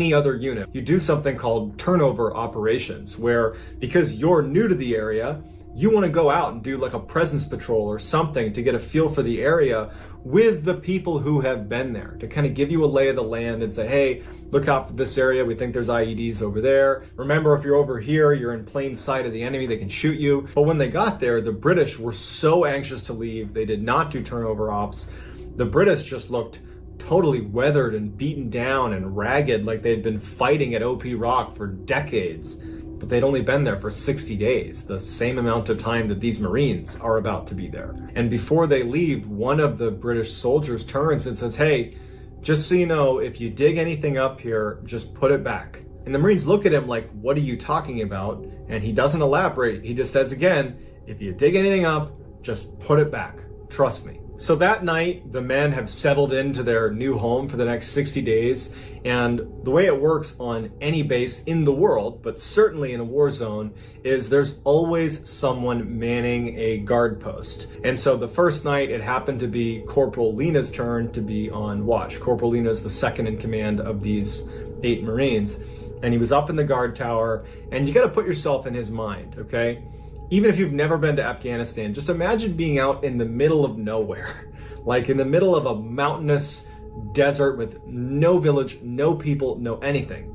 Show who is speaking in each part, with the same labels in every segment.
Speaker 1: any other unit, you do something called turnover operations, where because you're new to the area, you want to go out and do like a presence patrol or something to get a feel for the area with the people who have been there, to kind of give you a lay of the land and say, hey, look out for this area. We think there's IEDs over there. Remember, if you're over here, you're in plain sight of the enemy, they can shoot you. But when they got there, the British were so anxious to leave. They did not do turnover ops. The British just looked totally weathered and beaten down and ragged, like they'd been fighting at OP Rock for decades. But they'd only been there for 60 days, the same amount of time that these Marines are about to be there. And before they leave, one of the British soldiers turns and says, hey, just so you know, if you dig anything up here, just put it back. And the Marines look at him like, what are you talking about? And he doesn't elaborate. He just says again, if you dig anything up, just put it back. Trust me. So that night, the men have settled into their new home for the next 60 days. And the way it works on any base in the world, but certainly in a war zone, is there's always someone manning a guard post. And so the first night, it happened to be Corporal Lena's turn to be on watch. Corporal Lena is the second in command of these 8 Marines. And he was up in the guard tower, and you got to put yourself in his mind, okay? Even if you've never been to Afghanistan, just imagine being out in the middle of nowhere, like in the middle of a mountainous desert with no village, no people, no anything.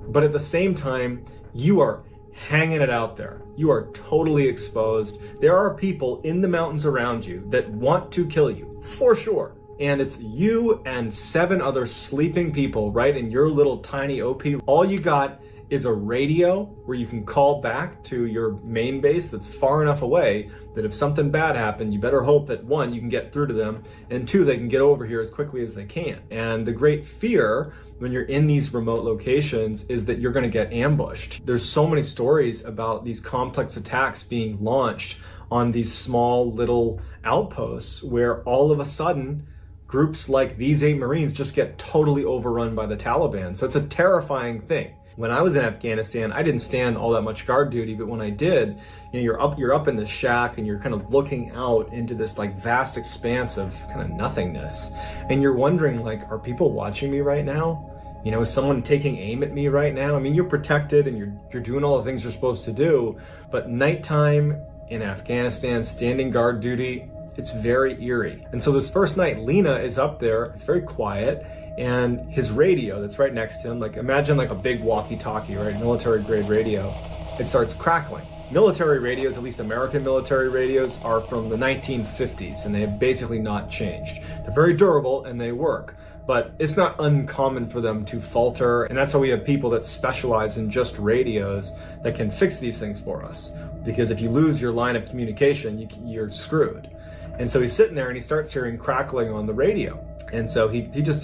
Speaker 1: But at the same time, you are hanging it out there. You are totally exposed. There are people in the mountains around you that want to kill you, for sure. And it's you and 7 other sleeping people right in your little tiny OP. All you got is a radio where you can call back to your main base that's far enough away that if something bad happened, you better hope that 1, you can get through to them, and 2, they can get over here as quickly as they can. And the great fear when you're in these remote locations is that you're going to get ambushed. There's so many stories about these complex attacks being launched on these small little outposts where all of a sudden groups like these 8 Marines just get totally overrun by the Taliban. So it's a terrifying thing. When I was in Afghanistan, I didn't stand all that much guard duty, but when I did, you know, you're up in the shack and you're kind of looking out into this like vast expanse of kind of nothingness. And you're wondering, like, are people watching me right now? You know, is someone taking aim at me right now? I mean, you're protected and you're doing all the things you're supposed to do, but nighttime in Afghanistan, standing guard duty, it's very eerie. And so this first night, Lena is up there, it's very quiet, and his radio that's right next to him, like imagine like a big walkie-talkie, right? Military grade radio. It starts crackling. Military radios, at least American military radios, are from the 1950s and they have basically not changed. They're very durable and they work, but it's not uncommon for them to falter. And that's how we have people that specialize in just radios that can fix these things for us. Because if you lose your line of communication, you're screwed. And so he's sitting there and he starts hearing crackling on the radio. And so he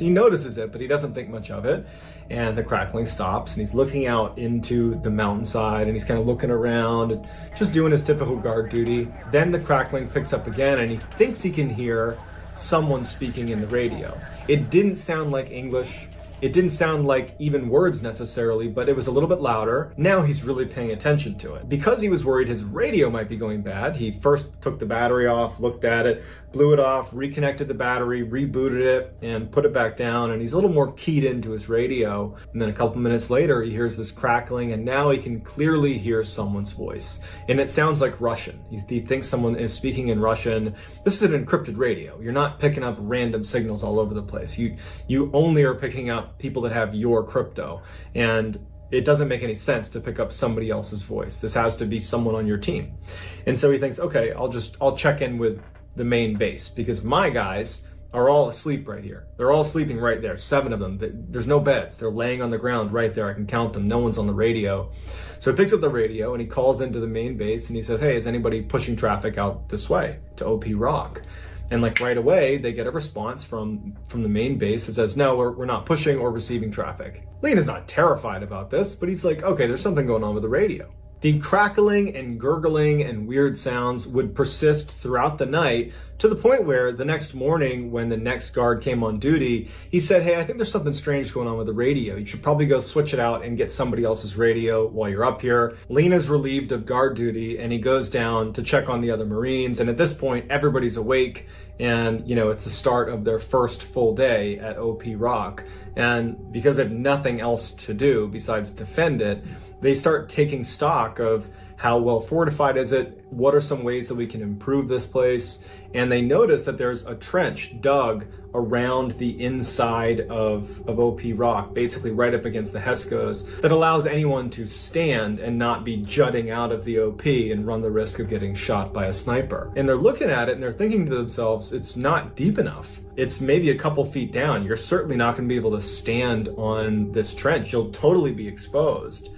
Speaker 1: notices it, but he doesn't think much of it. And the crackling stops and he's looking out into the mountainside and he's kind of looking around and just doing his typical guard duty. Then the crackling picks up again and he thinks he can hear someone speaking in the radio. It didn't sound like English. It didn't sound like even words necessarily, but it was a little bit louder. Now he's really paying attention to it. Because he was worried his radio might be going bad, he first took the battery off, looked at it, blew it off, reconnected the battery, rebooted it, and put it back down. And he's a little more keyed into his radio. And then a couple minutes later, he hears this crackling, and now he can clearly hear someone's voice. And it sounds like Russian. He thinks someone is speaking in Russian. This is an encrypted radio. You're not picking up random signals all over the place. You only are picking up people that have your crypto. And it doesn't make any sense to pick up somebody else's voice. This has to be someone on your team. And so he thinks, okay, I'll check in with the main base because my guys are all asleep right here. They're all sleeping right there, 7 of them. There's no beds. They're laying on the ground right there. I can count them. No one's on the radio. So he picks up the radio and he calls into the main base and he says, hey, is anybody pushing traffic out this way to OP Rock? And like right away, they get a response from the main base that says, no, we're not pushing or receiving traffic. Lena's not terrified about this, but he's like, okay, there's something going on with the radio. The crackling and gurgling and weird sounds would persist throughout the night To the point where the next morning when the next guard came on duty, he said, hey, I think there's something strange going on with the radio. You should probably go switch it out and get somebody else's radio while you're up here. Lena's relieved of guard duty and he goes down to check on the other Marines. And at this point, everybody's awake and, it's the start of their first full day at OP Rock. And because they have nothing else to do besides defend it, they start taking stock of how well fortified is it? What are some ways that we can improve this place? And they notice that there's a trench dug around the inside of OP Rock, basically right up against the Hescos, that allows anyone to stand and not be jutting out of the OP and run the risk of getting shot by a sniper. And they're looking at it and they're thinking to themselves, it's not deep enough. It's maybe a couple feet down. You're certainly not going to be able to stand on this trench. You'll totally be exposed.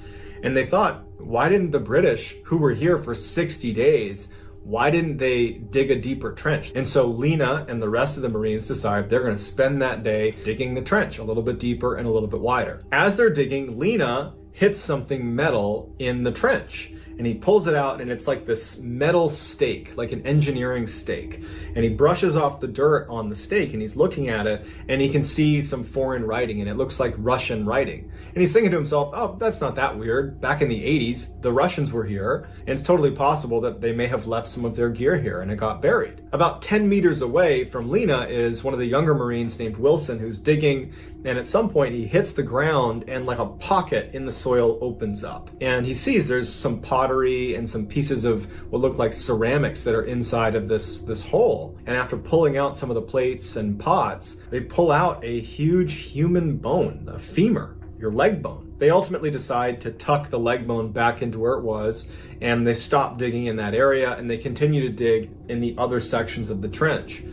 Speaker 1: And they thought, why didn't the British, who were here for 60 days, why didn't they dig a deeper trench? And so Lena and the rest of the Marines decide they're going to spend that day digging the trench a little bit deeper and a little bit wider. As they're digging, Lena hits something metal in the trench. And he pulls it out and it's like this metal stake, like an engineering stake. And he brushes off the dirt on the stake and he's looking at it and he can see some foreign writing and it looks like Russian writing. And he's thinking to himself, oh, that's not that weird. Back in the 80s, the Russians were here and it's totally possible that they may have left some of their gear here and it got buried. About 10 meters away from Lena is one of the younger Marines named Wilson who's digging, and at some point he hits the ground and like a pocket in the soil opens up. And he sees there's some pottery and some pieces of what look like ceramics that are inside of this hole. And after pulling out some of the plates and pots, they pull out a huge human bone, a femur, your leg bone. They ultimately decide to tuck the leg bone back into where it was, and they stop digging in that area and they continue to dig in the other sections of the trench.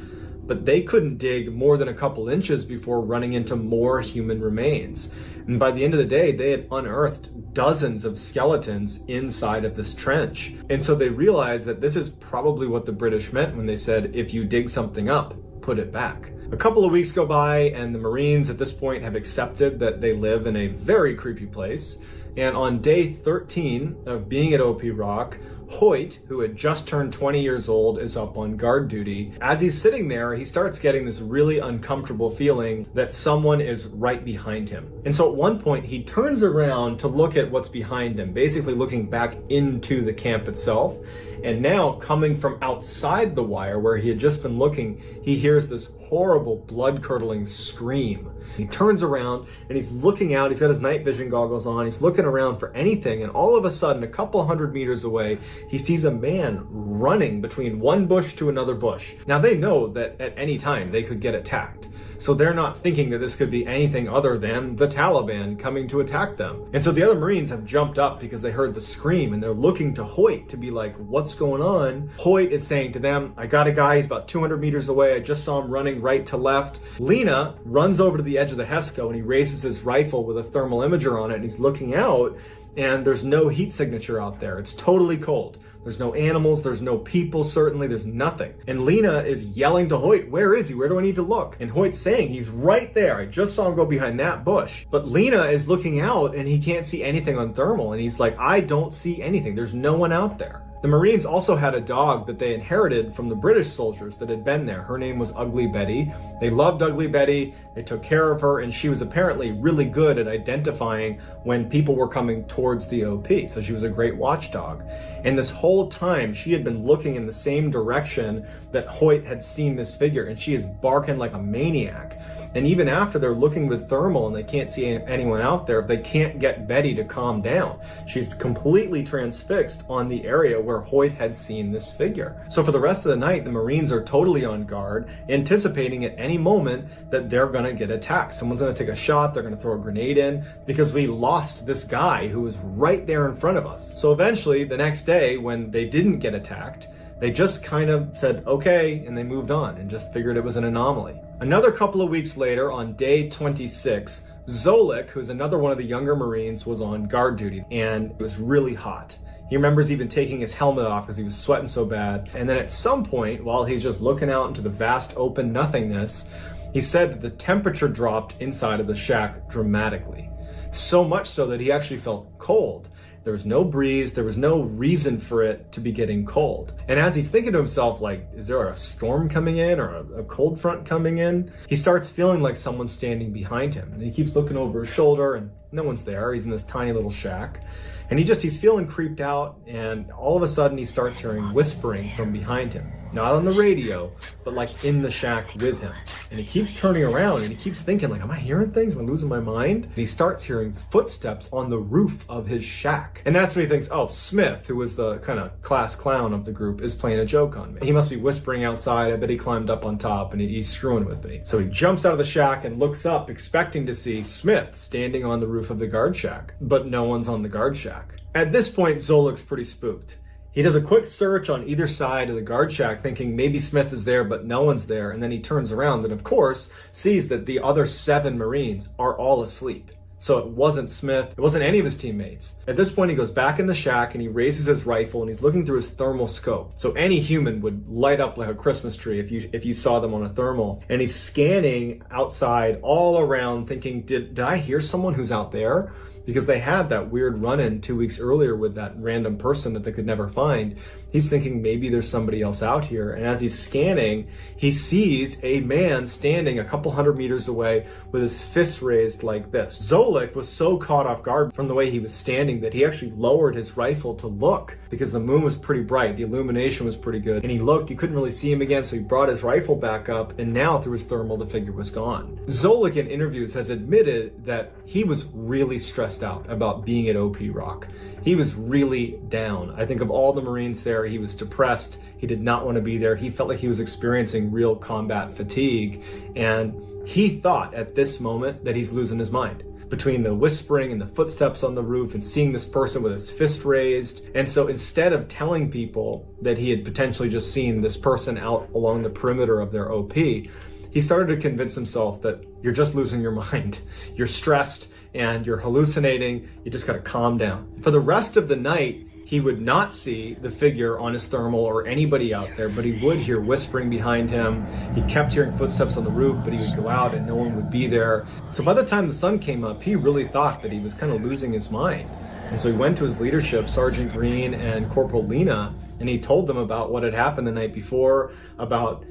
Speaker 1: But they couldn't dig more than a couple inches before running into more human remains. And by the end of the day, they had unearthed dozens of skeletons inside of this trench. And so they realized that this is probably what the British meant when they said, if you dig something up, put it back. A couple of weeks go by and the Marines at this point have accepted that they live in a very creepy place. And on day 13 of being at OP Rock, Hoyt, who had just turned 20 years old, is up on guard duty. As he's sitting there, he starts getting this really uncomfortable feeling that someone is right behind him. And so at one point, he turns around to look at what's behind him, basically looking back into the camp itself. And now, coming from outside the wire where he had just been looking, he hears this horrible, blood-curdling scream. He turns around and he's looking out. He's got his night vision goggles on. He's looking around for anything. And all of a sudden, a couple hundred meters away, he sees a man running between one bush to another bush. Now, they know that at any time they could get attacked. So they're not thinking that this could be anything other than the Taliban coming to attack them. And so the other Marines have jumped up because they heard the scream and they're looking to Hoyt to be like, what's going on? Hoyt is saying to them, I got a guy, he's about 200 meters away. I just saw him running right to left. Lena runs over to the edge of the Hesco and he raises his rifle with a thermal imager on it and he's looking out and there's no heat signature out there. It's totally cold. There's no animals, there's no people, certainly, there's nothing. And Lena is yelling to Hoyt, where is he? Where do I need to look? And Hoyt's saying, he's right there. I just saw him go behind that bush. But Lena is looking out and he can't see anything on thermal. And he's like, I don't see anything. There's no one out there. The Marines also had a dog that they inherited from the British soldiers that had been there. Her name was Ugly Betty. They loved Ugly Betty. They took care of her, and she was apparently really good at identifying when people were coming towards the OP. So she was a great watchdog. And this whole time, she had been looking in the same direction that Hoyt had seen this figure, and she is barking like a maniac. And even after they're looking with thermal and they can't see anyone out there, they can't get Betty to calm down. She's completely transfixed on the area where Hoyt had seen this figure. So for the rest of the night, the Marines are totally on guard, anticipating at any moment that they're going to get attacked. Someone's going to take a shot, they're going to throw a grenade in, because we lost this guy who was right there in front of us. So eventually, the next day, when they didn't get attacked, they just kind of said, okay, and they moved on and just figured it was an anomaly. Another couple of weeks later, on day 26, Zolik, who's another one of the younger Marines, was on guard duty, and it was really hot. He remembers even taking his helmet off because he was sweating so bad. And then at some point, while he's just looking out into the vast open nothingness, he said that the temperature dropped inside of the shack dramatically. So much so that he actually felt cold. there was no breeze, there was no reason for it to be getting cold. And as he's thinking to himself, like, is there a storm coming in or a cold front coming in? He starts feeling like someone's standing behind him. And he keeps looking over his shoulder and no one's there. He's in this tiny little shack. And he's feeling creeped out, and all of a sudden he starts hearing whispering from behind him. Not on the radio, but like in the shack with him. And he keeps turning around and he keeps thinking, like, am I hearing things? Am I losing my mind? And he starts hearing footsteps on the roof of his shack. And that's when he thinks, oh, Smith, who was the kind of class clown of the group, is playing a joke on me. He must be whispering outside. I bet he climbed up on top and he's screwing with me. So he jumps out of the shack and looks up, expecting to see Smith standing on the roof of the guard shack. But no one's on the guard shack. At this point, Zolik's pretty spooked. He does a quick search on either side of the guard shack, thinking maybe Smith is there, but no one's there. And then he turns around and, of course, sees that the other 7 Marines are all asleep. So it wasn't Smith, it wasn't any of his teammates. At this point, he goes back in the shack and he raises his rifle and he's looking through his thermal scope. So any human would light up like a Christmas tree if you saw them on a thermal. And he's scanning outside all around, thinking, did I hear someone who's out there? Because they had that weird run-in 2 weeks earlier with that random person that they could never find. He's thinking maybe there's somebody else out here. And as he's scanning, he sees a man standing a couple hundred meters away with his fists raised like this. Zolik was so caught off guard from the way he was standing that he actually lowered his rifle to look, because the moon was pretty bright, the illumination was pretty good. And he looked, he couldn't really see him again, so he brought his rifle back up, and now through his thermal, the figure was gone. Zolik in interviews has admitted that he was really stressed out about being at OP Rock. He was really down. I think of all the Marines there, he was depressed. He did not want to be there. He felt like he was experiencing real combat fatigue. And he thought at this moment that he's losing his mind, between the whispering and the footsteps on the roof and seeing this person with his fist raised. And so instead of telling people that he had potentially just seen this person out along the perimeter of their OP, he started to convince himself that you're just losing your mind. You're stressed and you're hallucinating. You just gotta calm down. For the rest of the night, he would not see the figure on his thermal or anybody out there, but he would hear whispering behind him. He kept hearing footsteps on the roof, but he would go out and no one would be there. So by the time the sun came up, he really thought that he was kind of losing his mind. And so he went to his leadership, Sergeant Green and Corporal Lena, and he told them about what had happened the night before, about,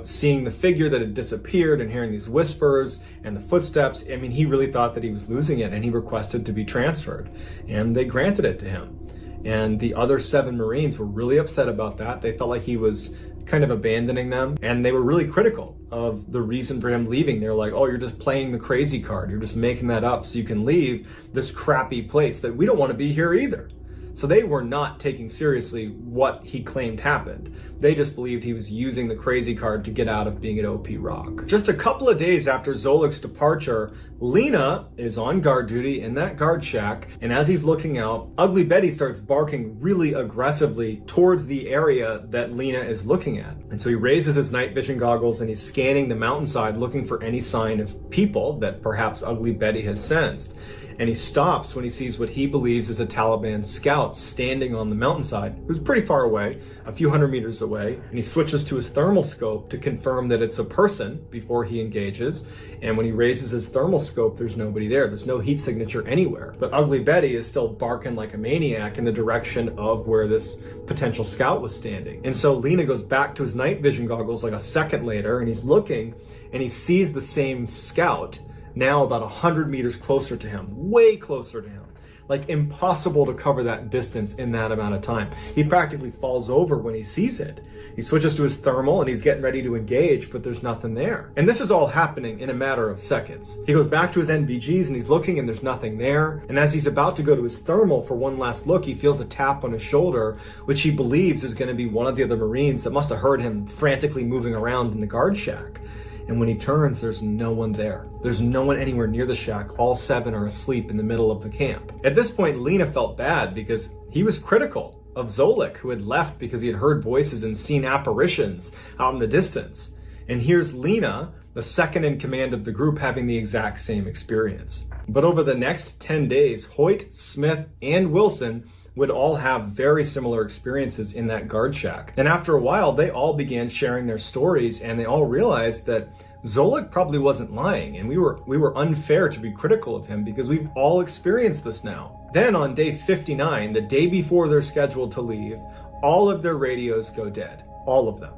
Speaker 1: seeing the figure that had disappeared and hearing these whispers and the footsteps. I mean, he really thought that he was losing it, and he requested to be transferred, and they granted it to him. And the other 7 Marines were really upset about that. They felt like he was kind of abandoning them, and they were really critical of the reason for him leaving. They're like, oh, you're just playing the crazy card. You're just making that up so you can leave this crappy place that we don't want to be here either. So they were not taking seriously what he claimed happened. They just believed he was using the crazy card to get out of being at OP Rock. Just a couple of days after Zolik's departure, Lena is on guard duty in that guard shack, and as he's looking out, Ugly Betty starts barking really aggressively towards the area that Lena is looking at. And so he raises his night vision goggles and he's scanning the mountainside looking for any sign of people that perhaps Ugly Betty has sensed. And he stops when he sees what he believes is a Taliban scout standing on the mountainside, who's pretty far away, a few hundred meters away, and he switches to his thermal scope to confirm that it's a person before he engages. And when he raises his thermal scope, there's nobody there. There's no heat signature anywhere. But Ugly Betty is still barking like a maniac in the direction of where this potential scout was standing. And so Lena goes back to his night vision goggles like a second later, and he's looking, and he sees the same scout, now about 100 meters closer to him, way closer to him. Like impossible to cover that distance in that amount of time. He practically falls over when he sees it. He switches to his thermal and he's getting ready to engage, but there's nothing there. And this is all happening in a matter of seconds. He goes back to his NVGs and he's looking and there's nothing there. And as he's about to go to his thermal for one last look, he feels a tap on his shoulder, which he believes is going to be one of the other Marines that must have heard him frantically moving around in the guard shack. And when he turns, there's no one there. There's no one anywhere near the shack. All 7 are asleep in the middle of the camp. At this point, Lena felt bad because he was critical of Zolik, who had left because he had heard voices and seen apparitions out in the distance. And here's Lena, the second in command of the group, having the exact same experience. But over the next 10 days, Hoyt, Smith, and Wilson would all have very similar experiences in that guard shack. And after a while, they all began sharing their stories, and they all realized that Zolik probably wasn't lying, and we were unfair to be critical of him because we've all experienced this now. Then on day 59, the day before they're scheduled to leave, all of their radios go dead, all of them.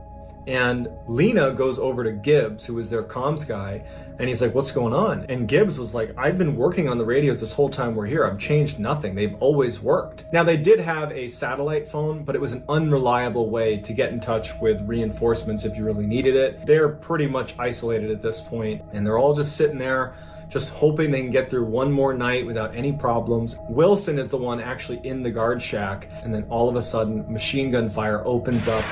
Speaker 1: And Lena goes over to Gibbs, who was their comms guy, and he's like, what's going on? And Gibbs was like, I've been working on the radios this whole time we're here. I've changed nothing. They've always worked. Now, they did have a satellite phone, but it was an unreliable way to get in touch with reinforcements if you really needed it. They're pretty much isolated at this point, and they're all just sitting there, just hoping they can get through one more night without any problems. Wilson is the one actually in the guard shack, and then all of a sudden, machine gun fire opens up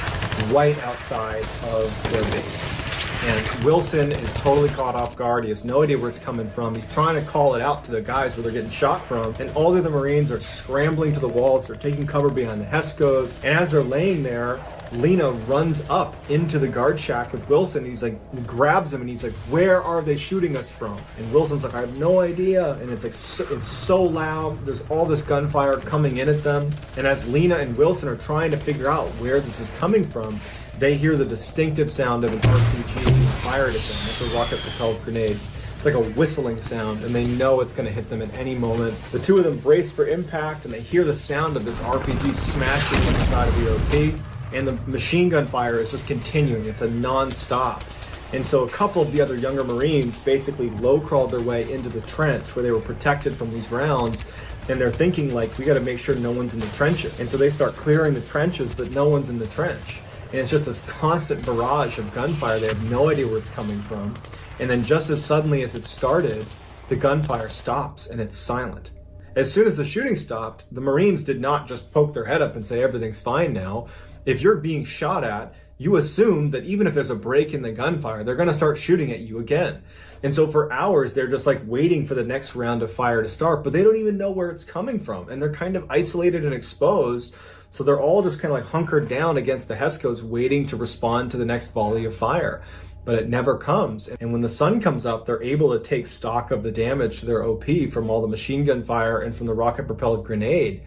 Speaker 1: right outside of their base. And Wilson is totally caught off guard. He has no idea where it's coming from. He's trying to call it out to the guys where they're getting shot from, and all the other Marines are scrambling to the walls. They're taking cover behind the Hescos, and as they're laying there, Lena runs up into the guard shack with Wilson. He's like, grabs him and he's like, where are they shooting us from? And Wilson's like, I have no idea. And it's like, it's so loud. There's all this gunfire coming in at them. And as Lena and Wilson are trying to figure out where this is coming from, they hear the distinctive sound of an RPG being fired at them. It's a rocket-propelled grenade. It's like a whistling sound, and they know it's going to hit them at any moment. The two of them brace for impact, and they hear the sound of this RPG smashing on the side of the OP. And the machine gun fire is just continuing. It's a non-stop. And so a couple of the other younger Marines basically low-crawled their way into the trench where they were protected from these rounds. And they're thinking, like, we got to make sure no one's in the trenches. And so they start clearing the trenches, but no one's in the trench. And it's just this constant barrage of gunfire. They have no idea where it's coming from. And then just as suddenly as it started, the gunfire stops and it's silent. As soon as the shooting stopped, the Marines did not just poke their head up and say everything's fine now. If you're being shot at, you assume that even if there's a break in the gunfire, they're going to start shooting at you again. And so for hours, they're just like waiting for the next round of fire to start, but they don't even know where it's coming from. And they're kind of isolated and exposed. So they're all just kind of like hunkered down against the Hescos waiting to respond to the next volley of fire. But it never comes. And when the sun comes up, they're able to take stock of the damage to their OP from all the machine gun fire and from the rocket-propelled grenade.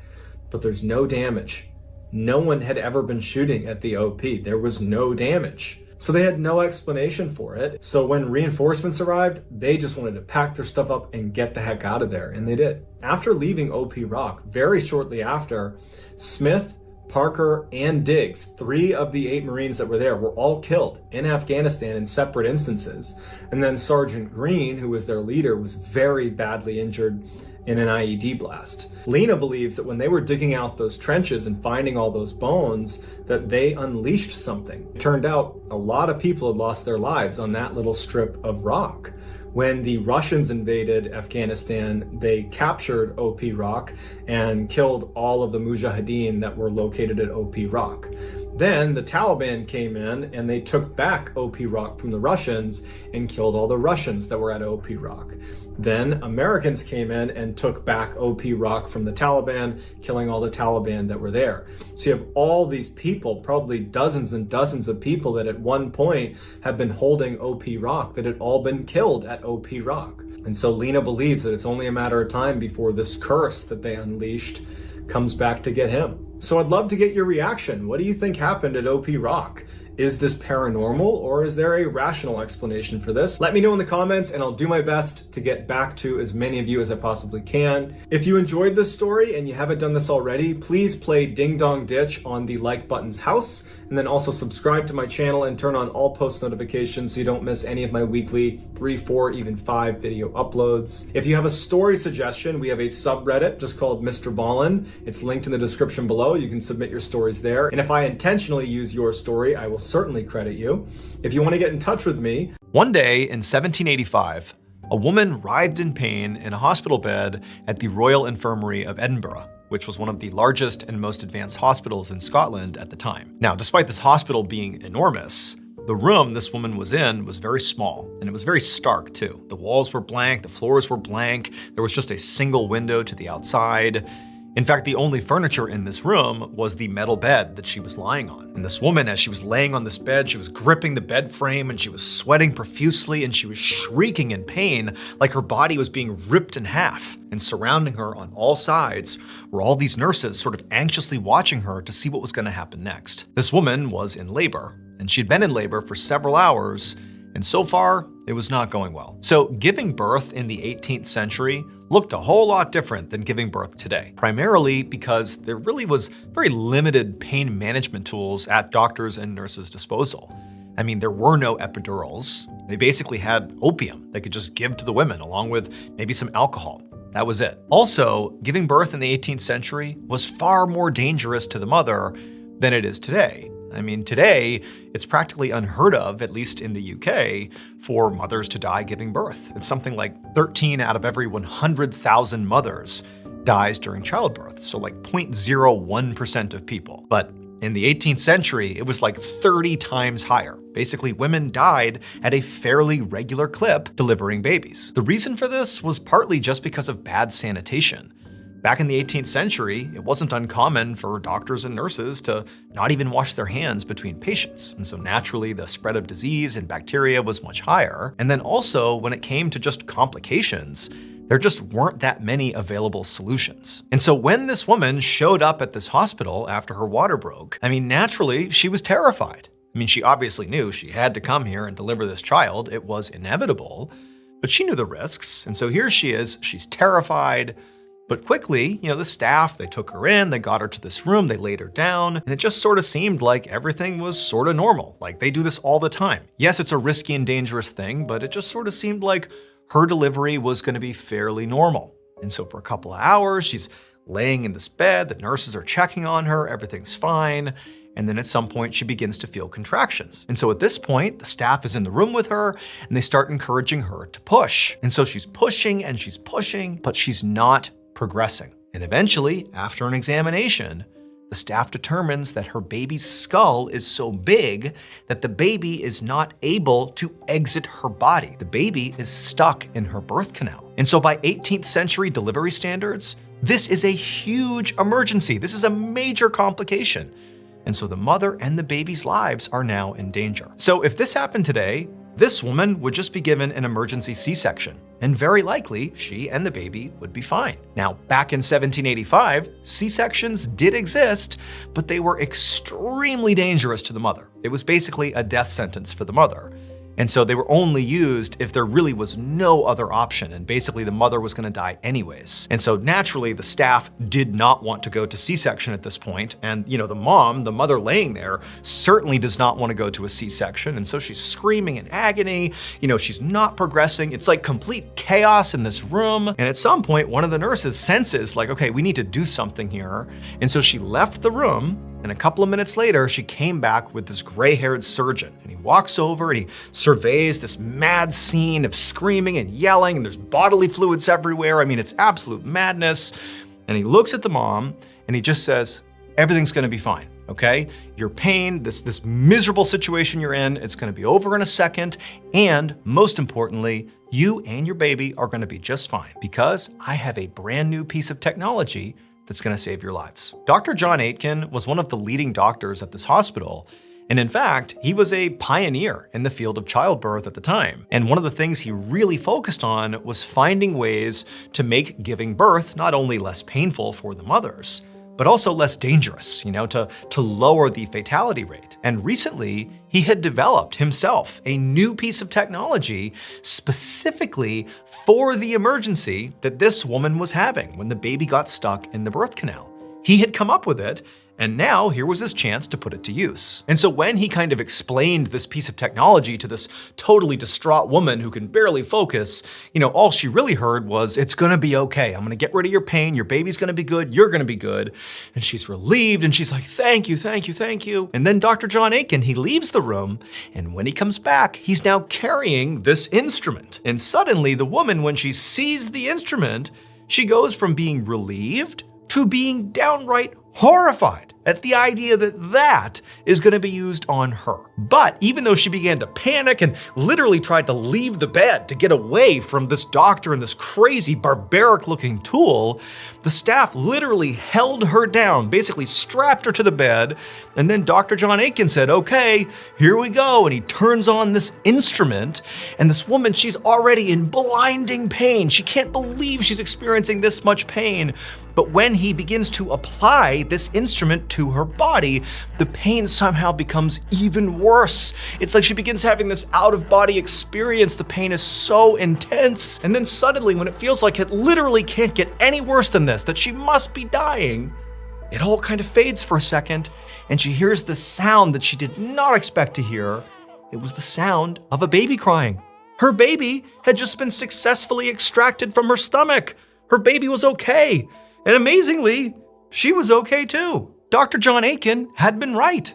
Speaker 1: But there's no damage. No one had ever been shooting at the OP. There was no damage. So they had no explanation for it. So when reinforcements arrived, they just wanted to pack their stuff up and get the heck out of there. And they did. After leaving OP Rock, very shortly after, Smith, Parker, and Diggs, 3 of the 8 Marines that were there, were all killed in Afghanistan in separate instances. And then Sergeant Green, who was their leader, was very badly injured in an IED blast. Lena believes that when they were digging out those trenches and finding all those bones, that they unleashed something. It turned out a lot of people had lost their lives on that little strip of rock. When the Russians invaded Afghanistan, they captured OP Rock and killed all of the Mujahideen that were located at OP Rock. Then the Taliban came in and they took back OP Rock from the Russians and killed all the Russians that were at OP Rock. Then Americans came in and took back OP Rock from the Taliban, killing all the Taliban that were there. So you have all these people, probably dozens and dozens of people that at one point have been holding OP Rock that had all been killed at OP Rock. And so Lena believes that it's only a matter of time before this curse that they unleashed comes back to get him. So I'd love to get your reaction. What do you think happened at OP Rock? Is this paranormal, or is there a rational explanation for this? Let me know in the comments and I'll do my best to get back to as many of you as I possibly can. If you enjoyed this story and you haven't done this already, please play Ding Dong Ditch on the like button's house, and then also subscribe to my channel and turn on all post notifications so you don't miss any of my weekly 3, 4, even 5 video uploads. If you have a story suggestion, we have a subreddit just called MrBallen. It's linked in the description below. You can submit your stories there. And if I intentionally use your story, I will certainly credit you. If you want to get in touch with me.
Speaker 2: One day in 1785, a woman writhed in pain in a hospital bed at the Royal Infirmary of Edinburgh, which was one of the largest and most advanced hospitals in Scotland at the time. Now, despite this hospital being enormous, the room this woman was in was very small, and it was very stark too. The walls were blank, the floors were blank, there was just a single window to the outside. In fact, the only furniture in this room was the metal bed that she was lying on. And this woman, as she was laying on this bed, she was gripping the bed frame and she was sweating profusely and she was shrieking in pain like her body was being ripped in half. And surrounding her on all sides were all these nurses sort of anxiously watching her to see what was going to happen next. This woman was in labor, and she'd been in labor for several hours, And so far, it was not going well. So giving birth in the 18th century looked a whole lot different than giving birth today, primarily because there really was very limited pain management tools at doctors' and nurses' disposal. I mean, there were no epidurals. They basically had opium they could just give to the women, along with maybe some alcohol. That was it. Also, giving birth in the 18th century was far more dangerous to the mother than it is today. I mean, today, it's practically unheard of, at least in the UK, for mothers to die giving birth. It's something like 13 out of every 100,000 mothers dies during childbirth, so like 0.01% of people. But in the 18th century, it was like 30 times higher. Basically, women died at a fairly regular clip delivering babies. The reason for this was partly just because of bad sanitation. Back in the 18th century, it wasn't uncommon for doctors and nurses to not even wash their hands between patients. And so naturally, the spread of disease and bacteria was much higher. And then also, when it came to just complications, there just weren't that many available solutions. And so when this woman showed up at this hospital after her water broke, I mean, naturally, she was terrified. I mean, she obviously knew she had to come here and deliver this child. It was inevitable, but she knew the risks. And so here she is, she's terrified. But quickly, the staff, they took her in, they got her to this room, they laid her down, and it just sort of seemed like everything was sort of normal. Like they do this all the time. Yes, it's a risky and dangerous thing, but it just sort of seemed like her delivery was going to be fairly normal. And so for a couple of hours, she's laying in this bed, the nurses are checking on her, everything's fine. And then at some point, she begins to feel contractions. And so at this point, the staff is in the room with her and they start encouraging her to push. And so she's pushing and she's pushing, but she's not progressing. And eventually, after an examination, the staff determines that her baby's skull is so big that the baby is not able to exit her body. The baby is stuck in her birth canal. And so by 18th century delivery standards, this is a huge emergency. This is a major complication. And so the mother and the baby's lives are now in danger. So if this happened today, this woman would just be given an emergency C-section, and very likely she and the baby would be fine. Now, back in 1785, C-sections did exist, but they were extremely dangerous to the mother. It was basically a death sentence for the mother. And so they were only used if there really was no other option, and basically the mother was going to die anyways. And so naturally the staff did not want to go to C-section at this point, and the mother laying there, certainly does not want to go to a C-section, and so she's screaming in agony, she's not progressing, it's like complete chaos in this room. And at some point, one of the nurses senses like, okay, we need to do something here. And so she left the room, and a couple of minutes later, she came back with this gray-haired surgeon, and he walks over and he surveys this mad scene of screaming and yelling, and there's bodily fluids everywhere. I mean, it's absolute madness. And he looks at the mom and he just says, everything's gonna be fine, okay? Your pain, this miserable situation you're in, it's gonna be over in a second. And most importantly, you and your baby are gonna be just fine because I have a brand new piece of technology that's gonna save your lives. Dr. John Aitken was one of the leading doctors at this hospital. And in fact, he was a pioneer in the field of childbirth at the time. And one of the things he really focused on was finding ways to make giving birth not only less painful for the mothers, but also less dangerous, to lower the fatality rate. And recently, he had developed himself a new piece of technology specifically for the emergency that this woman was having when the baby got stuck in the birth canal. He had come up with it, and now here was his chance to put it to use. And so when he kind of explained this piece of technology to this totally distraught woman who can barely focus, all she really heard was, it's gonna be okay. I'm gonna get rid of your pain. Your baby's gonna be good. You're gonna be good. And she's relieved and she's like, thank you, thank you, thank you. And then Dr. John Aitken, he leaves the room, and when he comes back, he's now carrying this instrument. And suddenly the woman, when she sees the instrument, she goes from being relieved to being downright horrified at the idea that that is going to be used on her. But even though she began to panic and literally tried to leave the bed to get away from this doctor and this crazy barbaric looking tool, the staff literally held her down, basically strapped her to the bed. And then Dr. John Aitken said, okay, here we go. And he turns on this instrument, and this woman, she's already in blinding pain. She can't believe she's experiencing this much pain. But when he begins to apply this instrument to her body, the pain somehow becomes even worse. It's like she begins having this out-of-body experience. The pain is so intense. And then suddenly, when it feels like it literally can't get any worse than this, that she must be dying, it all kind of fades for a second, and she hears the sound that she did not expect to hear. It was the sound of a baby crying. Her baby had just been successfully extracted from her stomach. Her baby was okay. And amazingly, she was okay too. Dr. John Aitken had been right.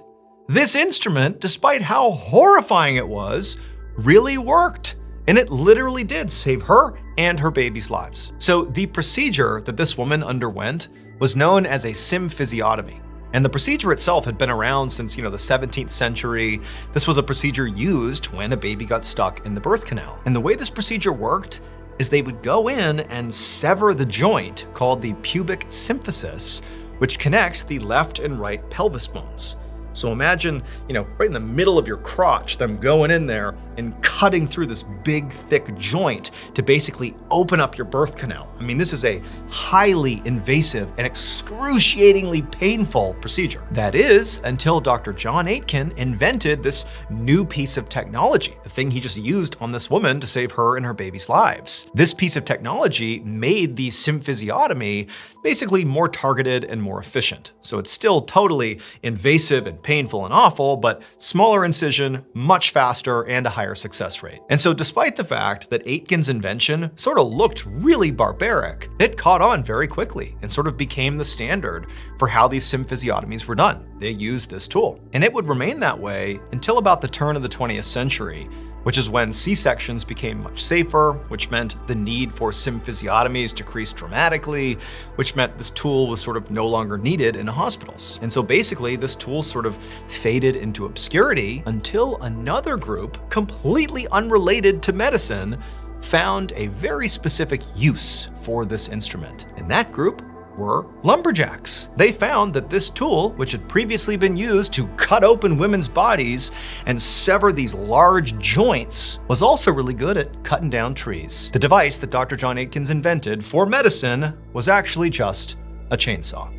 Speaker 2: This instrument, despite how horrifying it was, really worked. And it literally did save her and her baby's lives. So the procedure that this woman underwent was known as a symphysiotomy. And the procedure itself had been around since, the 17th century. This was a procedure used when a baby got stuck in the birth canal. And the way this procedure worked is they would go in and sever the joint called the pubic symphysis, which connects the left and right pelvis bones. So imagine, right in the middle of your crotch, them going in there and cutting through this big, thick joint to basically open up your birth canal. I mean, this is a highly invasive and excruciatingly painful procedure. That is, until Dr. John Aitken invented this new piece of technology, the thing he just used on this woman to save her and her baby's lives. This piece of technology made the symphysiotomy basically more targeted and more efficient. So it's still totally invasive and painful and awful, but smaller incision, much faster, and a higher success rate. And so despite the fact that Aitken's invention sort of looked really barbaric, it caught on very quickly and sort of became the standard for how these symphysiotomies were done. They used this tool. And it would remain that way until about the turn of the 20th century, which is when C-sections became much safer, which meant the need for symphysiotomies decreased dramatically, which meant this tool was sort of no longer needed in hospitals. And so basically this tool sort of faded into obscurity until another group, completely unrelated to medicine, found a very specific use for this instrument. And that group were lumberjacks. They found that this tool, which had previously been used to cut open women's bodies and sever these large joints, was also really good at cutting down trees. The device that Dr. John Aitken invented for medicine was actually just a chainsaw.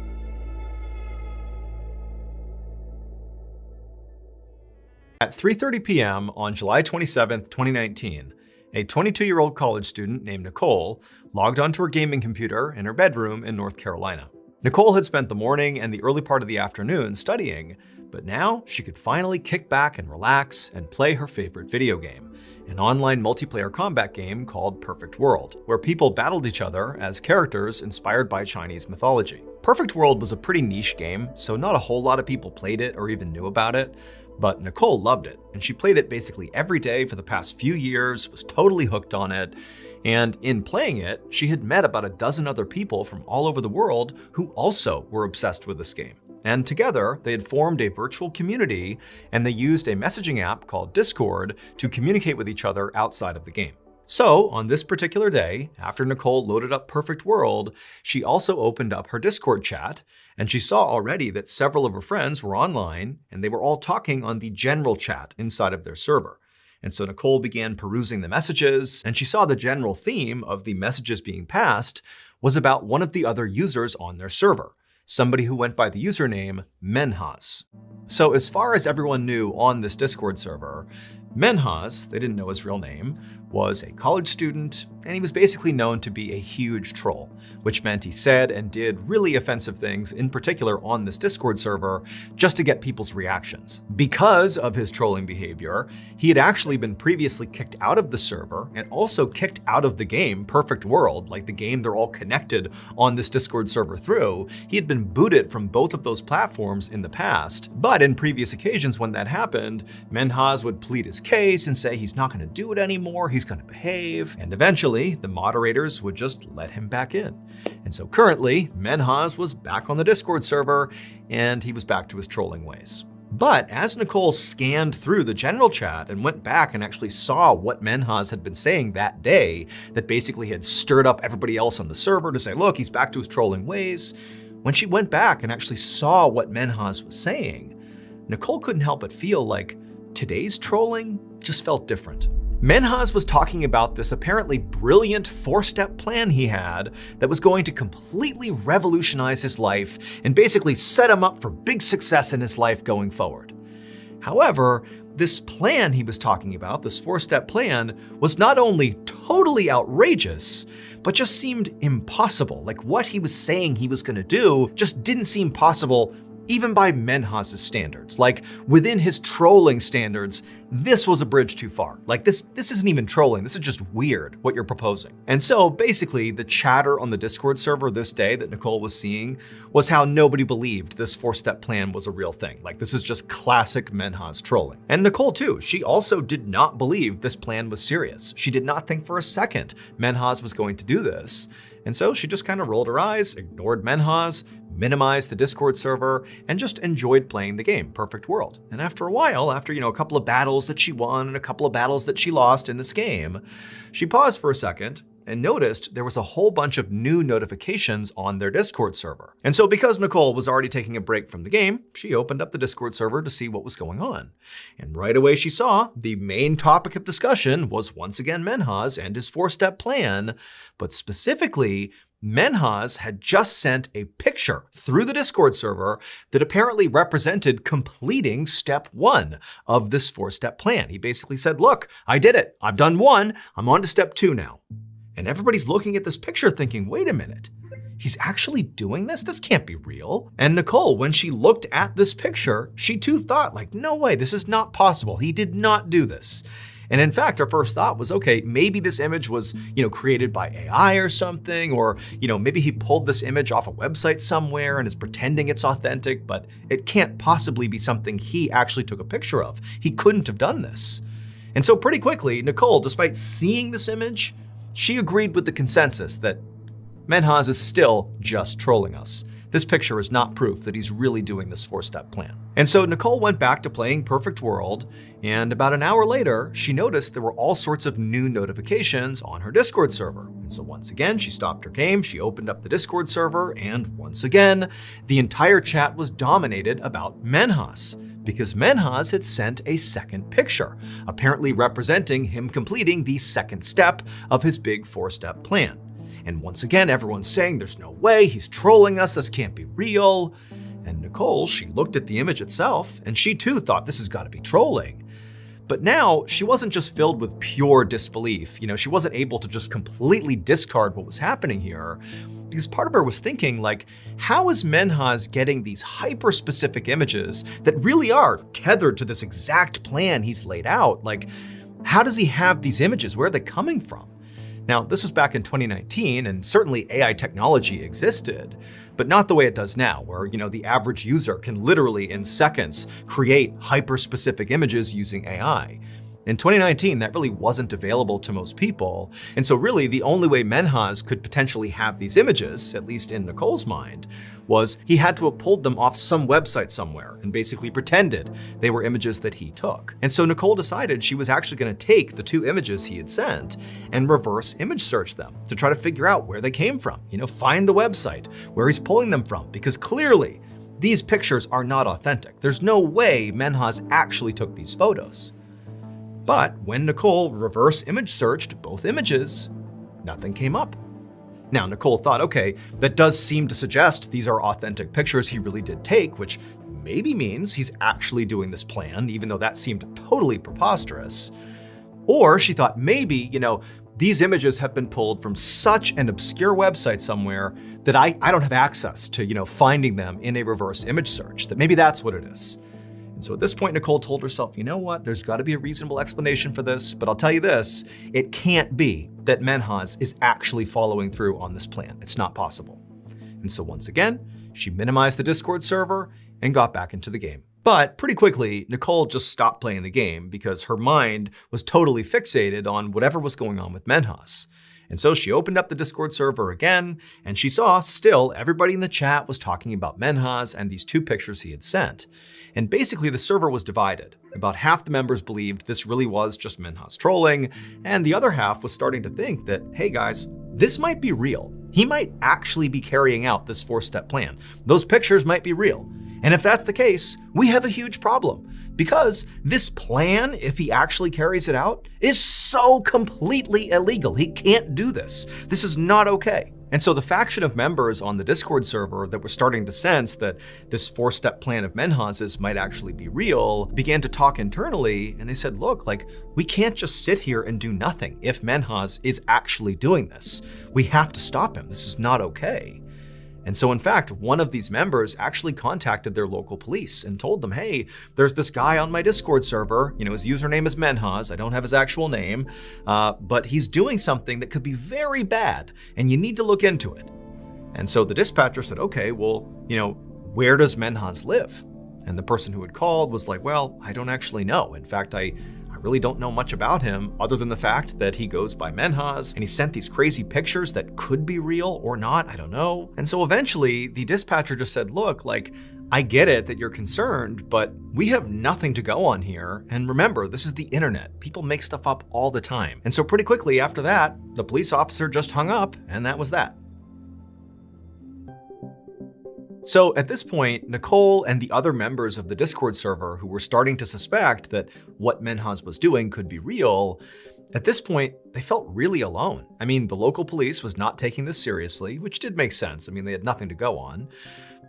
Speaker 2: At 3:30 p.m. on July 27, 2019, a 22-year-old college student named Nicole logged onto her gaming computer in her bedroom in North Carolina. Nicole had spent the morning and the early part of the afternoon studying, but now she could finally kick back and relax and play her favorite video game, an online multiplayer combat game called Perfect World, where people battled each other as characters inspired by Chinese mythology. Perfect World was a pretty niche game, so not a whole lot of people played it or even knew about it. But Nicole loved it, and she played it basically every day for the past few years, was totally hooked on it, and in playing it, she had met about a dozen other people from all over the world who also were obsessed with this game. And together, they had formed a virtual community, and they used a messaging app called Discord to communicate with each other outside of the game. So, on this particular day, after Nicole loaded up Perfect World, she also opened up her Discord chat, and she saw already that several of her friends were online, and they were all talking on the general chat inside of their server. And so Nicole began perusing the messages, and she saw the general theme of the messages being passed was about one of the other users on their server, somebody who went by the username Menhaz. So as far as everyone knew on this Discord server, Menhaz, they didn't know his real name, was a college student, and he was basically known to be a huge troll, which meant he said and did really offensive things, in particular on this Discord server, just to get people's reactions. Because of his trolling behavior, he had actually been previously kicked out of the server and also kicked out of the game Perfect World, like the game they're all connected on this Discord server through. He had been booted from both of those platforms in the past, but in previous occasions when that happened, Menhaz would plead his case and say he's not going to do it anymore, he's going to behave, and eventually the moderators would just let him back in. And so currently, Menhaz was back on the Discord server, and he was back to his trolling ways. But as Nicole scanned through the general chat and went back and actually saw what Menhaz had been saying that day, that basically had stirred up everybody else on the server to say, look, he's back to his trolling ways, when she went back and actually saw what Menhaz was saying, Nicole couldn't help but feel like today's trolling just felt different. Menhaz was talking about this apparently brilliant 4-step plan he had that was going to completely revolutionize his life and basically set him up for big success in his life going forward. However, this plan he was talking about, this 4-step plan, was not only totally outrageous, but just seemed impossible. Like what he was saying he was gonna do just didn't seem possible even by Menhaz's standards. Like within his trolling standards, this was a bridge too far. Like this isn't even trolling, this is just weird what you're proposing. And so basically the chatter on the Discord server this day that Nicole was seeing was how nobody believed this 4-step plan was a real thing. Like this is just classic Menhaz trolling. And Nicole too, she also did not believe this plan was serious. She did not think for a second Menhaz was going to do this. And so she just kind of rolled her eyes, ignored Menhaz, minimized the Discord server, and just enjoyed playing the game, Perfect World. And after a while, after a couple of battles that she won and a couple of battles that she lost in this game, she paused for a second and noticed there was a whole bunch of new notifications on their Discord server. And so because Nicole was already taking a break from the game, she opened up the Discord server to see what was going on. And right away she saw the main topic of discussion was once again Menhaz and his 4-step plan, but specifically, Menhaz had just sent a picture through the Discord server that apparently represented completing step 1 of this 4-step plan. He basically said, look, I did it. I've done 1. I'm on to step 2 now. And everybody's looking at this picture thinking, wait a minute, he's actually doing this? This can't be real. And Nicole, when she looked at this picture, she too thought like, no way, this is not possible. He did not do this. And in fact, her first thought was, okay, maybe this image was, created by AI or something, or, maybe he pulled this image off a website somewhere and is pretending it's authentic, but it can't possibly be something he actually took a picture of. He couldn't have done this. And so pretty quickly, Nicole, despite seeing this image, she agreed with the consensus that Menhaz is still just trolling us. This picture is not proof that he's really doing this 4-step plan. And so Nicole went back to playing Perfect World, and about an hour later, she noticed there were all sorts of new notifications on her Discord server. And so once again, she stopped her game, she opened up the Discord server, and once again, the entire chat was dominated about Menhaz, because Menhaz had sent a second picture, apparently representing him completing the second step of his big 4-step plan. And once again, everyone's saying there's no way, he's trolling us, this can't be real. And Nicole, she looked at the image itself, and she too thought this has got to be trolling. But now, she wasn't just filled with pure disbelief. She wasn't able to just completely discard what was happening here, because part of her was thinking, like, how is Menhaz getting these hyper-specific images that really are tethered to this exact plan he's laid out? Like, how does he have these images? Where are they coming from? Now, this was back in 2019, and certainly AI technology existed, but not the way it does now, where the average user can literally in seconds create hyper-specific images using AI. In 2019, that really wasn't available to most people, and so really the only way Menhaz could potentially have these images, at least in Nicole's mind, was he had to have pulled them off some website somewhere and basically pretended they were images that he took. And so Nicole decided she was actually going to take the 2 images he had sent and reverse image search them to try to figure out where they came from, find the website, where he's pulling them from, because clearly these pictures are not authentic. There's no way Menhaz actually took these photos. But when Nicole reverse image searched both images, nothing came up. Now, Nicole thought, okay, that does seem to suggest these are authentic pictures he really did take, which maybe means he's actually doing this plan, even though that seemed totally preposterous. Or she thought maybe, these images have been pulled from such an obscure website somewhere that I don't have access to, finding them in a reverse image search, that maybe that's what it is. And so at this point, Nicole told herself, you know what, there's got to be a reasonable explanation for this, but I'll tell you this, it can't be that Menhaz is actually following through on this plan. It's not possible. And so once again, she minimized the Discord server and got back into the game. But pretty quickly, Nicole just stopped playing the game because her mind was totally fixated on whatever was going on with Menhaz. And so she opened up the Discord server again, and she saw still everybody in the chat was talking about Menhaz and these 2 pictures he had sent. And basically the server was divided. About half the members believed this really was just Menhaz trolling, and the other half was starting to think that, hey guys, this might be real. He might actually be carrying out this 4-step plan. Those pictures might be real. And if that's the case, we have a huge problem, Because this plan, if he actually carries it out, is so completely illegal. He can't do this. This is not okay. And so the faction of members on the Discord server that were starting to sense that this 4-step plan of Menhaz's might actually be real began to talk internally, and they said, look, like, we can't just sit here and do nothing if Menhaz is actually doing this. We have to stop him. This is not okay. And so in fact, one of these members actually contacted their local police and told them, hey, there's this guy on my Discord server, his username is Menhaz, I don't have his actual name, but he's doing something that could be very bad, and you need to look into it. And so the dispatcher said, okay, well, where does Menhaz live? And the person who had called was like, well, I don't actually know. In fact, I really don't know much about him other than the fact that he goes by Menhaz and he sent these crazy pictures that could be real or not, I don't know. And so eventually the dispatcher just said, look, like, I get it that you're concerned, but we have nothing to go on here. And remember, this is the internet. People make stuff up all the time. And so pretty quickly after that, the police officer just hung up, and that was that. So at this point, Nicole and the other members of the Discord server who were starting to suspect that what Menhaz was doing could be real, at this point, they felt really alone. I mean, the local police was not taking this seriously, which did make sense. I mean, they had nothing to go on.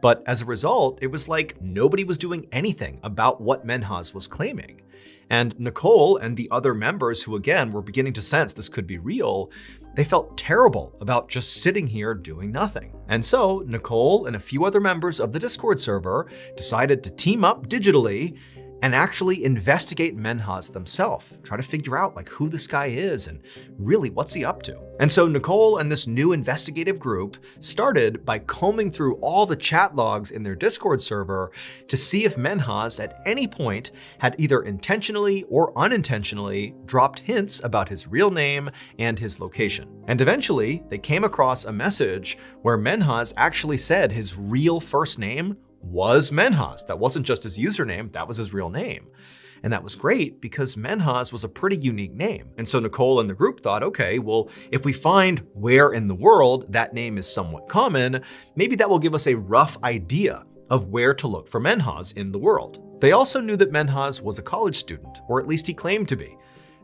Speaker 2: But as a result, it was like nobody was doing anything about what Menhaz was claiming. And Nicole and the other members who, again, were beginning to sense this could be real, they felt terrible about just sitting here doing nothing. And so Nicole and a few other members of the Discord server decided to team up digitally and actually investigate Menhaz themselves, try to figure out like who this guy is and really what's he up to. And so Nicole and this new investigative group started by combing through all the chat logs in their Discord server to see if Menhaz at any point had either intentionally or unintentionally dropped hints about his real name and his location. And eventually they came across a message where Menhaz actually said his real first name was Menhaz. That wasn't just his username, that was his real name. And that was great because Menhaz was a pretty unique name. And so Nicole and the group thought, okay, well, if we find where in the world that name is somewhat common, maybe that will give us a rough idea of where to look for Menhaz in the world. They also knew that Menhaz was a college student, or at least he claimed to be.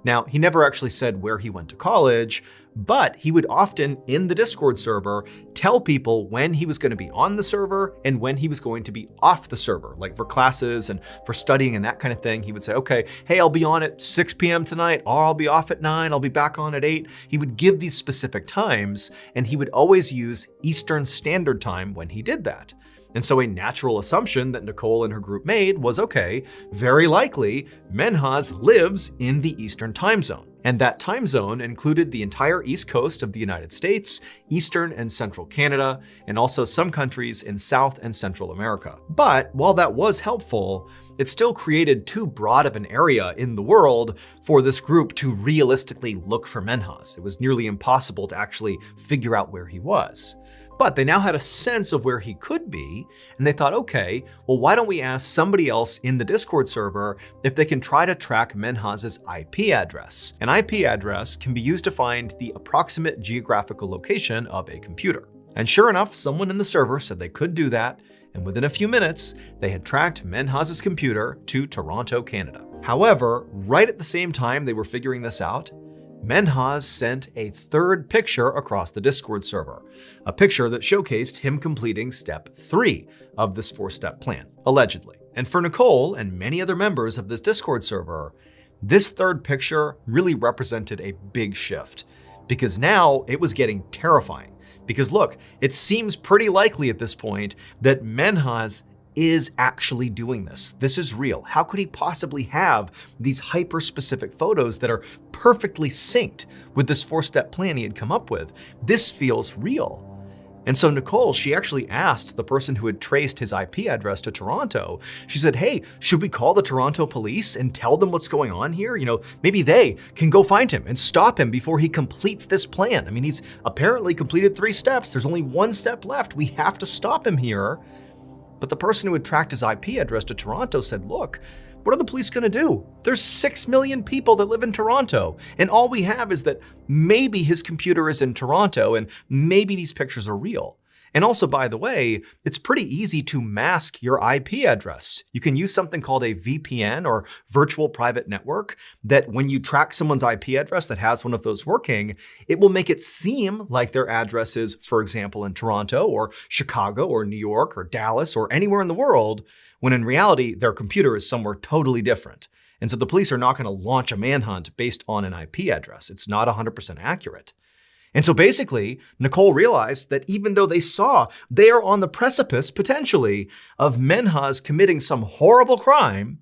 Speaker 2: Now, he never actually said where he went to college, but he would often, in the Discord server, tell people when he was going to be on the server and when he was going to be off the server, like for classes and for studying and that kind of thing. He would say, okay, hey, I'll be on at 6 p.m. tonight, or I'll be off at 9, I'll be back on at 8. He would give these specific times, and he would always use Eastern Standard Time when he did that. And so a natural assumption that Nicole and her group made was, okay, very likely Menhaz lives in the Eastern time zone. And that time zone included the entire East Coast of the United States, Eastern and Central Canada, and also some countries in South and Central America. But while that was helpful, it still created too broad of an area in the world for this group to realistically look for Menhaz. It was nearly impossible to actually figure out where he was. But they now had a sense of where he could be, and they thought, okay, well, why don't we ask somebody else in the Discord server if they can try to track Menhaz's IP address. An IP address can be used to find the approximate geographical location of a computer. And sure enough, someone in the server said they could do that, and within a few minutes, they had tracked Menhaz's computer to Toronto, Canada. However, right at the same time they were figuring this out, Menhaz sent a third picture across the Discord server, a picture that showcased him completing step 3 of this 4-step plan, allegedly. And for Nicole and many other members of this Discord server, this third picture really represented a big shift, because now it was getting terrifying. Because look, it seems pretty likely at this point that Menhaz is actually doing this. This is real. How could he possibly have these hyper-specific photos that are perfectly synced with this 4-step plan he had come up with? This feels real. And so Nicole, she actually asked the person who had traced his IP address to Toronto, she said, hey, should we call the Toronto police and tell them what's going on here? Maybe they can go find him and stop him before he completes this plan. I mean, he's apparently completed 3 steps. There's only 1 step left. We have to stop him here. But the person who had tracked his IP address to Toronto said, look, what are the police gonna do? There's 6 million people that live in Toronto, and all we have is that maybe his computer is in Toronto and maybe these pictures are real. And also, by the way, it's pretty easy to mask your IP address. You can use something called a VPN or virtual private network that when you track someone's IP address that has one of those working, it will make it seem like their address is, for example, in Toronto or Chicago or New York or Dallas or anywhere in the world, when in reality, their computer is somewhere totally different. And so the police are not going to launch a manhunt based on an IP address. It's not 100% accurate. And so basically, Nicole realized that even though they saw they are on the precipice, potentially, of Menhaz committing some horrible crime,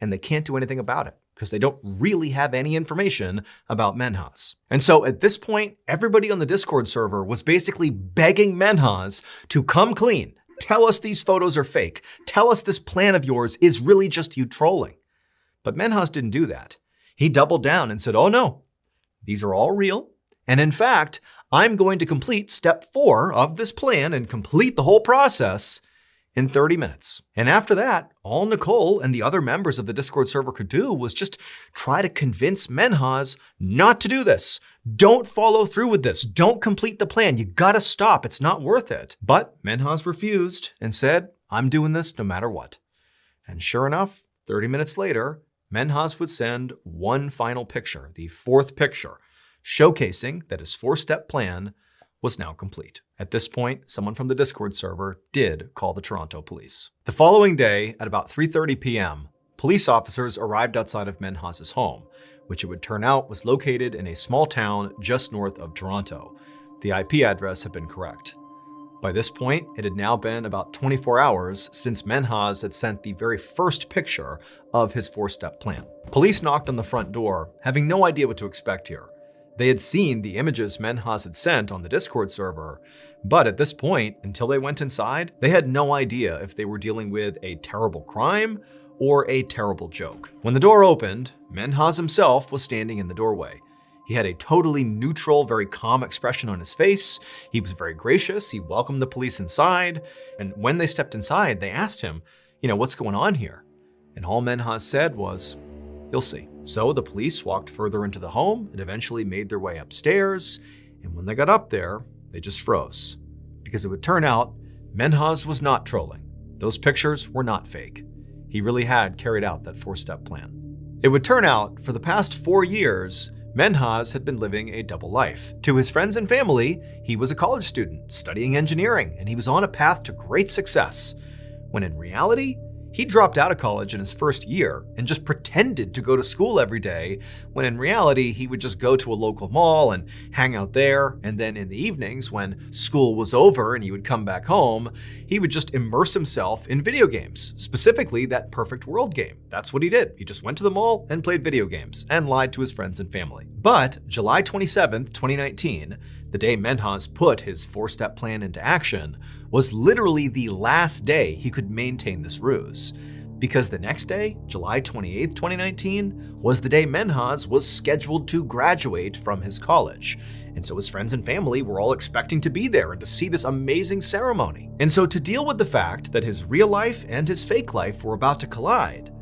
Speaker 2: and they can't do anything about it because they don't really have any information about Menhaz. And so at this point, everybody on the Discord server was basically begging Menhaz to come clean. Tell us these photos are fake. Tell us this plan of yours is really just you trolling. But Menhaz didn't do that. He doubled down and said, oh no, these are all real. And in fact, I'm going to complete step 4 of this plan and complete the whole process in 30 minutes. And after that, all Nicole and the other members of the Discord server could do was just try to convince Menhaz not to do this. Don't follow through with this. Don't complete the plan. You gotta stop. It's not worth it. But Menhaz refused and said, I'm doing this no matter what. And sure enough, 30 minutes later, Menhaz would send one final picture, the 4th picture, showcasing that his 4-step plan was now complete. At this point, someone from the Discord server did call the Toronto police. The following day, at about 3:30 p.m., police officers arrived outside of Menhaz's home, which it would turn out was located in a small town just north of Toronto. The IP address had been correct. By this point, it had now been about 24 hours since Menhaz had sent the very first picture of his 4-step plan. Police knocked on the front door, having no idea what to expect here. They had seen the images Menhaz had sent on the Discord server, but at this point, until they went inside, they had no idea if they were dealing with a terrible crime or a terrible joke. When the door opened, Menhaz himself was standing in the doorway. He had a totally neutral, very calm expression on his face. He was very gracious. He welcomed the police inside. And when they stepped inside, they asked him, what's going on here? And all Menhaz said was, you'll see. So the police walked further into the home and eventually made their way upstairs. And when they got up there, they just froze. Because it would turn out, Menhaz was not trolling. Those pictures were not fake. He really had carried out that 4-step plan. It would turn out, for the past 4 years, Menhaz had been living a double life. To his friends and family, he was a college student studying engineering, and he was on a path to great success. When in reality, he dropped out of college in his first year and just pretended to go to school every day, when in reality, he would just go to a local mall and hang out there. And then in the evenings, when school was over and he would come back home, he would just immerse himself in video games, specifically that Perfect World game. That's what he did. He just went to the mall and played video games and lied to his friends and family. But July 27th, 2019, the day Menhaz put his 4-step plan into action, was literally the last day he could maintain this ruse. Because the next day, July 28th, 2019, was the day Menhaz was scheduled to graduate from his college. And so his friends and family were all expecting to be there and to see this amazing ceremony. And so to deal with the fact that his real life and his fake life were about to collide,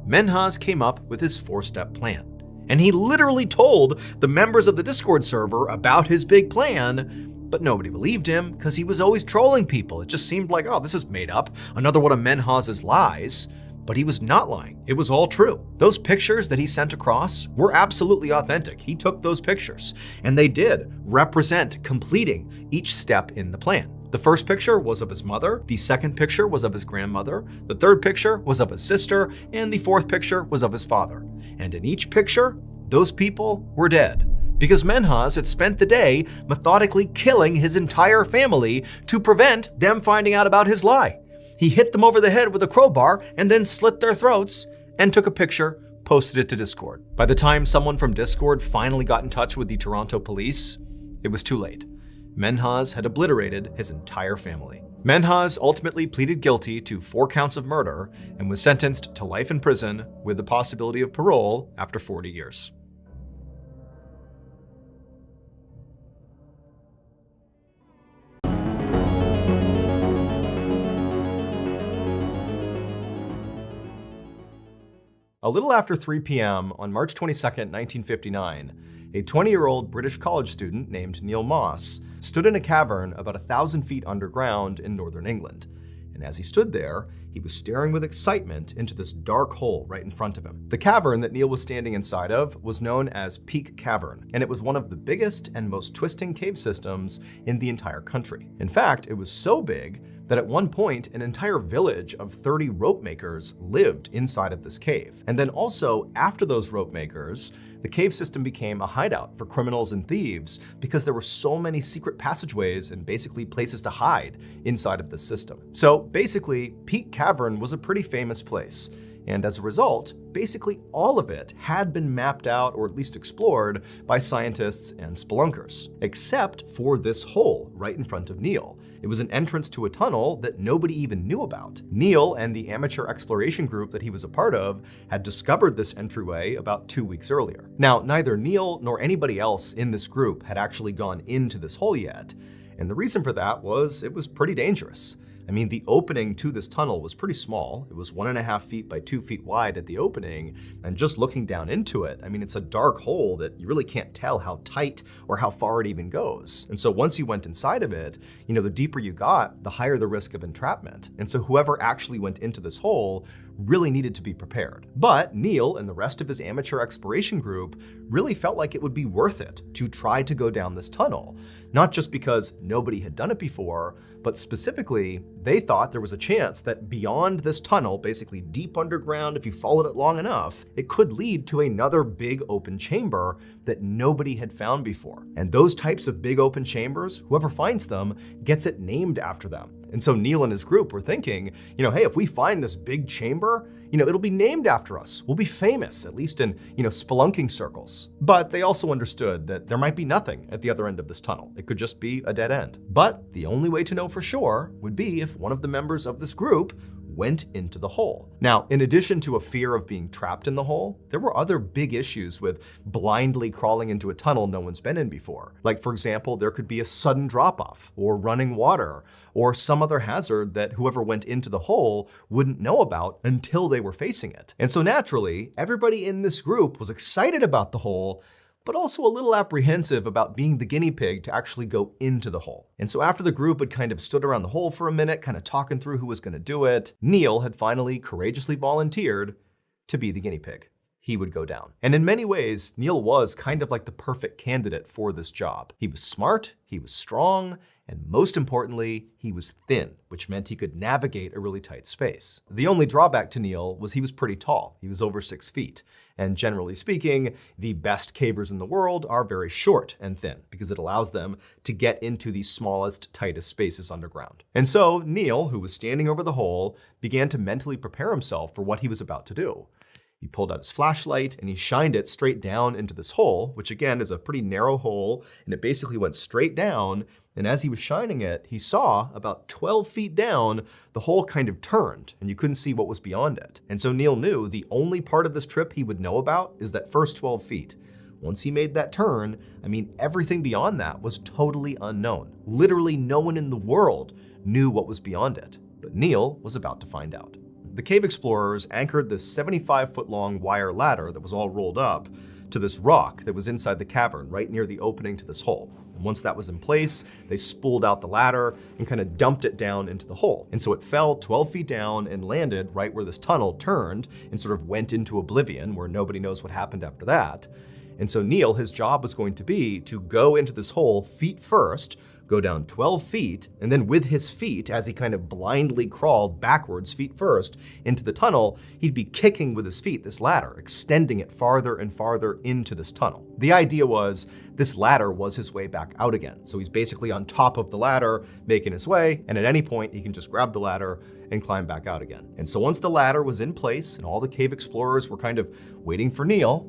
Speaker 2: Menhaz came up with his 4-step plan. And he literally told the members of the Discord server about his big plan, but nobody believed him because he was always trolling people. It just seemed like, oh, this is made up, another one of Menhaz's lies. But he was not lying. It was all true. Those pictures that he sent across were absolutely authentic. He took those pictures, and they did represent completing each step in the plan. The first picture was of his mother, the second picture was of his grandmother, the third picture was of his sister, and the 4th picture was of his father. And in each picture, those people were dead, because Menhaz had spent the day methodically killing his entire family to prevent them finding out about his lie. He hit them over the head with a crowbar and then slit their throats and took a picture, posted it to Discord. By the time someone from Discord finally got in touch with the Toronto police, it was too late. Menhaz had obliterated his entire family. Menhaz ultimately pleaded guilty to 4 counts of murder and was sentenced to life in prison with the possibility of parole after 40 years. A little after 3 p.m. on March 22, 1959, a 20-year-old British college student named Neil Moss stood in a cavern about 1,000 feet underground in northern England. And as he stood there, he was staring with excitement into this dark hole right in front of him. The cavern that Neil was standing inside of was known as Peak Cavern, and it was one of the biggest and most twisting cave systems in the entire country. In fact, it was so big that at one point, an entire village of 30 rope makers lived inside of this cave. And then also, after those rope makers, the cave system became a hideout for criminals and thieves because there were so many secret passageways and basically places to hide inside of the system. So basically, Peak Cavern was a pretty famous place. And as a result, basically all of it had been mapped out or at least explored by scientists and spelunkers, except for this hole right in front of Neil. It was an entrance to a tunnel that nobody even knew about. Neil and the amateur exploration group that he was a part of had discovered this entryway about 2 weeks earlier. Now, neither Neil nor anybody else in this group had actually gone into this hole yet, and the reason for that was it was pretty dangerous. I mean, the opening to this tunnel was pretty small. It was 1.5 feet by 2 feet wide at the opening, and just looking down into it, I mean, it's a dark hole that you really can't tell how tight or how far it even goes. And so once you went inside of it, the deeper you got, the higher the risk of entrapment. And so whoever actually went into this hole really needed to be prepared. But Neil and the rest of his amateur exploration group really felt like it would be worth it to try to go down this tunnel. Not just because nobody had done it before, but specifically, they thought there was a chance that beyond this tunnel, basically deep underground, if you followed it long enough, it could lead to another big open chamber that nobody had found before. And those types of big open chambers, whoever finds them, gets it named after them. And so Neil and his group were thinking, hey, if we find this big chamber, it'll be named after us. We'll be famous, at least in, spelunking circles. But they also understood that there might be nothing at the other end of this tunnel. It could just be a dead end. But the only way to know for sure would be if one of the members of this group went into the hole. Now, in addition to a fear of being trapped in the hole, there were other big issues with blindly crawling into a tunnel no one's been in before. Like, for example, there could be a sudden drop-off, or running water, or some other hazard that whoever went into the hole wouldn't know about until they were facing it. And so naturally, everybody in this group was excited about the hole, but also a little apprehensive about being the guinea pig to actually go into the hole. And so after the group had kind of stood around the hole for a minute, kind of talking through who was going to do it, Neil had finally courageously volunteered to be the guinea pig. He would go down. And in many ways, Neil was kind of like the perfect candidate for this job. He was smart, he was strong, and most importantly, he was thin, which meant he could navigate a really tight space. The only drawback to Neil was he was pretty tall. He was over 6 feet. And generally speaking, the best cavers in the world are very short and thin because it allows them to get into the smallest, tightest spaces underground. And so Neil, who was standing over the hole, began to mentally prepare himself for what he was about to do. He pulled out his flashlight and he shined it straight down into this hole, which again is a pretty narrow hole, and it basically went straight down. And as he was shining it, he saw about 12 feet down, the hole kind of turned and you couldn't see what was beyond it. And so Neil knew the only part of this trip he would know about is that first 12 feet. Once he made that turn, I mean, everything beyond that was totally unknown. Literally no one in the world knew what was beyond it. But Neil was about to find out. The cave explorers anchored this 75-foot-long wire ladder that was all rolled up to this rock that was inside the cavern, right near the opening to this hole. And once that was in place, they spooled out the ladder and kind of dumped it down into the hole. And so it fell 12 feet down and landed right where this tunnel turned and sort of went into oblivion, where nobody knows what happened after that. And so Neil, his job was going to be to go into this hole feet first, go down 12 feet, and then with his feet, as he kind of blindly crawled backwards feet first into the tunnel, he'd be kicking with his feet this ladder, extending it farther and farther into this tunnel. The idea was this ladder was his way back out again. So he's basically on top of the ladder, making his way, and at any point he can just grab the ladder and climb back out again. And so once the ladder was in place and all the cave explorers were kind of waiting for Neil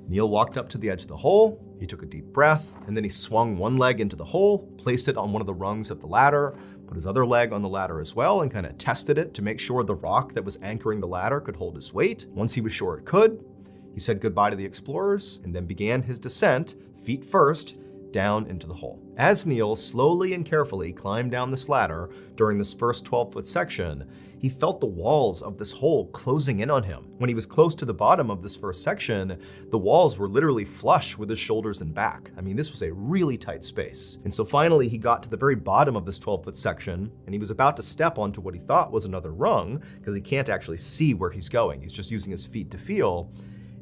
Speaker 2: walked up to the edge of the hole, he took a deep breath, and then he swung one leg into the hole, placed it on one of the rungs of the ladder, put his other leg on the ladder as well, and kind of tested it to make sure the rock that was anchoring the ladder could hold his weight. Once he was sure it could, he said goodbye to the explorers and then began his descent, feet first, down into the hole. As Neil slowly and carefully climbed down this ladder during this first 12-foot section, he felt the walls of this hole closing in on him. When he was close to the bottom of this first section, the walls were literally flush with his shoulders and back. I mean, this was a really tight space. And so finally, he got to the very bottom of this 12-foot section, and he was about to step onto what he thought was another rung, because he can't actually see where he's going. He's just using his feet to feel.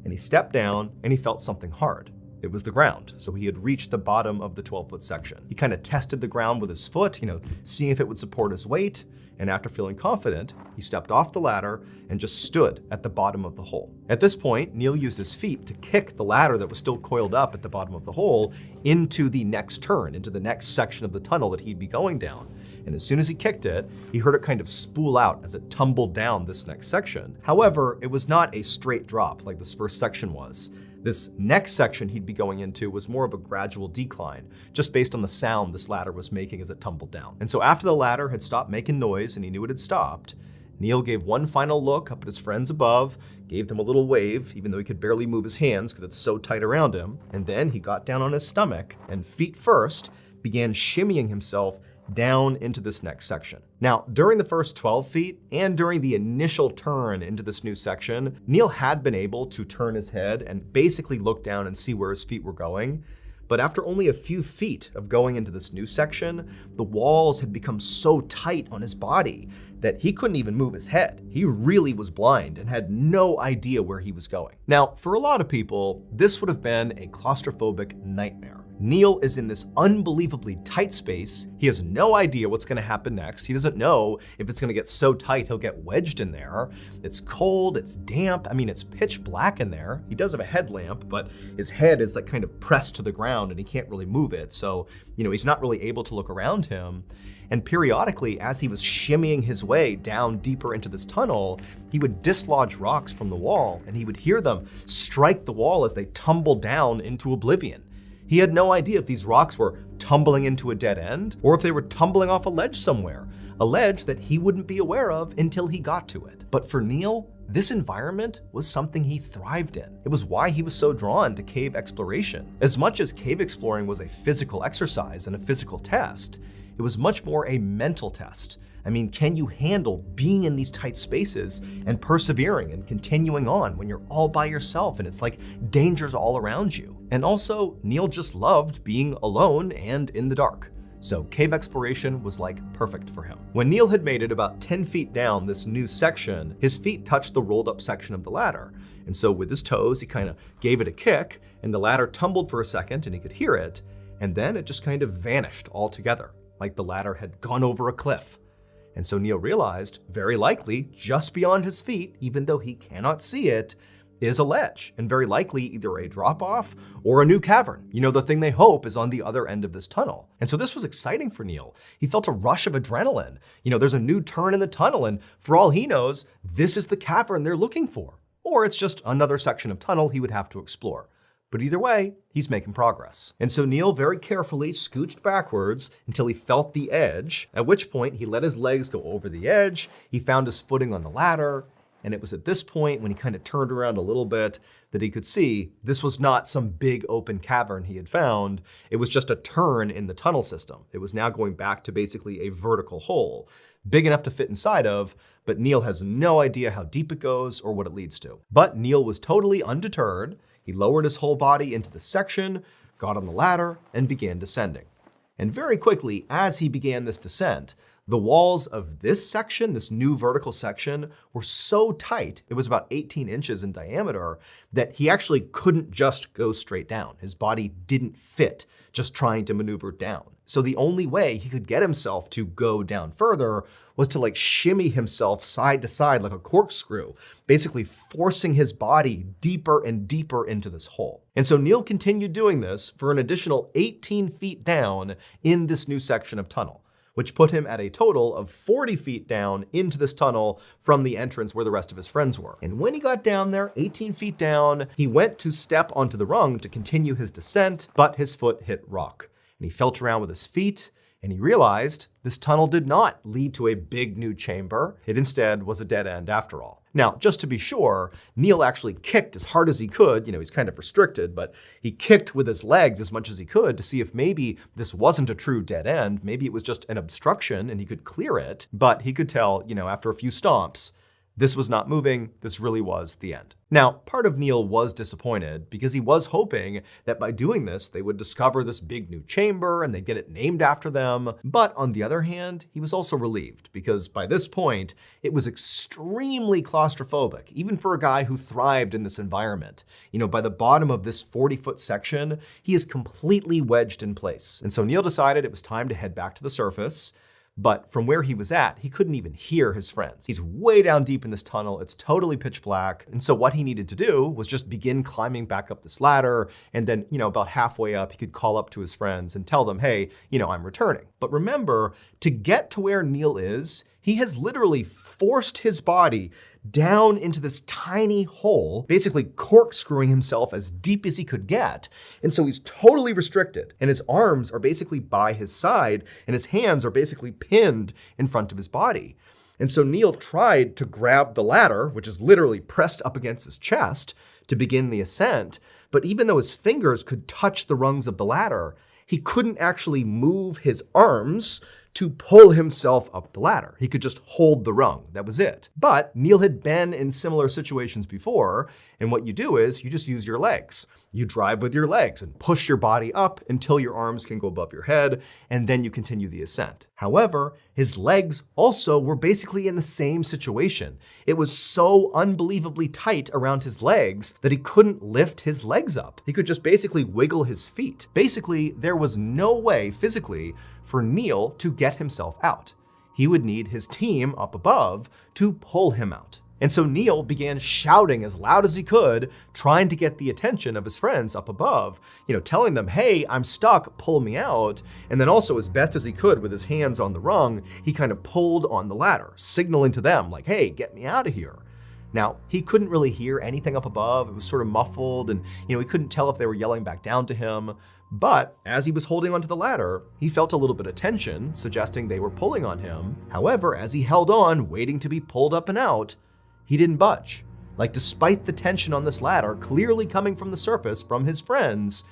Speaker 2: And he stepped down, and he felt something hard. It was the ground, so he had reached the bottom of the 12-foot section. He kind of tested the ground with his foot, seeing if it would support his weight, and after feeling confident, he stepped off the ladder and just stood at the bottom of the hole. At this point, Neil used his feet to kick the ladder that was still coiled up at the bottom of the hole into the next turn, into the next section of the tunnel that he'd be going down. And as soon as he kicked it, he heard it kind of spool out as it tumbled down this next section. However, it was not a straight drop like this first section was. This next section he'd be going into was more of a gradual decline, just based on the sound this ladder was making as it tumbled down. And so after the ladder had stopped making noise and he knew it had stopped, Neil gave one final look up at his friends above, gave them a little wave, even though he could barely move his hands because it's so tight around him. And then he got down on his stomach and, feet first, began shimmying himself down into this next section. Now, during the first 12 feet and during the initial turn into this new section, Neil had been able to turn his head and basically look down and see where his feet were going. But after only a few feet of going into this new section, the walls had become so tight on his body that he couldn't even move his head. He really was blind and had no idea where he was going. Now, for a lot of people, this would have been a claustrophobic nightmare. Neil is in this unbelievably tight space. He has no idea what's going to happen next. He doesn't know if it's going to get so tight he'll get wedged in there. It's cold, it's damp. I mean, it's pitch black in there. He does have a headlamp, but his head is like kind of pressed to the ground and he can't really move it. So, he's not really able to look around him. And periodically, as he was shimmying his way down deeper into this tunnel, he would dislodge rocks from the wall and he would hear them strike the wall as they tumbled down into oblivion. He had no idea if these rocks were tumbling into a dead end or if they were tumbling off a ledge somewhere, a ledge that he wouldn't be aware of until he got to it. But for Neil, this environment was something he thrived in. It was why he was so drawn to cave exploration. As much as cave exploring was a physical exercise and a physical test, it was much more a mental test. I mean, can you handle being in these tight spaces and persevering and continuing on when you're all by yourself and it's like dangers all around you? And also, Neil just loved being alone and in the dark. So cave exploration was like perfect for him. When Neil had made it about 10 feet down this new section, his feet touched the rolled up section of the ladder. And so with his toes, he kind of gave it a kick and the ladder tumbled for a second and he could hear it. And then it just kind of vanished altogether, like the ladder had gone over a cliff. And so Neil realized, very likely, just beyond his feet, even though he cannot see it, is a ledge, and very likely either a drop-off or a new cavern. The thing they hope is on the other end of this tunnel. And so this was exciting for Neil. He felt a rush of adrenaline. There's a new turn in the tunnel, and for all he knows, this is the cavern they're looking for. Or it's just another section of tunnel he would have to explore. But either way, he's making progress. And so Neil very carefully scooched backwards until he felt the edge, at which point he let his legs go over the edge, he found his footing on the ladder, and it was at this point when he kind of turned around a little bit that he could see this was not some big open cavern he had found, it was just a turn in the tunnel system. It was now going back to basically a vertical hole, big enough to fit inside of, but Neil has no idea how deep it goes or what it leads to. But Neil was totally undeterred. He lowered his whole body into the section, got on the ladder, and began descending. And very quickly, as he began this descent, the walls of this section, this new vertical section, were so tight, it was about 18 inches in diameter, that he actually couldn't just go straight down. His body didn't fit just trying to maneuver down. So the only way he could get himself to go down further was to shimmy himself side to side like a corkscrew, basically forcing his body deeper and deeper into this hole. And so Neil continued doing this for an additional 18 feet down in this new section of tunnel, which put him at a total of 40 feet down into this tunnel from the entrance where the rest of his friends were. And when he got down there, 18 feet down, he went to step onto the rung to continue his descent, but his foot hit rock. And he felt around with his feet, And he realized this tunnel did not lead to a big new chamber. It instead was a dead end after all. Now, just to be sure, Neil actually kicked as hard as he could. He's kind of restricted, but he kicked with his legs as much as he could to see if maybe this wasn't a true dead end. Maybe it was just an obstruction and he could clear it. But he could tell, after a few stomps, this was not moving. This really was the end. Now, part of Neil was disappointed because he was hoping that by doing this, they would discover this big new chamber and they'd get it named after them. But on the other hand, he was also relieved because by this point, it was extremely claustrophobic, even for a guy who thrived in this environment. By the bottom of this 40-foot section, he is completely wedged in place. And so Neil decided it was time to head back to the surface. But from where he was at, he couldn't even hear his friends. He's way down deep in this tunnel. It's totally pitch black. And so what he needed to do was just begin climbing back up this ladder. And then, about halfway up, he could call up to his friends and tell them, hey, I'm returning. But remember, to get to where Neil is, he has literally forced his body down into this tiny hole, basically corkscrewing himself as deep as he could get. And so he's totally restricted, and his arms are basically by his side, and his hands are basically pinned in front of his body. And so Neil tried to grab the ladder, which is literally pressed up against his chest, to begin the ascent. But even though his fingers could touch the rungs of the ladder, he couldn't actually move his arms to pull himself up the ladder. He could just hold the rung. That was it. But Neil had been in similar situations before, and what you do is you just use your legs. You drive with your legs and push your body up until your arms can go above your head, and then you continue the ascent. However, his legs also were basically in the same situation. It was so unbelievably tight around his legs that he couldn't lift his legs up. He could just basically wiggle his feet. Basically, there was no way physically for Neil to get himself out. He would need his team up above to pull him out. And so Neil began shouting as loud as he could, trying to get the attention of his friends up above, telling them, hey, I'm stuck, pull me out. And then also, as best as he could with his hands on the rung, he kind of pulled on the ladder, signaling to them like, hey, get me out of here. Now, he couldn't really hear anything up above. It was sort of muffled and, he couldn't tell if they were yelling back down to him. But as he was holding onto the ladder, he felt a little bit of tension, suggesting they were pulling on him. However, as he held on, waiting to be pulled up and out, he didn't budge. Despite the tension on this ladder clearly coming from the surface from his friends,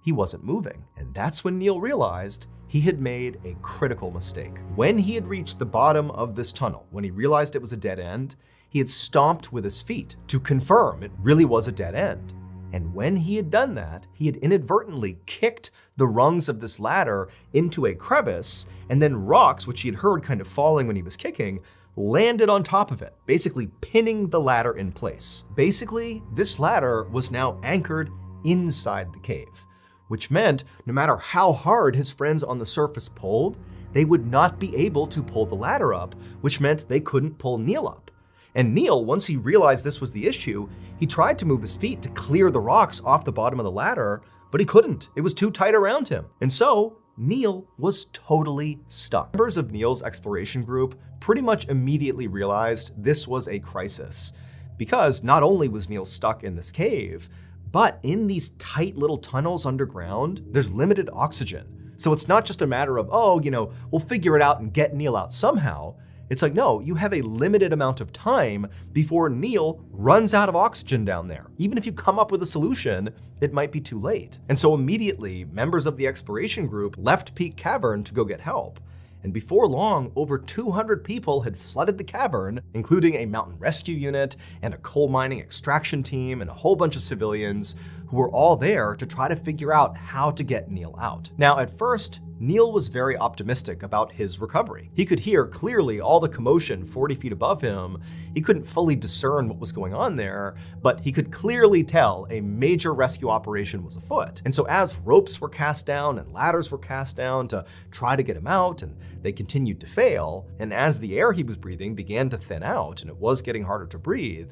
Speaker 2: he wasn't moving. And that's when Neil realized he had made a critical mistake. When he had reached the bottom of this tunnel, when he realized it was a dead end, he had stomped with his feet to confirm it really was a dead end. And when he had done that, he had inadvertently kicked the rungs of this ladder into a crevice, and then rocks, which he had heard kind of falling when he was kicking, landed on top of it, basically pinning the ladder in place. Basically, this ladder was now anchored inside the cave, which meant no matter how hard his friends on the surface pulled, they would not be able to pull the ladder up, which meant they couldn't pull Neil up. And Neil, once he realized this was the issue, he tried to move his feet to clear the rocks off the bottom of the ladder, but he couldn't. It was too tight around him. And so Neil was totally stuck. Members of Neil's exploration group pretty much immediately realized this was a crisis, because not only was Neil stuck in this cave, but in these tight little tunnels underground, there's limited oxygen. So it's not just a matter of, we'll figure it out and get Neil out somehow. It's like, no, you have a limited amount of time before Neil runs out of oxygen down there. Even if you come up with a solution, it might be too late. And so immediately, members of the exploration group left Peak Cavern to go get help. And before long, over 200 people had flooded the cavern, including a mountain rescue unit and a coal mining extraction team and a whole bunch of civilians who were all there to try to figure out how to get Neil out. Now, at first, Neil was very optimistic about his recovery. He could hear clearly all the commotion 40 feet above him. He couldn't fully discern what was going on there, but he could clearly tell a major rescue operation was afoot. And so as ropes were cast down and ladders were cast down to try to get him out, and they continued to fail, and as the air he was breathing began to thin out and it was getting harder to breathe,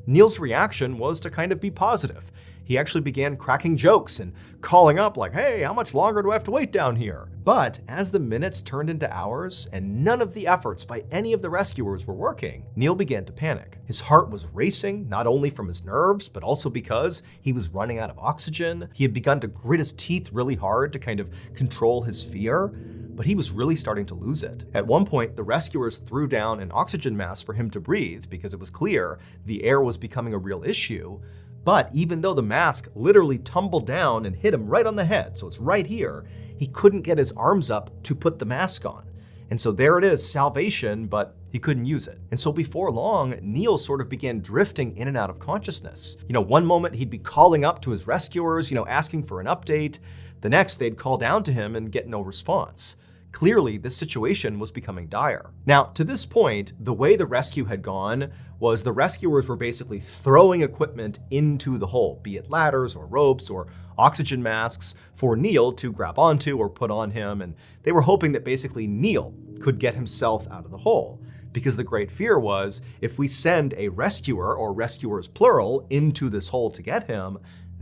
Speaker 2: Neil's reaction was to kind of be positive. He actually began cracking jokes and calling up like, hey, how much longer do I have to wait down here? But as the minutes turned into hours and none of the efforts by any of the rescuers were working, Neil began to panic. His heart was racing, not only from his nerves, but also because he was running out of oxygen. He had begun to grit his teeth really hard to kind of control his fear. but he was really starting to lose it. At one point, the rescuers threw down an oxygen mask for him to breathe because it was clear the air was becoming a real issue. But even though the mask literally tumbled down and hit him right on the head, so it's right here, he couldn't get his arms up to put the mask on. And so there it is, salvation, but he couldn't use it. And so before long, Neil sort of began drifting in and out of consciousness. One moment he'd be calling up to his rescuers, asking for an update. The next, they'd call down to him and get no response. Clearly, this situation was becoming dire. Now, to this point, the way the rescue had gone was the rescuers were basically throwing equipment into the hole, be it ladders or ropes or oxygen masks for Neil to grab onto or put on him, and they were hoping that basically Neil could get himself out of the hole. Because the great fear was, if we send a rescuer, or rescuers plural, into this hole to get him,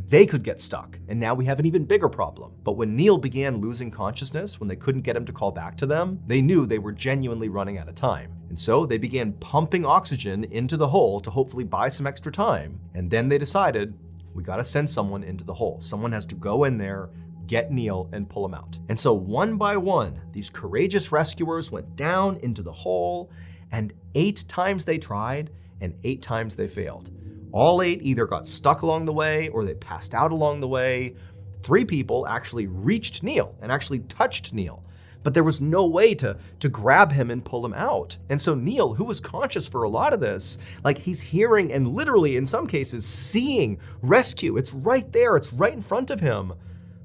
Speaker 2: they could get stuck, and now we have an even bigger problem. But when Neil began losing consciousness, when they couldn't get him to call back to them, they knew they were genuinely running out of time. And so they began pumping oxygen into the hole to hopefully buy some extra time. And then they decided, we gotta send someone into the hole. Someone has to go in there, get Neil, and pull him out. And so one by one, these courageous rescuers went down into the hole, and 8 times they tried, and 8 times they failed. All 8 either got stuck along the way or they passed out along the way. 3 people actually reached Neil and actually touched Neil, but there was no way to grab him and pull him out. And so Neil, who was conscious for a lot of this, he's hearing and literally in some cases seeing rescue. It's right there, it's right in front of him,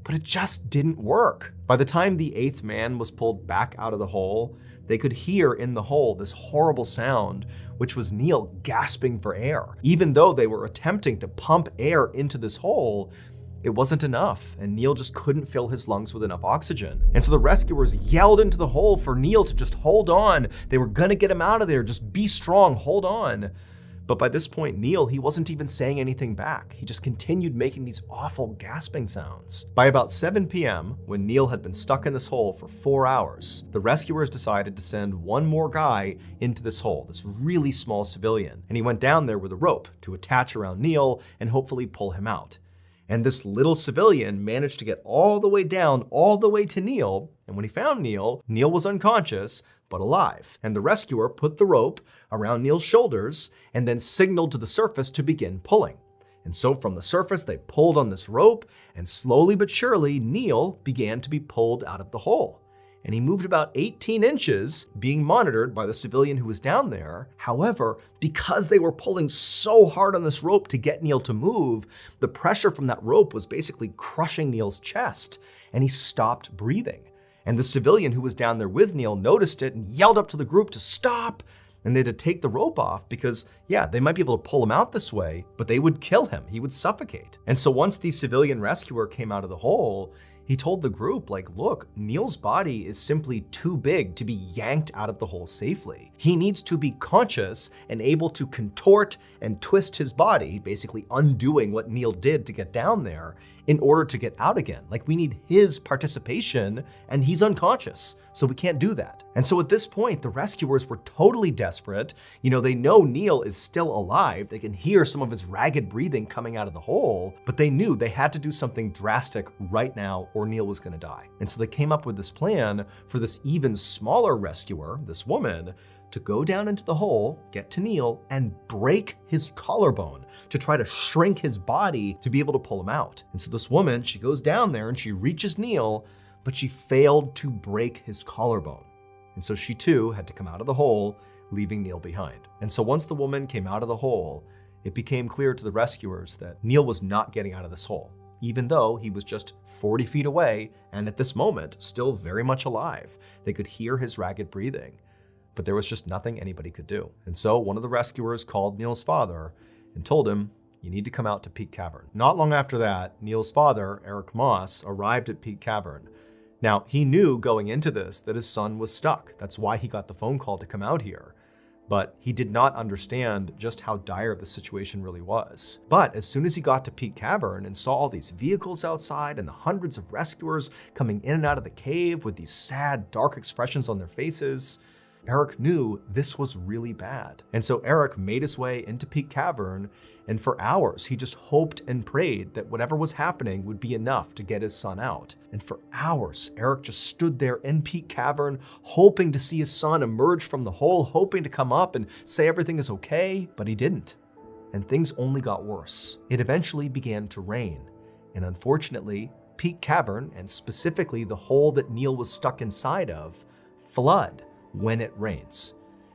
Speaker 2: but it just didn't work. By the time the 8th man was pulled back out of the hole, they could hear in the hole this horrible sound, which was Neil gasping for air. Even though they were attempting to pump air into this hole, it wasn't enough, and Neil just couldn't fill his lungs with enough oxygen. And so the rescuers yelled into the hole for Neil to just hold on. They were gonna get him out of there, just be strong, hold on. But by this point, Neil, he wasn't even saying anything back. He just continued making these awful gasping sounds. By about 7 p.m., when Neil had been stuck in this hole for 4 hours, the rescuers decided to send one more guy into this hole, this really small civilian. And he went down there with a rope to attach around Neil and hopefully pull him out. And this little civilian managed to get all the way down, all the way to Neil. And when he found Neil, Neil was unconscious, but alive. And the rescuer put the rope around Neil's shoulders and then signaled to the surface to begin pulling. And so from the surface, they pulled on this rope, and slowly but surely, Neil began to be pulled out of the hole. And he moved about 18 inches, being monitored by the civilian who was down there. However, because they were pulling so hard on this rope to get Neil to move, the pressure from that rope was basically crushing Neil's chest, and he stopped breathing. And the civilian who was down there with Neil noticed it and yelled up to the group to stop. And they had to take the rope off because, yeah, they might be able to pull him out this way, but they would kill him. He would suffocate. And so once the civilian rescuer came out of the hole, he told the group, look, Neil's body is simply too big to be yanked out of the hole safely. He needs to be conscious and able to contort and twist his body, basically undoing what Neil did to get down there, in order to get out again. We need his participation, and he's unconscious, so we can't do that. And so at this point, the rescuers were totally desperate. They know Neil is still alive. They can hear some of his ragged breathing coming out of the hole, but they knew they had to do something drastic right now or Neil was gonna die. And so they came up with this plan for this even smaller rescuer, this woman, to go down into the hole, get to Neil, and break his collarbone to try to shrink his body to be able to pull him out. And so this woman, she goes down there and she reaches Neil, but she failed to break his collarbone. And so she too had to come out of the hole, leaving Neil behind. And so once the woman came out of the hole, it became clear to the rescuers that Neil was not getting out of this hole, even though he was just 40 feet away and at this moment still very much alive. They could hear his ragged breathing, but there was just nothing anybody could do. And so one of the rescuers called Neil's father and told him, you need to come out to Peak Cavern. Not long after that, Neil's father, Eric Moss, arrived at Peak Cavern. Now, he knew going into this that his son was stuck. That's why he got the phone call to come out here. But he did not understand just how dire the situation really was. But as soon as he got to Peak Cavern and saw all these vehicles outside and the hundreds of rescuers coming in and out of the cave with these sad, dark expressions on their faces, Eric knew this was really bad. And so Eric made his way into Peak Cavern, and for hours he just hoped and prayed that whatever was happening would be enough to get his son out. And for hours, Eric just stood there in Peak Cavern, hoping to see his son emerge from the hole, hoping to come up and say everything is okay, but he didn't. And things only got worse. It eventually began to rain, and unfortunately, Peak Cavern, and specifically the hole that Neil was stuck inside of, flood when it rains.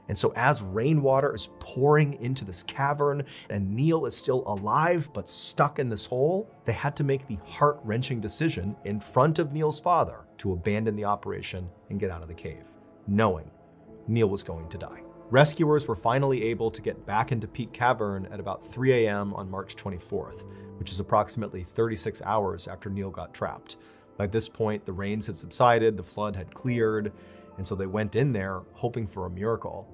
Speaker 2: And so as rainwater is pouring into this cavern and Neil is still alive but stuck in this hole, they had to make the heart-wrenching decision in front of Neil's father to abandon the operation and get out of the cave, knowing Neil was going to die. Rescuers were finally able to get back into Peak Cavern at about 3 a.m. on March 24th, which is approximately 36 hours after Neil got trapped. By this point, the rains had subsided, the flood had cleared, and so they went in there hoping for a miracle.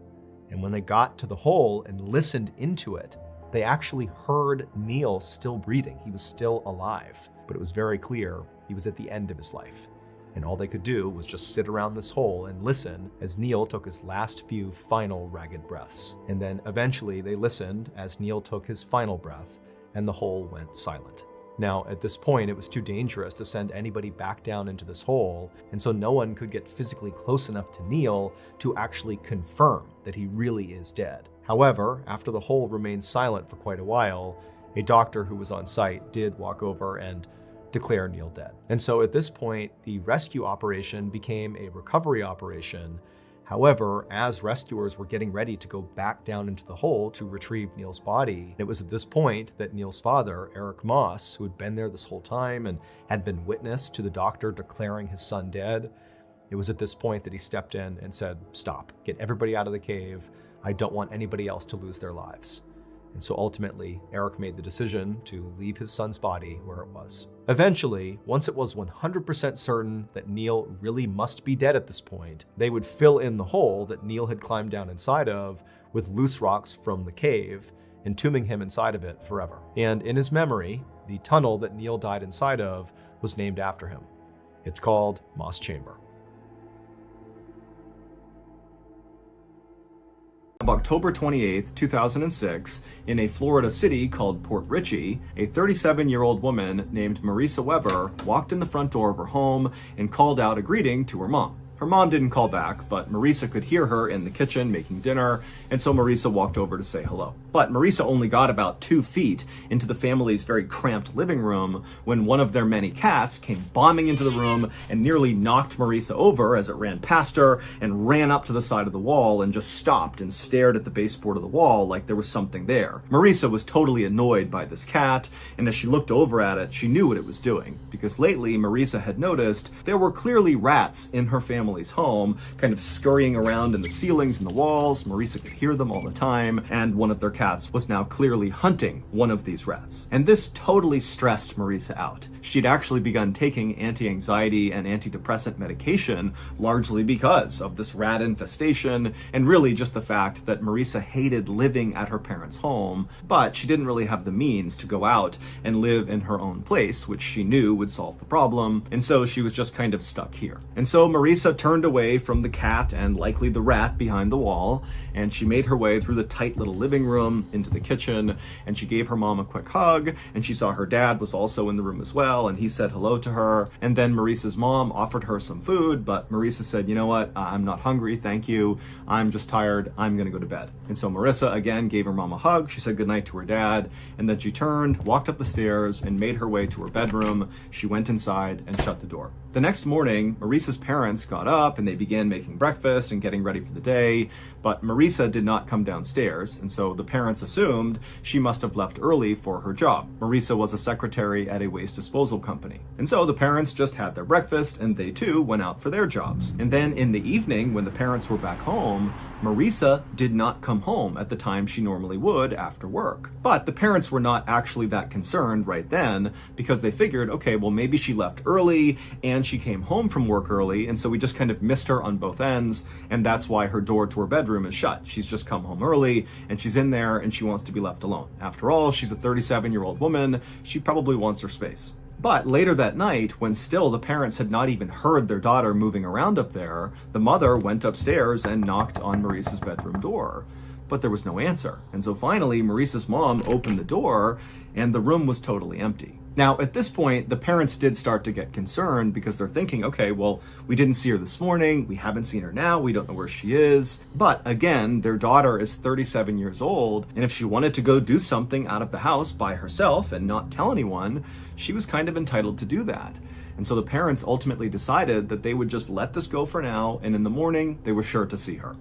Speaker 2: And when they got to the hole and listened into it, they actually heard Neil still breathing. He was still alive, but it was very clear he was at the end of his life. And all they could do was just sit around this hole and listen as Neil took his last few final ragged breaths. And then eventually they listened as Neil took his final breath and the hole went silent. Now, at this point, it was too dangerous to send anybody back down into this hole, and so no one could get physically close enough to Neil to actually confirm that he really is dead. However, after the hole remained silent for quite a while, a doctor who was on site did walk over and declare Neil dead. And so at this point, the rescue operation became a recovery operation. However, as rescuers were getting ready to go back down into the hole to retrieve Neil's body, it was at this point that Neil's father, Eric Moss, who had been there this whole time and had been witness to the doctor declaring his son dead, it was at this point that he stepped in and said, "Stop, get everybody out of the cave. I don't want anybody else to lose their lives." And so ultimately, Eric made the decision to leave his son's body where it was. Eventually, once it was 100% certain that Neil really must be dead at this point, they would fill in the hole that Neil had climbed down inside of with loose rocks from the cave, entombing him inside of it forever. And in his memory, the tunnel that Neil died inside of was named after him. It's called Moss Chamber. October 28th, 2006, in a Florida city called Port Richey, a 37-year-old woman named Marisa Weber walked in the front door of her home and called out a greeting to her mom. Her mom didn't call back, but Marisa could hear her in the kitchen making dinner, and so Marisa walked over to say hello. But Marisa only got about 2 feet into the family's very cramped living room when one of their many cats came bombing into the room and nearly knocked Marisa over as it ran past her and ran up to the side of the wall and just stopped and stared at the baseboard of the wall like there was something there. Marisa was totally annoyed by this cat, and as she looked over at it, she knew what it was doing, because lately Marisa had noticed there were clearly rats in her family's home, kind of scurrying around in the ceilings and the walls. Marisa could hear them all the time, and one of their cats was now clearly hunting one of these rats. And this totally stressed Marisa out. She'd actually begun taking anti-anxiety and antidepressant medication largely because of this rat infestation, and really just the fact that Marisa hated living at her parents' home, but she didn't really have the means to go out and live in her own place, which she knew would solve the problem, and so she was just kind of stuck here. And so Marisa turned away from the cat and likely the rat behind the wall, and she made her way through the tight little living room into the kitchen, and she gave her mom a quick hug, and she saw her dad was also in the room as well, and he said hello to her. And then Marisa's mom offered her some food, but Marisa said, "You know what, I'm not hungry, thank you. I'm just tired, I'm gonna go to bed." And so Marisa again gave her mom a hug, she said goodnight to her dad, and then she turned, walked up the stairs, and made her way to her bedroom. She went inside and shut the door. The next morning, Marisa's parents got up and they began making breakfast and getting ready for the day, but Marisa did not come downstairs, and so the parents assumed she must have left early for her job. Marisa was a secretary at a waste disposal company. And so the parents just had their breakfast and they too went out for their jobs. And then in the evening, when the parents were back home, Marisa did not come home at the time she normally would after work. But the parents were not actually that concerned right then, because they figured, okay, well maybe she left early and she came home from work early, and so we just kind of missed her on both ends, and that's why her door to her bedroom is shut. She's just come home early and she's in there and she wants to be left alone. After all, she's a 37-year-old woman. She probably wants her space.
Speaker 1: But later that night, when still the parents had not even heard their daughter moving around up there, the mother went upstairs and knocked on Maurice's bedroom door. But there was no answer. And so finally, Maurice's mom opened the door and the room was totally empty. Now, at this point, the parents did start to get concerned because they're thinking, okay, well, we didn't see her this morning. We haven't seen her now. We don't know where she is. But again, their daughter is 37 years old. And if she wanted to go do something out of the house by herself and not tell anyone, she was kind of entitled to do that. And so the parents ultimately decided that they would just let this go for now. And in the morning, they were sure to see her.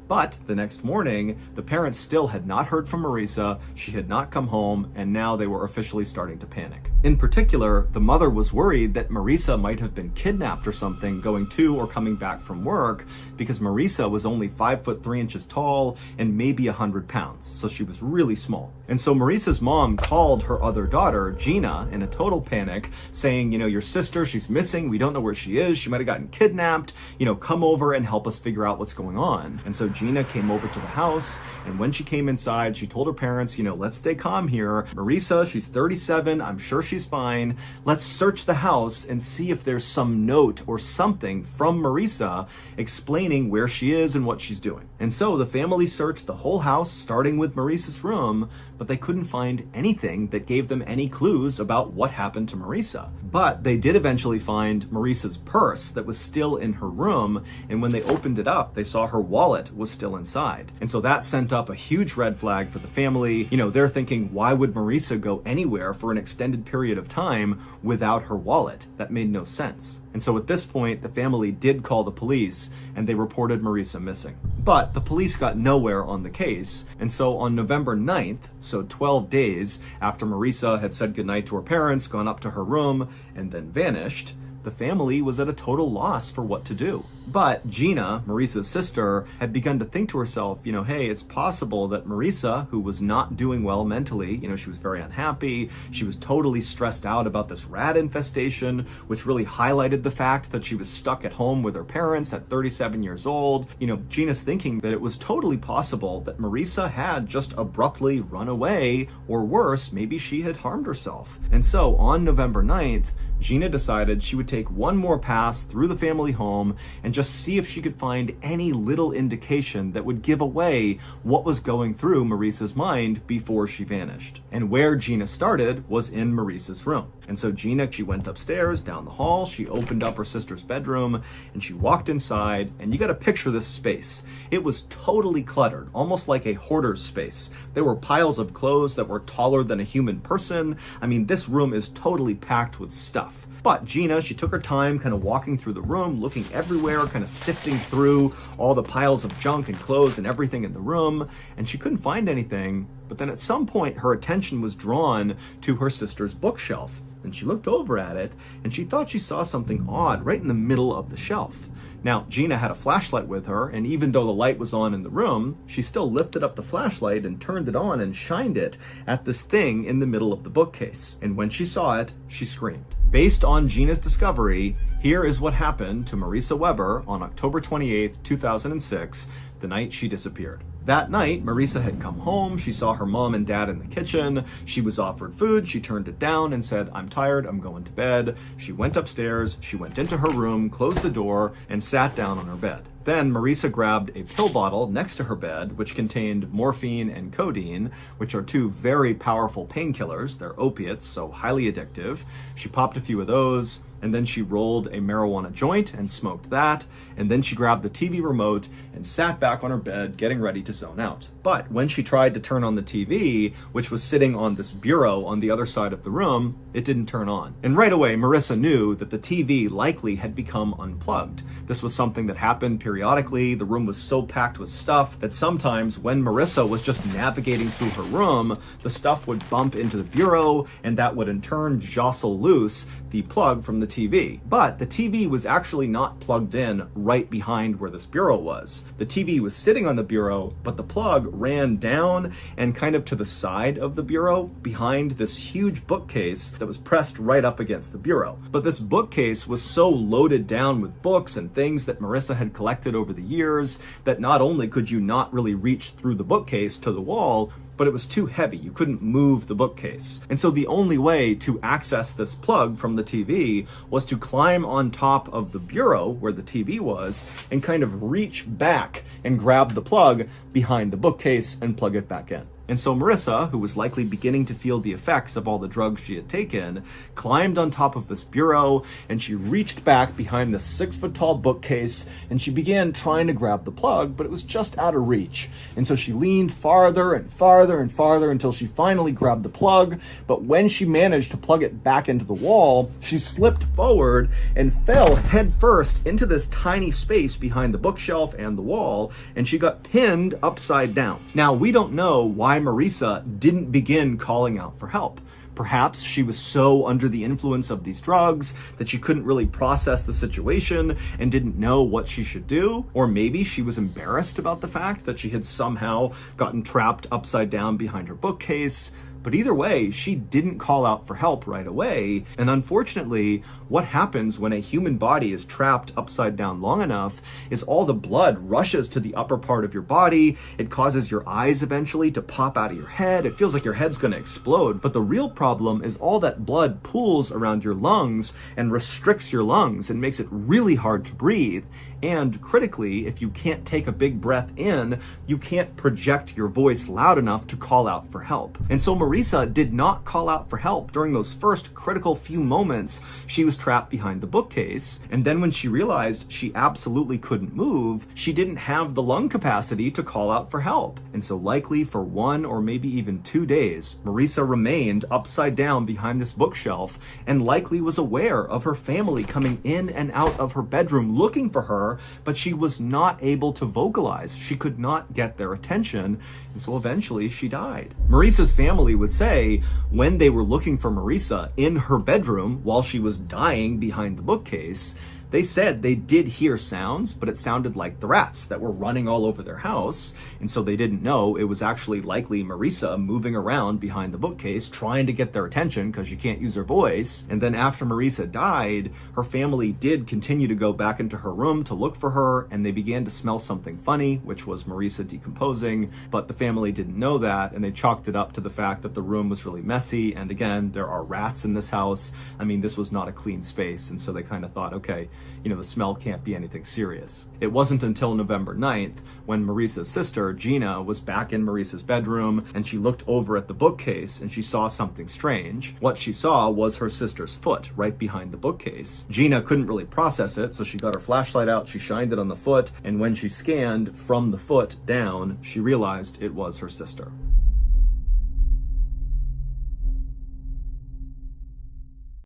Speaker 1: But the next morning, the parents still had not heard from Marisa, she had not come home, and now they were officially starting to panic. In particular, the mother was worried that Marisa might have been kidnapped or something going to or coming back from work, because Marisa was only 5'3" tall and maybe 100 pounds, so she was really small. And so Marisa's mom called her other daughter, Gina, in a total panic, saying, your sister, she's missing, we don't know where she is, she might have gotten kidnapped, come over and help us figure out what's going on. And so Gina came over to the house, and when she came inside, she told her parents, let's stay calm here. Marisa, she's 37, I'm sure she's fine. Let's search the house and see if there's some note or something from Marisa explaining where she is and what she's doing. And so the family searched the whole house, starting with Marisa's room, but they couldn't find anything that gave them any clues about what happened to Marisa. But they did eventually find Marisa's purse that was still in her room, and when they opened it up, they saw her wallet was still inside. And so that sent up a huge red flag for the family. They're thinking, why would Marisa go anywhere for an extended period of time without her wallet? That made no sense. And so at this point, the family did call the police and they reported Marisa missing. But the police got nowhere on the case. And so on November 9th, so 12 days after Marisa had said goodnight to her parents, gone up to her room, and then vanished, the family was at a total loss for what to do. But Gina, Marisa's sister, had begun to think to herself, hey, it's possible that Marisa, who was not doing well mentally, she was very unhappy, she was totally stressed out about this rat infestation, which really highlighted the fact that she was stuck at home with her parents at 37 years old. Gina's thinking that it was totally possible that Marisa had just abruptly run away, or worse, maybe she had harmed herself. And so on November 9th, Gina decided she would take one more pass through the family home and just see if she could find any little indication that would give away what was going through Marisa's mind before she vanished. And where Gina started was in Marisa's room. And so Gina, she went upstairs, down the hall, she opened up her sister's bedroom, and she walked inside, and you gotta picture this space. It was totally cluttered, almost like a hoarder's space. There were piles of clothes that were taller than a human person. I mean, this room is totally packed with stuff. But Gina, she took her time kind of walking through the room, looking everywhere, kind of sifting through all the piles of junk and clothes and everything in the room, and she couldn't find anything. But then at some point, her attention was drawn to her sister's bookshelf. And she looked over at it, and she thought she saw something odd right in the middle of the shelf. Now, Gina had a flashlight with her, and even though the light was on in the room, she still lifted up the flashlight and turned it on and shined it at this thing in the middle of the bookcase. And when she saw it, she screamed. Based on Gina's discovery, here is what happened to Marisa Weber on October 28th, 2006, the night she disappeared. That night, Marisa had come home, she saw her mom and dad in the kitchen, she was offered food, she turned it down and said, I'm tired, I'm going to bed. She went upstairs, she went into her room, closed the door, and sat down on her bed. Then Marisa grabbed a pill bottle next to her bed, which contained morphine and codeine, which are two very powerful painkillers. They're opiates, so highly addictive. She popped a few of those, and then she rolled a marijuana joint and smoked that, and then she grabbed the TV remote and sat back on her bed, getting ready to zone out. But when she tried to turn on the TV, which was sitting on this bureau on the other side of the room, it didn't turn on. And right away, Marisa knew that the TV likely had become unplugged. This was something that happened periodically. The room was so packed with stuff that sometimes when Marisa was just navigating through her room, the stuff would bump into the bureau, and that would in turn jostle loose the plug from the TV. But the TV was actually not plugged in right behind where this bureau was. The TV was sitting on the bureau, but the plug ran down and kind of to the side of the bureau behind this huge bookcase that was pressed right up against the bureau. But this bookcase was so loaded down with books and things that Marisa had collected over the years that not only could you not really reach through the bookcase to the wall, but it was too heavy. You couldn't move the bookcase. And so the only way to access this plug from the TV was to climb on top of the bureau where the TV was and kind of reach back and grab the plug behind the bookcase and plug it back in. And so Marissa, who was likely beginning to feel the effects of all the drugs she had taken, climbed on top of this bureau and she reached back behind this 6-foot-tall bookcase and she began trying to grab the plug, but it was just out of reach. And so she leaned farther and farther and farther until she finally grabbed the plug. But when she managed to plug it back into the wall, she slipped forward and fell headfirst into this tiny space behind the bookshelf and the wall, and she got pinned upside down. Now, we don't know why Marissa didn't begin calling out for help. Perhaps she was so under the influence of these drugs that she couldn't really process the situation and didn't know what she should do. Or maybe she was embarrassed about the fact that she had somehow gotten trapped upside down behind her bookcase. But either way, she didn't call out for help right away. And unfortunately, what happens when a human body is trapped upside down long enough is all the blood rushes to the upper part of your body. It causes your eyes eventually to pop out of your head. It feels like your head's gonna explode. But the real problem is all that blood pools around your lungs and restricts your lungs and makes it really hard to breathe. And critically, if you can't take a big breath in, you can't project your voice loud enough to call out for help. And so Marissa did not call out for help during those first critical few moments she was trapped behind the bookcase. And then when she realized she absolutely couldn't move, she didn't have the lung capacity to call out for help. And so likely for 1 or maybe even 2 days, Marissa remained upside down behind this bookshelf and likely was aware of her family coming in and out of her bedroom looking for her, but she was not able to vocalize. She could not get their attention, and so eventually she died. Marissa's family would say when they were looking for Marissa in her bedroom while she was dying behind the bookcase, they said they did hear sounds, but it sounded like the rats that were running all over their house. And so they didn't know it was actually likely Marissa moving around behind the bookcase trying to get their attention because she can't use her voice. And then after Marissa died, her family did continue to go back into her room to look for her, and they began to smell something funny, which was Marissa decomposing. But the family didn't know that, and they chalked it up to the fact that the room was really messy. And again, there are rats in this house. I mean, this was not a clean space. And so they kind of thought, okay, the smell can't be anything serious. It wasn't until November 9th when Marissa's sister, Gina, was back in Marissa's bedroom and she looked over at the bookcase and she saw something strange. What she saw was her sister's foot right behind the bookcase. Gina couldn't really process it, so she got her flashlight out, she shined it on the foot, and when she scanned from the foot down, she realized it was her sister.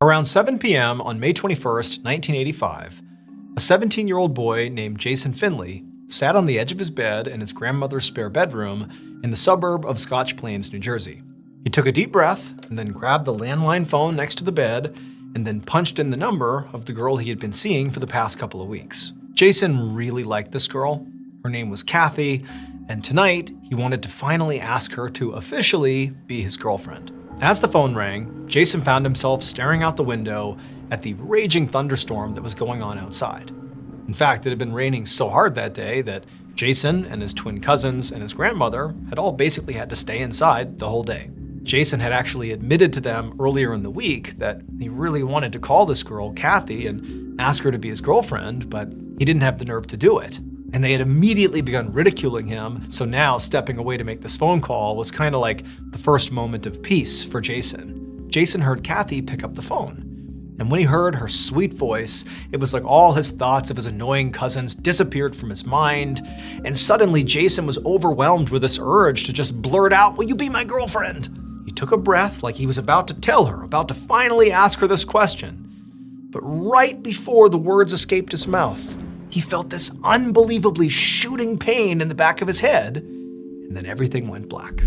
Speaker 2: Around 7 p.m. on May 21st, 1985, a 17-year-old boy named Jason Finley sat on the edge of his bed in his grandmother's spare bedroom in the suburb of Scotch Plains, New Jersey. He took a deep breath and then grabbed the landline phone next to the bed and then punched in the number of the girl he had been seeing for the past couple of weeks. Jason really liked this girl. Her name was Kathy, and tonight he wanted to finally ask her to officially be his girlfriend. As the phone rang, Jason found himself staring out the window at the raging thunderstorm that was going on outside. In fact, it had been raining so hard that day that Jason and his twin cousins and his grandmother had all basically had to stay inside the whole day. Jason had actually admitted to them earlier in the week that he really wanted to call this girl, Kathy, and ask her to be his girlfriend, but he didn't have the nerve to do it. And they had immediately begun ridiculing him, so now stepping away to make this phone call was kind of like the first moment of peace for Jason. Jason heard Kathy pick up the phone. And when he heard her sweet voice, it was like all his thoughts of his annoying cousins disappeared from his mind, and suddenly Jason was overwhelmed with this urge to just blurt out, "Will you be my girlfriend?" He took a breath like he was about to tell her, about to finally ask her this question. But right before the words escaped his mouth, he felt this unbelievably shooting pain in the back of his head, and then everything went black.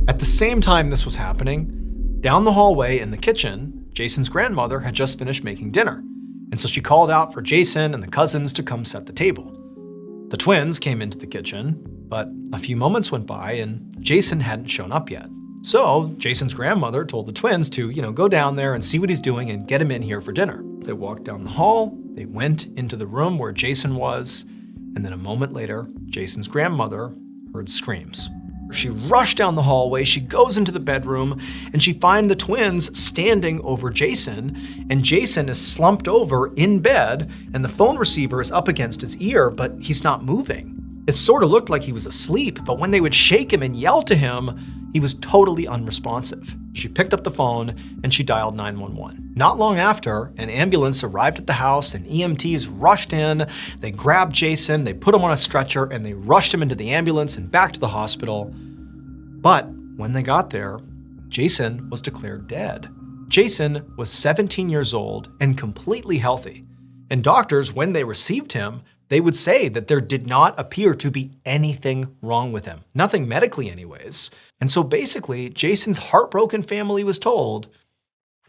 Speaker 2: At the same time this was happening, down the hallway in the kitchen, Jason's grandmother had just finished making dinner, and so she called out for Jason and the cousins to come set the table. The twins came into the kitchen, but a few moments went by and Jason hadn't shown up yet. So Jason's grandmother told the twins to, go down there and see what he's doing and get him in here for dinner. They walked down the hall, they went into the room where Jason was, and then a moment later, Jason's grandmother heard screams. She rushed down the hallway, she goes into the bedroom, and she finds the twins standing over Jason, and Jason is slumped over in bed, and the phone receiver is up against his ear, but he's not moving. It sort of looked like he was asleep, but when they would shake him and yell to him, he was totally unresponsive. She picked up the phone and she dialed 911. Not long after, an ambulance arrived at the house and EMTs rushed in. They grabbed Jason, they put him on a stretcher, and they rushed him into the ambulance and back to the hospital. But when they got there, Jason was declared dead. Jason was 17 years old and completely healthy. And doctors, when they received him, they would say that there did not appear to be anything wrong with him. Nothing medically anyways. And so basically, Jason's heartbroken family was told,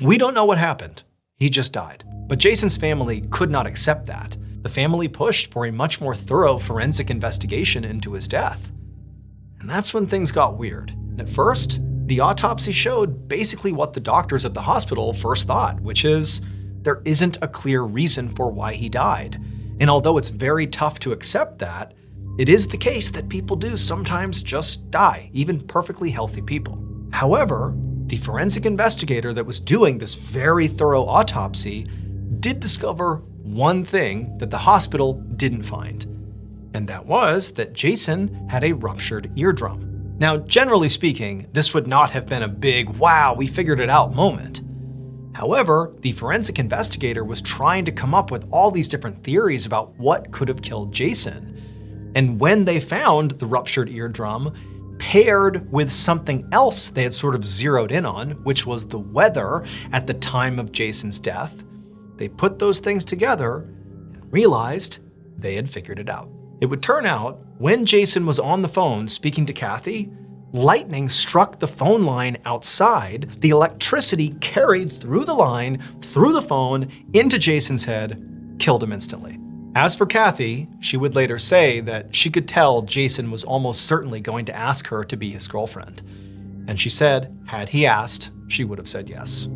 Speaker 2: "We don't know what happened. He just died." But Jason's family could not accept that. The family pushed for a much more thorough forensic investigation into his death. And that's when things got weird. At first, the autopsy showed basically what the doctors at the hospital first thought, which is there isn't a clear reason for why he died. And although it's very tough to accept that, it is the case that people do sometimes just die, even perfectly healthy people. However, the forensic investigator that was doing this very thorough autopsy did discover one thing that the hospital didn't find. And that was that Jason had a ruptured eardrum. Now, generally speaking, this would not have been a big, wow, we figured it out moment. However, the forensic investigator was trying to come up with all these different theories about what could have killed Jason. And when they found the ruptured eardrum, paired with something else they had sort of zeroed in on, which was the weather at the time of Jason's death, they put those things together and realized they had figured it out. It would turn out, when Jason was on the phone speaking to Kathy, lightning struck the phone line outside. The electricity carried through the line, through the phone, into Jason's head, killed him instantly. As for Kathy, she would later say that she could tell Jason was almost certainly going to ask her to be his girlfriend. And she said, had he asked, she would have said yes.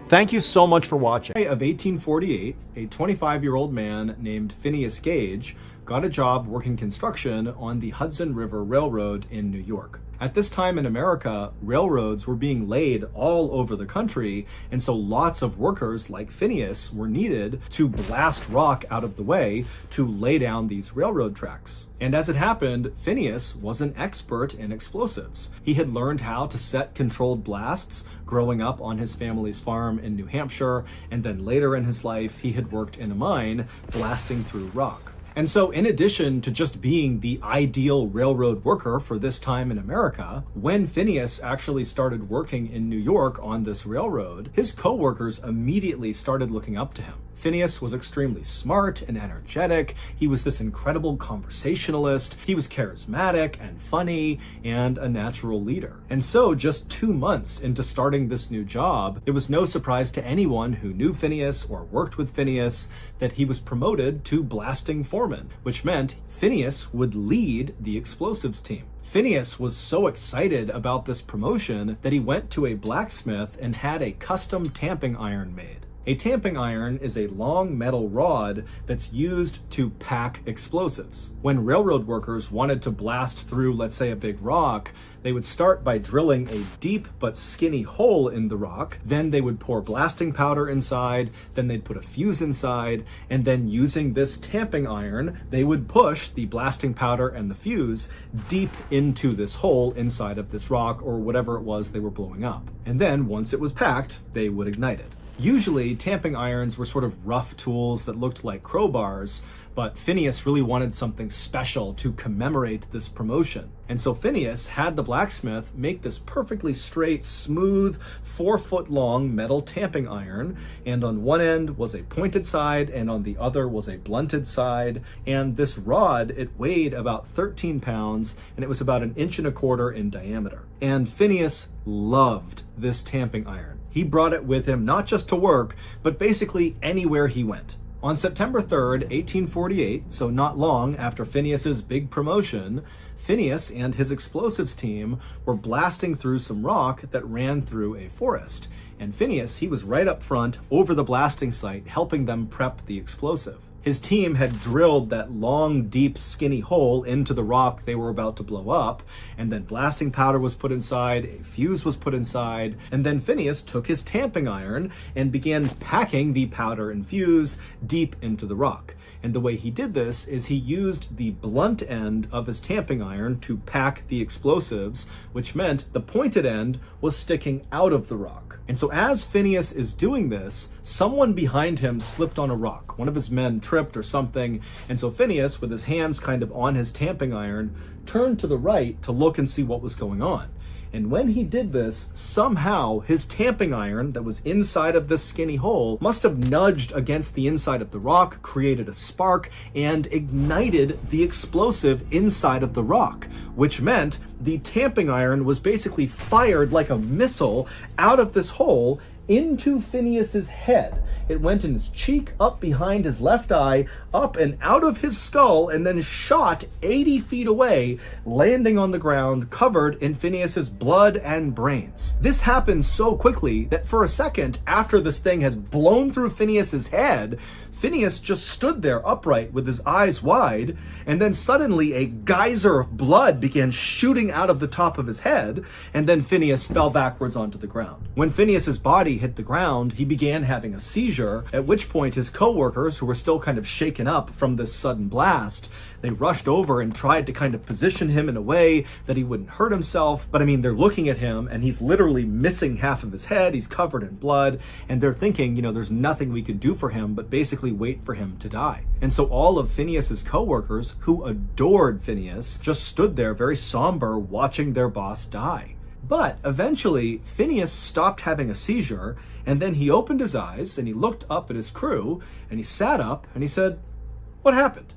Speaker 2: Thank you so much for watching.
Speaker 1: Of 1848, a 25-year-old man named Phineas Gage got a job working construction on the Hudson River Railroad in New York. At this time in America, railroads were being laid all over the country, and so lots of workers like Phineas were needed to blast rock out of the way to lay down these railroad tracks. And as it happened, Phineas was an expert in explosives. He had learned how to set controlled blasts growing up on his family's farm in New Hampshire, and then later in his life, he had worked in a mine blasting through rock. And so in addition to just being the ideal railroad worker for this time in America, when Phineas actually started working in New York on this railroad, his co-workers immediately started looking up to him. Phineas was extremely smart and energetic. He was this incredible conversationalist. He was charismatic and funny and a natural leader. And so just 2 months into starting this new job, it was no surprise to anyone who knew Phineas or worked with Phineas that he was promoted to blasting foreman, which meant Phineas would lead the explosives team. Phineas was so excited about this promotion that he went to a blacksmith and had a custom tamping iron made. A tamping iron is a long metal rod that's used to pack explosives. When railroad workers wanted to blast through, let's say, a big rock, they would start by drilling a deep but skinny hole in the rock. Then they would pour blasting powder inside, then they'd put a fuse inside, and then using this tamping iron, they would push the blasting powder and the fuse deep into this hole inside of this rock or whatever it was they were blowing up. And then once it was packed, they would ignite it. Usually, tamping irons were sort of rough tools that looked like crowbars, but Phineas really wanted something special to commemorate this promotion. And so Phineas had the blacksmith make this perfectly straight, smooth, 4-foot-long metal tamping iron, and on one end was a pointed side, and on the other was a blunted side. And this rod, it weighed about 13 pounds, and it was about 1.25 inches in diameter. And Phineas loved this tamping iron. He brought it with him not just to work, but basically anywhere he went. On September 3rd, 1848, so not long after Phineas's big promotion, Phineas and his explosives team were blasting through some rock that ran through a forest. And Phineas, he was right up front over the blasting site, helping them prep the explosive. His team had drilled that long, deep, skinny hole into the rock they were about to blow up, and then blasting powder was put inside, a fuse was put inside, and then Phineas took his tamping iron and began packing the powder and fuse deep into the rock. And the way he did this is he used the blunt end of his tamping iron to pack the explosives, which meant the pointed end was sticking out of the rock. And so as Phineas is doing this, someone behind him slipped on a rock. One of his men tripped or something, and so Phineas, with his hands kind of on his tamping iron, turned to the right to look and see what was going on. And when he did this, somehow his tamping iron that was inside of this skinny hole must have nudged against the inside of the rock, created a spark, and ignited the explosive inside of the rock, which meant the tamping iron was basically fired like a missile out of this hole into Phineas's head. It went in his cheek, up behind his left eye, up and out of his skull, and then shot 80 feet away, landing on the ground covered in Phineas's blood and brains. This happened so quickly that for a second after this thing has blown through Phineas's head, Phineas just stood there upright with his eyes wide, and then suddenly a geyser of blood began shooting out of the top of his head, and then Phineas fell backwards onto the ground. When Phineas's body hit the ground, he began having a seizure, at which point his co-workers, who were still kind of shaken up from this sudden blast, they rushed over and tried to kind of position him in a way that he wouldn't hurt himself. But I mean, they're looking at him and he's literally missing half of his head. He's covered in blood, and they're thinking, there's nothing we can do for him but basically wait for him to die. And so all of Phineas's co-workers, who adored Phineas, just stood there very somber watching their boss die. But eventually, Phineas stopped having a seizure, and then he opened his eyes and he looked up at his crew and he sat up and he said, "What happened?"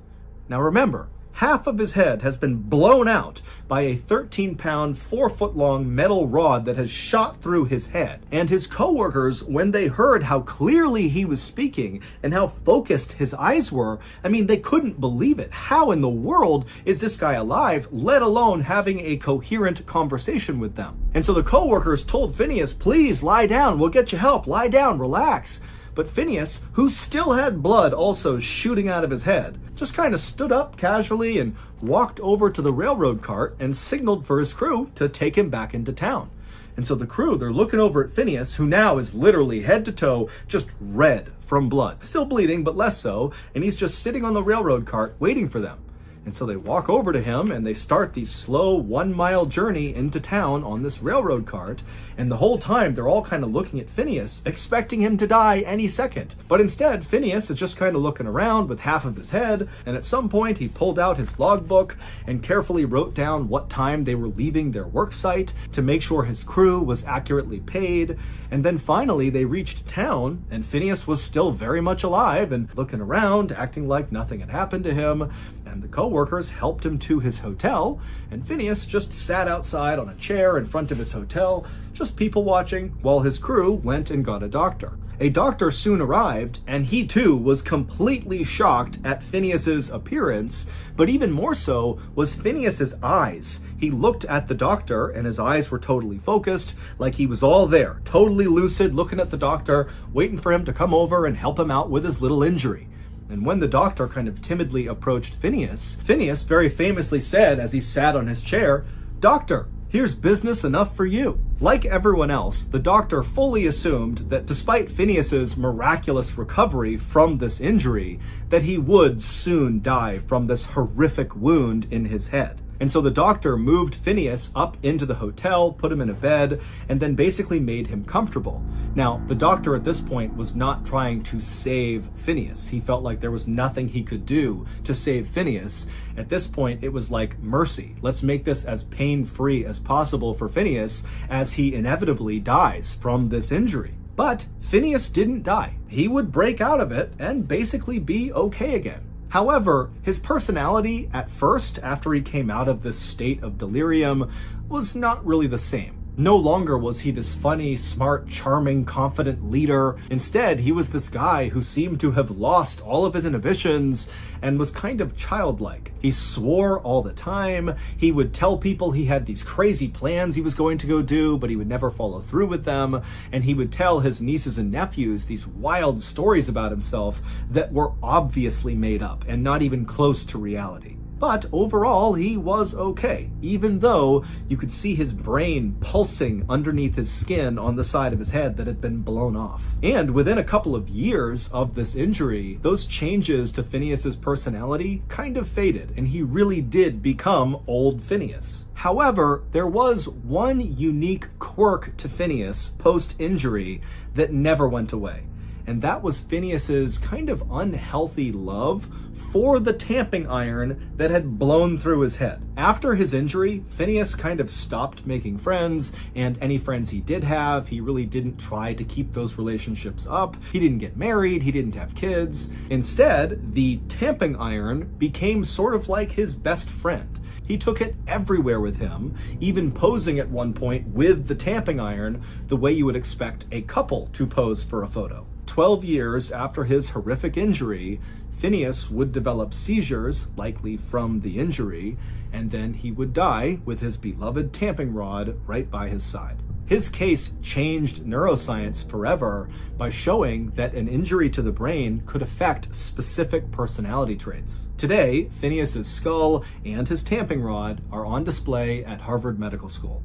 Speaker 1: Now remember, half of his head has been blown out by a 13-pound, 4-foot-long metal rod that has shot through his head. And his co-workers, when they heard how clearly he was speaking and how focused his eyes were, they couldn't believe it. How in the world is this guy alive, let alone having a coherent conversation with them? And so the co-workers told Phineas, "Please lie down, we'll get you help, lie down, relax." But Phineas, who still had blood also shooting out of his head, just kind of stood up casually and walked over to the railroad cart and signaled for his crew to take him back into town. And so the crew, they're looking over at Phineas, who now is literally head to toe just red from blood. Still bleeding, but less so, and he's just sitting on the railroad cart waiting for them. And so they walk over to him and they start the slow 1-mile journey into town on this railroad cart. And the whole time they're all kind of looking at Phineas, expecting him to die any second. But instead, Phineas is just kind of looking around with half of his head. And at some point he pulled out his logbook and carefully wrote down what time they were leaving their work site to make sure his crew was accurately paid. And then finally they reached town and Phineas was still very much alive and looking around, acting like nothing had happened to him. And the co-workers helped him to his hotel, and Phineas just sat outside on a chair in front of his hotel, just people watching, while his crew went and got a doctor. A doctor soon arrived, and he too was completely shocked at Phineas's appearance, but even more so was Phineas's eyes. He looked at the doctor, and his eyes were totally focused, like he was all there, totally lucid, looking at the doctor, waiting for him to come over and help him out with his little injury. And when the doctor kind of timidly approached Phineas, Phineas very famously said as he sat on his chair, "Doctor, here's business enough for you." Like everyone else, the doctor fully assumed that despite Phineas's miraculous recovery from this injury, that he would soon die from this horrific wound in his head. And so the doctor moved Phineas up into the hotel, put him in a bed, and then basically made him comfortable. Now, the doctor at this point was not trying to save Phineas. He felt like there was nothing he could do to save Phineas. At this point, it was like mercy. Let's make this as pain-free as possible for Phineas as he inevitably dies from this injury. But Phineas didn't die. He would break out of it and basically be okay again. However, his personality at first, after he came out of this state of delirium, was not really the same. No longer was he this funny, smart, charming, confident leader. Instead, he was this guy who seemed to have lost all of his inhibitions and was kind of childlike. He swore all the time. He would tell people he had these crazy plans he was going to go do, but he would never follow through with them. And he would tell his nieces and nephews these wild stories about himself that were obviously made up and not even close to reality. But overall, he was okay, even though you could see his brain pulsing underneath his skin on the side of his head that had been blown off. And within a couple of years of this injury, those changes to Phineas's personality kind of faded, and he really did become old Phineas. However, there was one unique quirk to Phineas post-injury that never went away. And that was Phineas's kind of unhealthy love for the tamping iron that had blown through his head. After his injury, Phineas kind of stopped making friends, and any friends he did have, he really didn't try to keep those relationships up. He didn't get married, he didn't have kids. Instead, the tamping iron became sort of like his best friend. He took it everywhere with him, even posing at one point with the tamping iron the way you would expect a couple to pose for a photo. 12 years after his horrific injury, Phineas would develop seizures, likely from the injury, and then he would die with his beloved tamping rod right by his side. His case changed neuroscience forever by showing that an injury to the brain could affect specific personality traits. Today, Phineas's skull and his tamping rod are on display at Harvard Medical School.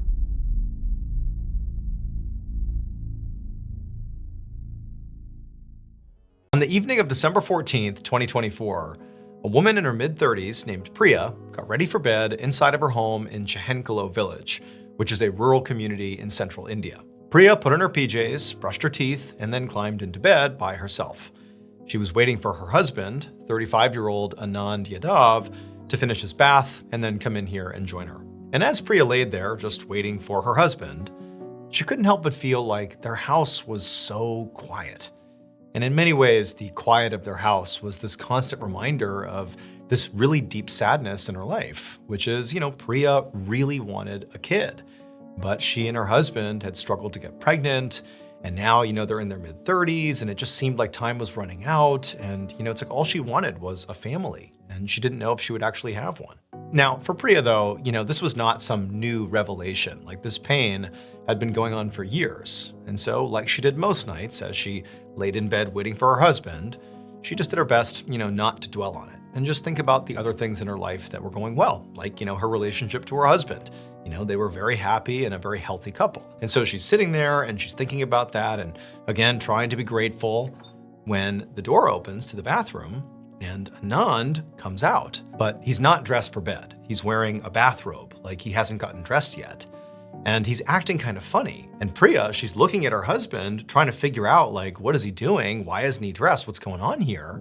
Speaker 2: On the evening of December 14th, 2024, a woman in her mid-30s named Priya got ready for bed inside of her home in Chehenkalo village, which is a rural community in central India. Priya put on her PJs, brushed her teeth, and then climbed into bed by herself. She was waiting for her husband, 35-year-old Anand Yadav, to finish his bath and then come in here and join her. And as Priya laid there, just waiting for her husband, she couldn't help but feel like their house was so quiet. And in many ways, the quiet of their house was this constant reminder of this really deep sadness in her life, which is, Priya really wanted a kid, but she and her husband had struggled to get pregnant. And now, they're in their mid-30s and it just seemed like time was running out. And, it's like all she wanted was a family and she didn't know if she would actually have one. Now, for Priya though, this was not some new revelation. Like this pain had been going on for years. And so like she did most nights as she laid in bed waiting for her husband, she just did her best, not to dwell on it and just think about the other things in her life that were going well, like, her relationship to her husband. They were very happy and a very healthy couple. And so she's sitting there and she's thinking about that and again, trying to be grateful when the door opens to the bathroom and Anand comes out, but he's not dressed for bed. He's wearing a bathrobe, like he hasn't gotten dressed yet. And he's acting kind of funny. And Priya, she's looking at her husband, trying to figure out like, what is he doing? Why isn't he dressed? What's going on here?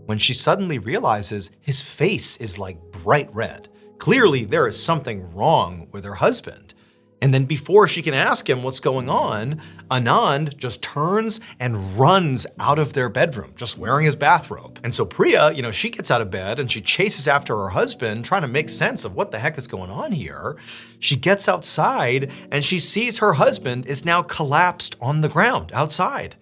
Speaker 2: When she suddenly realizes his face is like bright red. Clearly there is something wrong with her husband. And then before she can ask him what's going on, Anand just turns and runs out of their bedroom, just wearing his bathrobe. And so Priya, she gets out of bed and she chases after her husband, trying to make sense of what the heck is going on here. She gets outside and she sees her husband is now collapsed on the ground outside.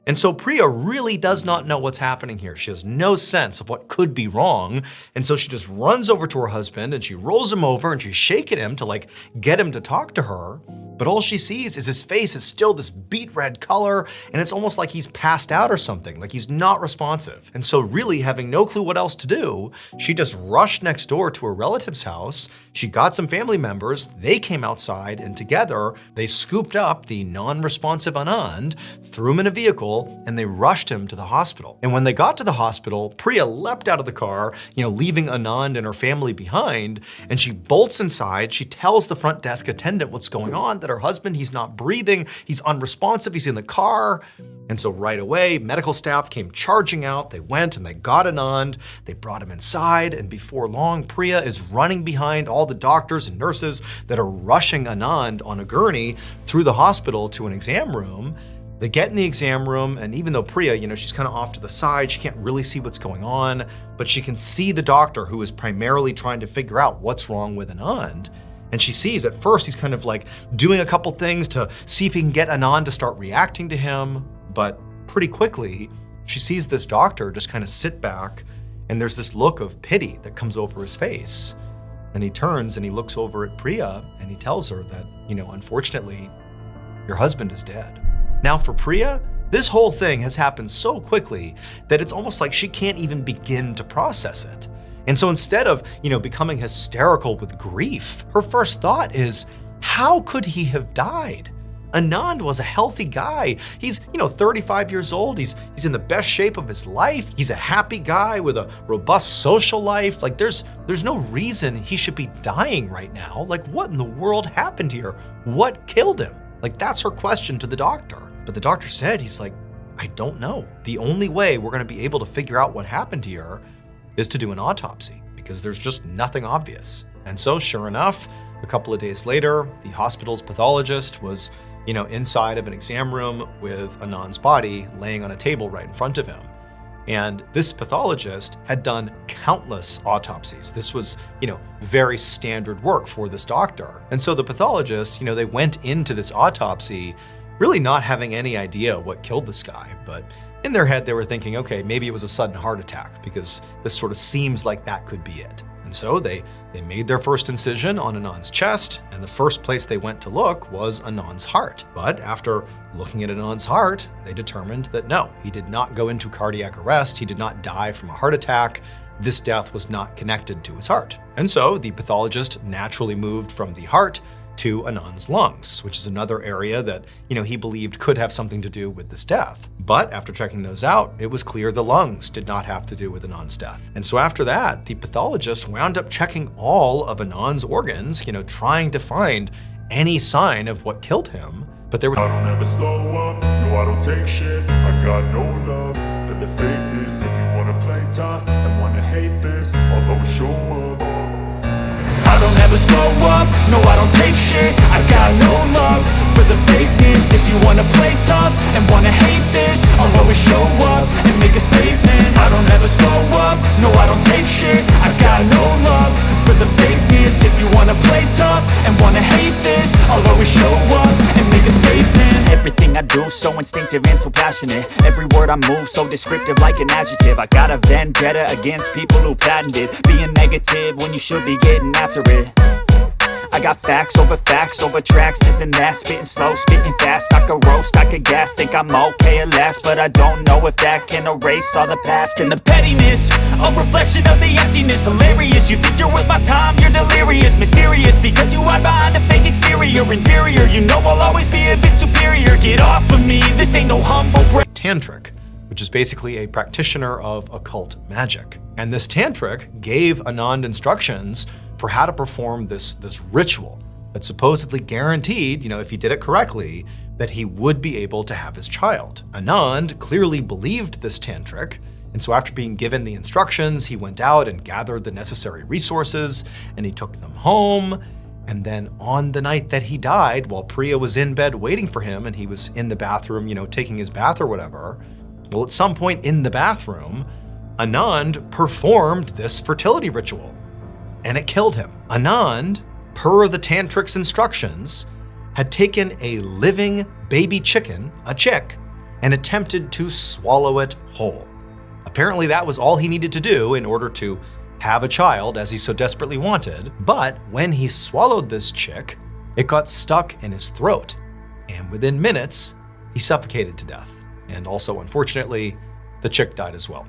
Speaker 2: And so Priya really does not know what's happening here. She has no sense of what could be wrong. And so she just runs over to her husband and she rolls him over and she's shaking him to like get him to talk to her. But all she sees is his face is still this beet red color and it's almost like he's passed out or something, like he's not responsive. And so really having no clue what else to do, she just rushed next door to her relative's house. She got some family members, they came outside and together they scooped up the non-responsive Anand, threw him in a vehicle, and they rushed him to the hospital. And when they got to the hospital, Priya leapt out of the car, leaving Anand and her family behind, and she bolts inside. She tells the front desk attendant what's going on, that her husband, he's not breathing, he's unresponsive, he's in the car. And so right away, medical staff came charging out. They went and they got Anand, they brought him inside, and before long, Priya is running behind all the doctors and nurses that are rushing Anand on a gurney through the hospital to an exam room. They get in the exam room, and even though Priya, she's kind of off to the side, she can't really see what's going on, but she can see the doctor who is primarily trying to figure out what's wrong with Anand. And she sees at first he's kind of like doing a couple things to see if he can get Anand to start reacting to him. But pretty quickly, she sees this doctor just kind of sit back, and there's this look of pity that comes over his face. And he turns and he looks over at Priya and he tells her that, unfortunately, your husband is dead. Now for Priya, this whole thing has happened so quickly that it's almost like she can't even begin to process it. And so instead of, becoming hysterical with grief, her first thought is, how could he have died? Anand was a healthy guy. He's, 35 years old. He's in the best shape of his life. He's a happy guy with a robust social life. Like there's no reason he should be dying right now. Like what in the world happened here? What killed him? Like that's her question to the doctor. But the doctor said, he's like, I don't know. The only way we're going to be able to figure out what happened here is to do an autopsy because there's just nothing obvious. And so sure enough, a couple of days later, the hospital's pathologist was inside of an exam room with Anand's body laying on a table right in front of him. And this pathologist had done countless autopsies. This was, very standard work for this doctor. And so the pathologist, they went into this autopsy really not having any idea what killed this guy. But in their head, they were thinking, okay, maybe it was a sudden heart attack because this sort of seems like that could be it. And so they made their first incision on Anand's chest, and the first place they went to look was Anand's heart. But after looking at Anand's heart, they determined that no, he did not go into cardiac arrest, he did not die from a heart attack, this death was not connected to his heart. And so the pathologist naturally moved from the heart to Anand's lungs, which is another area that, he believed could have something to do with this death. But after checking those out, it was clear the lungs did not have to do with Anand's death. And so after that, the pathologist wound up checking all of Anand's organs, trying to find any sign of what killed him. But there was
Speaker 3: I don't ever slow up, no I don't take shit. I got no love for the fakeness. If you wanna play tough and wanna hate this, I'll always show up. I don't ever slow up, no I don't take shit. I got no love for the fakeness. If you wanna play tough and wanna hate this, I'll always show up and make a statement. I don't ever slow up, no I don't take shit. I got no love for the fakeness. If you wanna play tough and wanna hate this, I'll always show up and make a statement. Everything I do so instinctive and so passionate. Every word I move so descriptive like an adjective. I got a vendetta against people who patented being negative when you should be getting after it. I got facts over tracks, this and that. Spitting slow, spitting fast. I could roast, I could gas. Think I'm okay at last, but I don't know if that can erase all the past. And the pettiness, a reflection of the emptiness. Hilarious, you think you're worth my time, you're delirious. Mysterious, because you hide behind a fake exterior. Inferior, you know I'll always be a bit superior. Get off of me, this ain't no humble brag.
Speaker 2: Tantric, which is basically a practitioner of occult magic. And this tantric gave Anand instructions for how to perform this ritual that supposedly guaranteed, if he did it correctly, that he would be able to have his child. Anand clearly believed this tantric, and so after being given the instructions, he went out and gathered the necessary resources, and he took them home. And then on the night that he died, while Priya was in bed waiting for him, and he was in the bathroom, taking his bath or whatever, well, at some point in the bathroom, Anand performed this fertility ritual. And it killed him. Anand, per the tantric's instructions, had taken a living baby chicken, a chick, and attempted to swallow it whole. Apparently that was all he needed to do in order to have a child as he so desperately wanted. But when he swallowed this chick, it got stuck in his throat. And within minutes, he suffocated to death. And also, unfortunately, the chick died as well.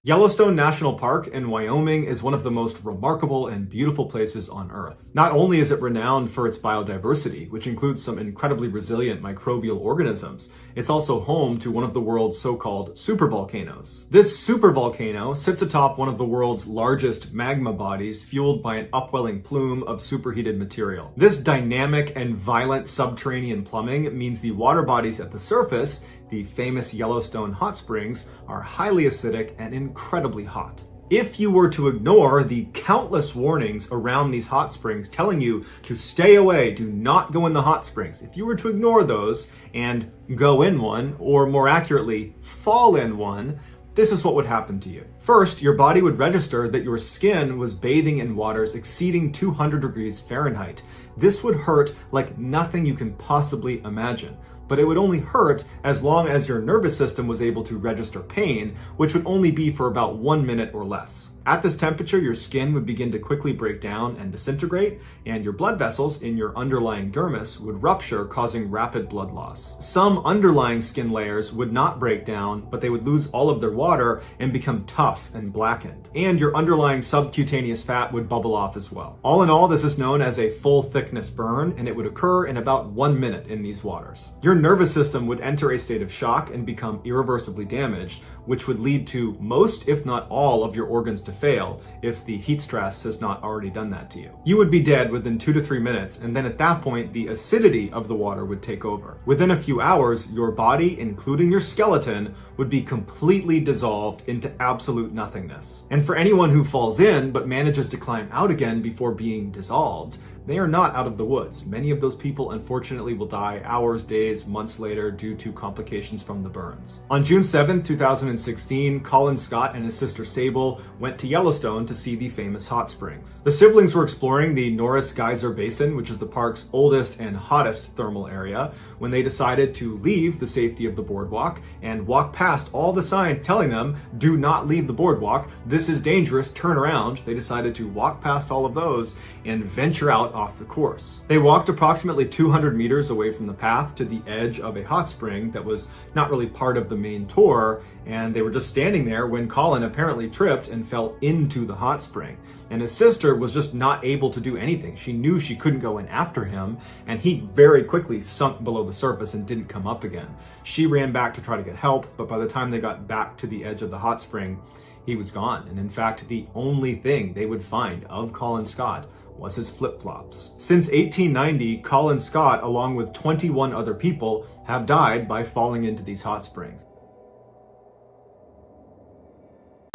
Speaker 1: Yellowstone National Park in Wyoming is one of the most remarkable and beautiful places on Earth. Not only is it renowned for its biodiversity, which includes some incredibly resilient microbial organisms, it's also home to one of the world's so-called supervolcanoes. This supervolcano sits atop one of the world's largest magma bodies fueled by an upwelling plume of superheated material. This dynamic and violent subterranean plumbing means the water bodies at the surface, the famous Yellowstone hot springs, are highly acidic and incredibly hot. If you were to ignore the countless warnings around these hot springs telling you to stay away, do not go in the hot springs, if you were to ignore those and go in one, or more accurately, fall in one, this is what would happen to you. First, your body would register that your skin was bathing in waters exceeding 200 degrees Fahrenheit. This would hurt like nothing you can possibly imagine. But it would only hurt as long as your nervous system was able to register pain, which would only be for about 1 minute or less. At this temperature, your skin would begin to quickly break down and disintegrate, and your blood vessels in your underlying dermis would rupture, causing rapid blood loss. Some underlying skin layers would not break down, but they would lose all of their water and become tough and blackened. And your underlying subcutaneous fat would bubble off as well. All in all, this is known as a full thickness burn, and it would occur in about 1 minute in these waters. Your nervous system would enter a state of shock and become irreversibly damaged, which would lead to most, if not all, of your organs to fail if the heat stress has not already done that to you. You would be dead within 2 to 3 minutes, and then at that point, the acidity of the water would take over. Within a few hours, your body, including your skeleton, would be completely dissolved into absolute nothingness. And for anyone who falls in but manages to climb out again before being dissolved, they are not out of the woods. Many of those people, unfortunately, will die hours, days, months later due to complications from the burns. On June 7, 2016, Colin Scott and his sister Sable went to Yellowstone to see the famous hot springs. The siblings were exploring the Norris Geyser Basin, which is the park's oldest and hottest thermal area, when they decided to leave the safety of the boardwalk and walk past all the signs telling them, do not leave the boardwalk, this is dangerous, turn around. They decided to walk past all of those and venture out off the course. They walked approximately 200 meters away from the path to the edge of a hot spring that was not really part of the main tour, and they were just standing there when Colin apparently tripped and fell into the hot spring. And his sister was just not able to do anything. She knew she couldn't go in after him, and he very quickly sunk below the surface and didn't come up again. She ran back to try to get help, but by the time they got back to the edge of the hot spring, he was gone. And in fact, the only thing they would find of Colin Scott was his flip-flops. Since 1890, Colin Scott, along with 21 other people, have died by falling into these hot springs.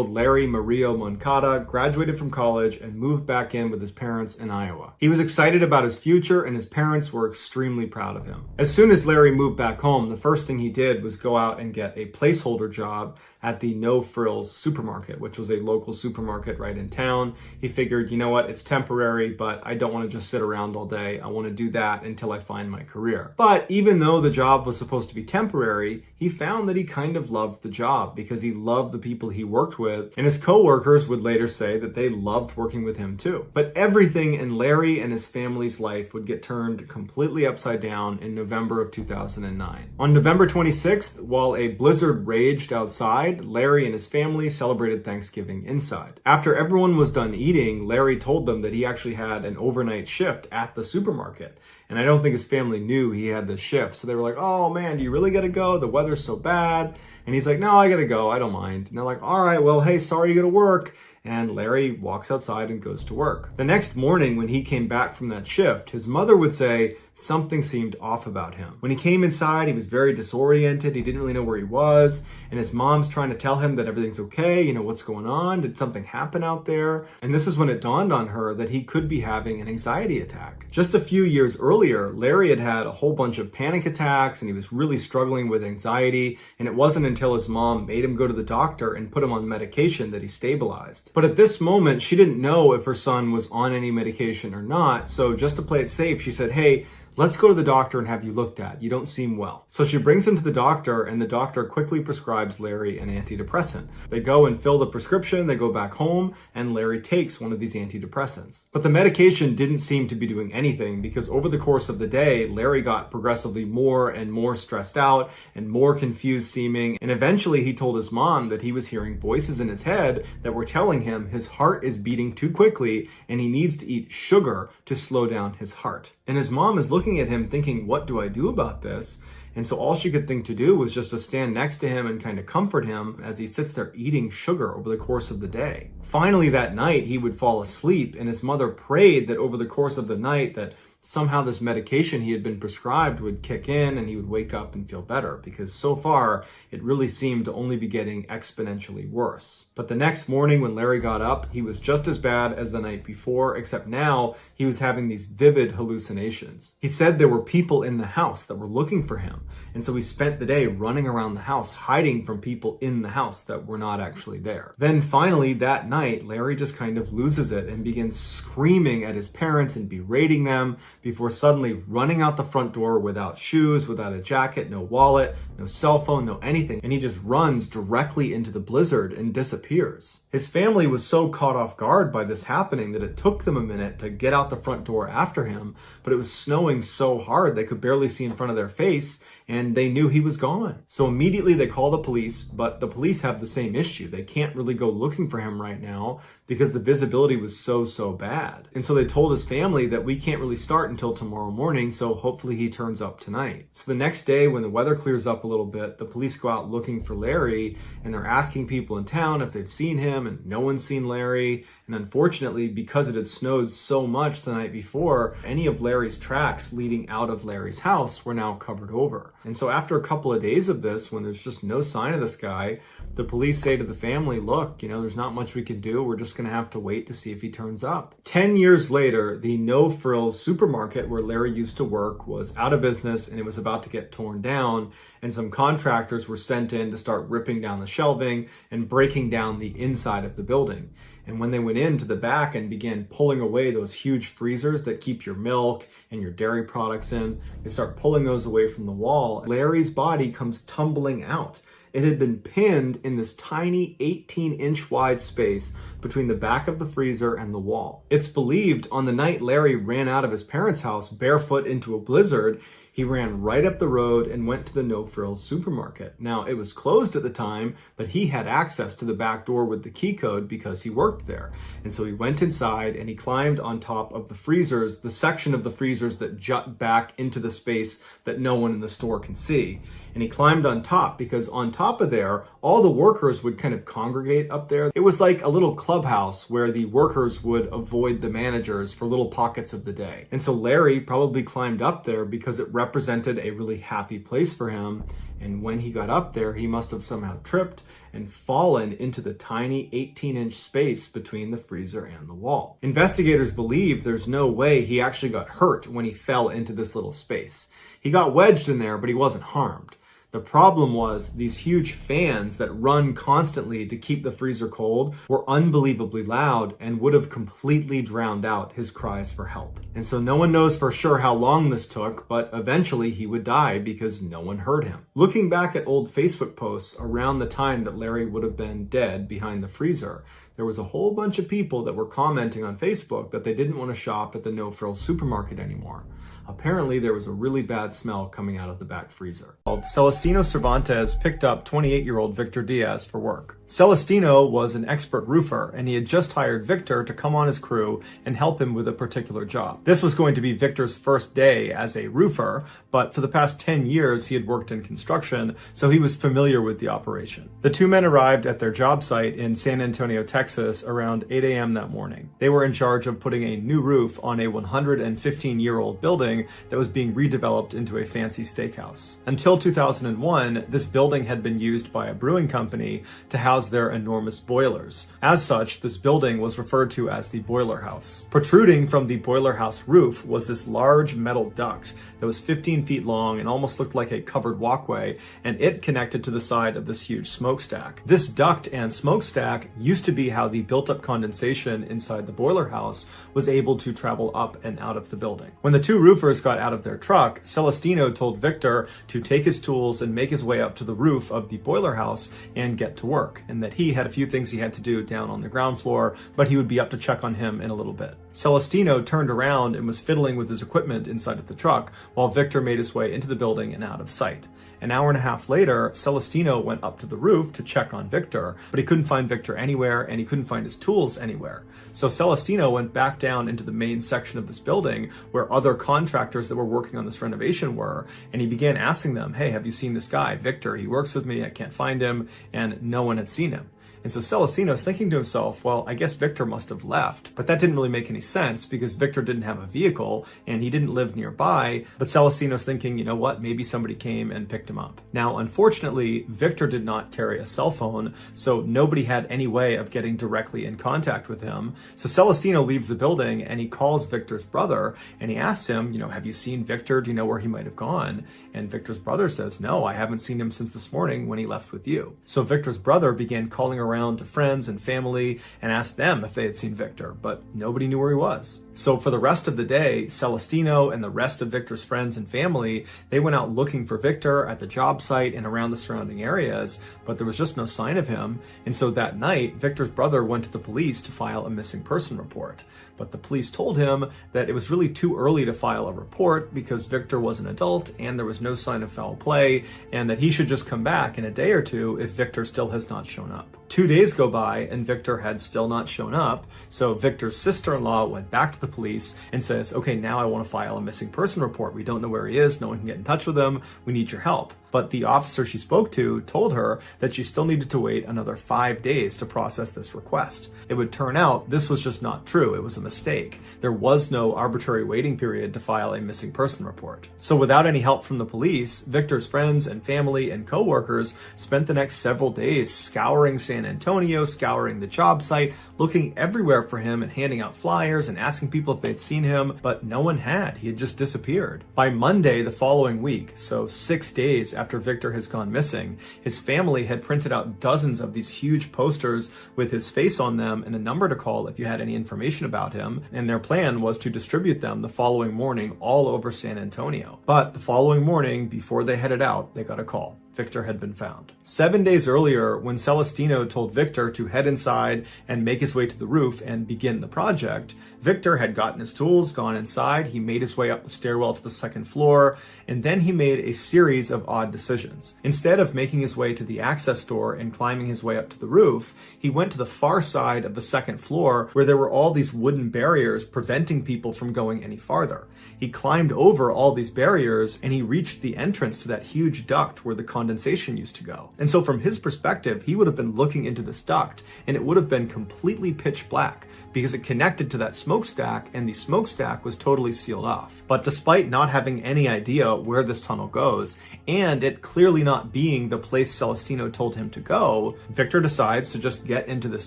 Speaker 1: Larry Mario Moncada graduated from college and moved back in with his parents in Iowa. He was excited about his future, and his parents were extremely proud of him. As soon as Larry moved back home, the first thing he did was go out and get a placeholder job at the No Frills supermarket, which was a local supermarket right in town. He figured, you know what, it's temporary, but I don't want to just sit around all day. I want to do that until I find my career. But even though the job was supposed to be temporary, he found that he kind of loved the job because he loved the people he worked with, and his co-workers would later say that they loved working with him too. But everything in Larry and his family's life would get turned completely upside down in November of 2009. On November 26th, while a blizzard raged outside, Larry and his family celebrated Thanksgiving inside. After everyone was done eating, Larry told them that he actually had an overnight shift at the supermarket. And I don't think his family knew he had this shift. So they were like, oh man, do you really gotta go? The weather's so bad. And he's like, no, I gotta go. I don't mind. And they're like, all right, well, hey, sorry you gotta work. And Larry walks outside and goes to work. The next morning when he came back from that shift, his mother would say something seemed off about him. When he came inside, he was very disoriented. He didn't really know where he was. And his mom's trying to tell him that everything's okay. You know, what's going on? Did something happen out there? And this is when it dawned on her that he could be having an anxiety attack. Just a few years earlier, Larry had had a whole bunch of panic attacks and he was really struggling with anxiety. And it wasn't until his mom made him go to the doctor and put him on medication that he stabilized. But at this moment, she didn't know if her son was on any medication or not. So just to play it safe, she said, hey, let's go to the doctor and have you looked at. You don't seem well. So she brings him to the doctor, and the doctor quickly prescribes Larry an antidepressant. They go and fill the prescription, they go back home, and Larry takes one of these antidepressants. But the medication didn't seem to be doing anything because over the course of the day, Larry got progressively more and more stressed out and more confused seeming, and eventually he told his mom that he was hearing voices in his head that were telling him his heart is beating too quickly and he needs to eat sugar to slow down his heart. And his mom is looking at him thinking, what do I do about this? And so all she could think to do was just to stand next to him and kind of comfort him as he sits there eating sugar over the course of the day. Finally that night he would fall asleep, and his mother prayed that over the course of the night that somehow this medication he had been prescribed would kick in and he would wake up and feel better, because so far it really seemed to only be getting exponentially worse. But the next morning when Larry got up, he was just as bad as the night before, except now he was having these vivid hallucinations. He said there were people in the house that were looking for him, and so he spent the day running around the house hiding from people in the house that were not actually there. Then finally that night, Larry just kind of loses it and begins screaming at his parents and berating them before suddenly running out the front door without shoes, without a jacket, no wallet, no cell phone, no anything, and he just runs directly into the blizzard and disappears. His family was so caught off guard by this happening that it took them a minute to get out the front door after him, but it was snowing so hard they could barely see in front of their face, and they knew he was gone. So immediately they call the police, but the police have the same issue. They can't really go looking for him right now because the visibility was so bad. And so they told his family that we can't really start until tomorrow morning, so hopefully he turns up tonight. So the next day when the weather clears up a little bit, the police go out looking for Larry, and they're asking people in town if they've seen him, and no one's seen Larry. And unfortunately, because it had snowed so much the night before, any of Larry's tracks leading out of Larry's house were now covered over. And so after a couple of days of this, when there's just no sign of this guy, the police say to the family, look, there's not much we can do. We're just going to have to wait to see if he turns up. 10 years later, the No Frills supermarket where Larry used to work was out of business and it was about to get torn down. And some contractors were sent in to start ripping down the shelving and breaking down the inside of the building. And when they went into the back and began pulling away those huge freezers that keep your milk and your dairy products in, they start pulling those away from the wall. Larry's body comes tumbling out. It had been pinned in this tiny 18-inch wide space between the back of the freezer and the wall. It's believed on the night Larry ran out of his parents' house barefoot into a blizzard, he ran right up the road and went to the No Frills supermarket. Now, it was closed at the time, but he had access to the back door with the key code because he worked there. And so he went inside and he climbed on top of the freezers, the section of the freezers that jut back into the space that no one in the store can see. And he climbed on top because on top of there, all the workers would kind of congregate up there. It was like a little clubhouse where the workers would avoid the managers for little pockets of the day. And so Larry probably climbed up there because it represented a really happy place for him. And when he got up there, he must have somehow tripped and fallen into the tiny 18-inch space between the freezer and the wall. Investigators believe there's no way he actually got hurt when he fell into this little space. He got wedged in there, but he wasn't harmed. The problem was these huge fans that run constantly to keep the freezer cold were unbelievably loud and would have completely drowned out his cries for help. And so no one knows for sure how long this took, but eventually he would die because no one heard him. Looking back at old Facebook posts around the time that Larry would have been dead behind the freezer, there was a whole bunch of people that were commenting on Facebook that they didn't want to shop at the No Frills supermarket anymore. Apparently, there was a really bad smell coming out of the back freezer. Celestino Cervantes picked up 28-year-old Victor Diaz for work. Celestino was an expert roofer, and he had just hired Victor to come on his crew and help him with a particular job. This was going to be Victor's first day as a roofer, but for the past 10 years, he had worked in construction, so he was familiar with the operation. The two men arrived at their job site in San Antonio, Texas, around 8 a.m. that morning. They were in charge of putting a new roof on a 115-year-old building that was being redeveloped into a fancy steakhouse. Until 2001, this building had been used by a brewing company to house their enormous boilers. As such, this building was referred to as the boiler house. Protruding from the boiler house roof was this large metal duct that was 15 feet long and almost looked like a covered walkway, and it connected to the side of this huge smokestack. This duct and smokestack used to be how the built-up condensation inside the boiler house was able to travel up and out of the building. When the two roofers got out of their truck, Celestino told Victor to take his tools and make his way up to the roof of the boiler house and get to work, and that he had a few things he had to do down on the ground floor, but he would be up to check on him in a little bit. Celestino turned around and was fiddling with his equipment inside of the truck while Victor made his way into the building and out of sight. An hour and a half later, Celestino went up to the roof to check on Victor, but he couldn't find Victor anywhere and he couldn't find his tools anywhere. So Celestino went back down into the main section of this building where other contractors that were working on this renovation were, and he began asking them, hey, have you seen this guy, Victor? He works with me, I can't find him, and no one had seen him. And so Celestino's thinking to himself, well, I guess Victor must have left. But that didn't really make any sense because Victor didn't have a vehicle and he didn't live nearby. But Celestino's thinking, you know what, maybe somebody came and picked him up. Now, unfortunately, Victor did not carry a cell phone, so nobody had any way of getting directly in contact with him. So Celestino leaves the building and he calls Victor's brother and he asks him, have you seen Victor? Do you know where he might have gone? And Victor's brother says, no, I haven't seen him since this morning when he left with you. So Victor's brother began calling around to friends and family and asked them if they had seen Victor, but nobody knew where he was. So for the rest of the day, Celestino and the rest of Victor's friends and family, they went out looking for Victor at the job site and around the surrounding areas, but there was just no sign of him. And so that night, Victor's brother went to the police to file a missing person report. But the police told him that it was really too early to file a report because Victor was an adult and there was no sign of foul play, and that he should just come back in a day or two if Victor still has not shown up. 2 days go by and Victor had still not shown up, so Victor's sister-in-law went back to the police and says, okay, now I want to file a missing person report. We don't know where he is, no one can get in touch with him, we need your help. But the officer she spoke to told her that she still needed to wait another 5 days to process this request. It would turn out this was just not true. It was a mistake. There was no arbitrary waiting period to file a missing person report. So without any help from the police, Victor's friends and family and co-workers spent the next several days scouring San Antonio, scouring the job site, looking everywhere for him and handing out flyers and asking people if they'd seen him, but no one had. He had just disappeared. By Monday the following week, so 6 days after Victor has gone missing, his family had printed out dozens of these huge posters with his face on them and a number to call if you had any information about him, and their plan was to distribute them the following morning all over San Antonio. But the following morning, before they headed out, they got a call. Victor had been found. 7 days earlier, when Celestino told Victor to head inside and make his way to the roof and begin the project, Victor had gotten his tools, gone inside, he made his way up the stairwell to the second floor, and then he made a series of odd decisions. Instead of making his way to the access door and climbing his way up to the roof, he went to the far side of the second floor where there were all these wooden barriers preventing people from going any farther. He climbed over all these barriers and he reached the entrance to that huge duct where the condensation used to go. And so from his perspective, he would have been looking into this duct and it would have been completely pitch black because it connected to that smokestack and the smokestack was totally sealed off. But despite not having any idea where this tunnel goes and it clearly not being the place Celestino told him to go, Victor decides to just get into this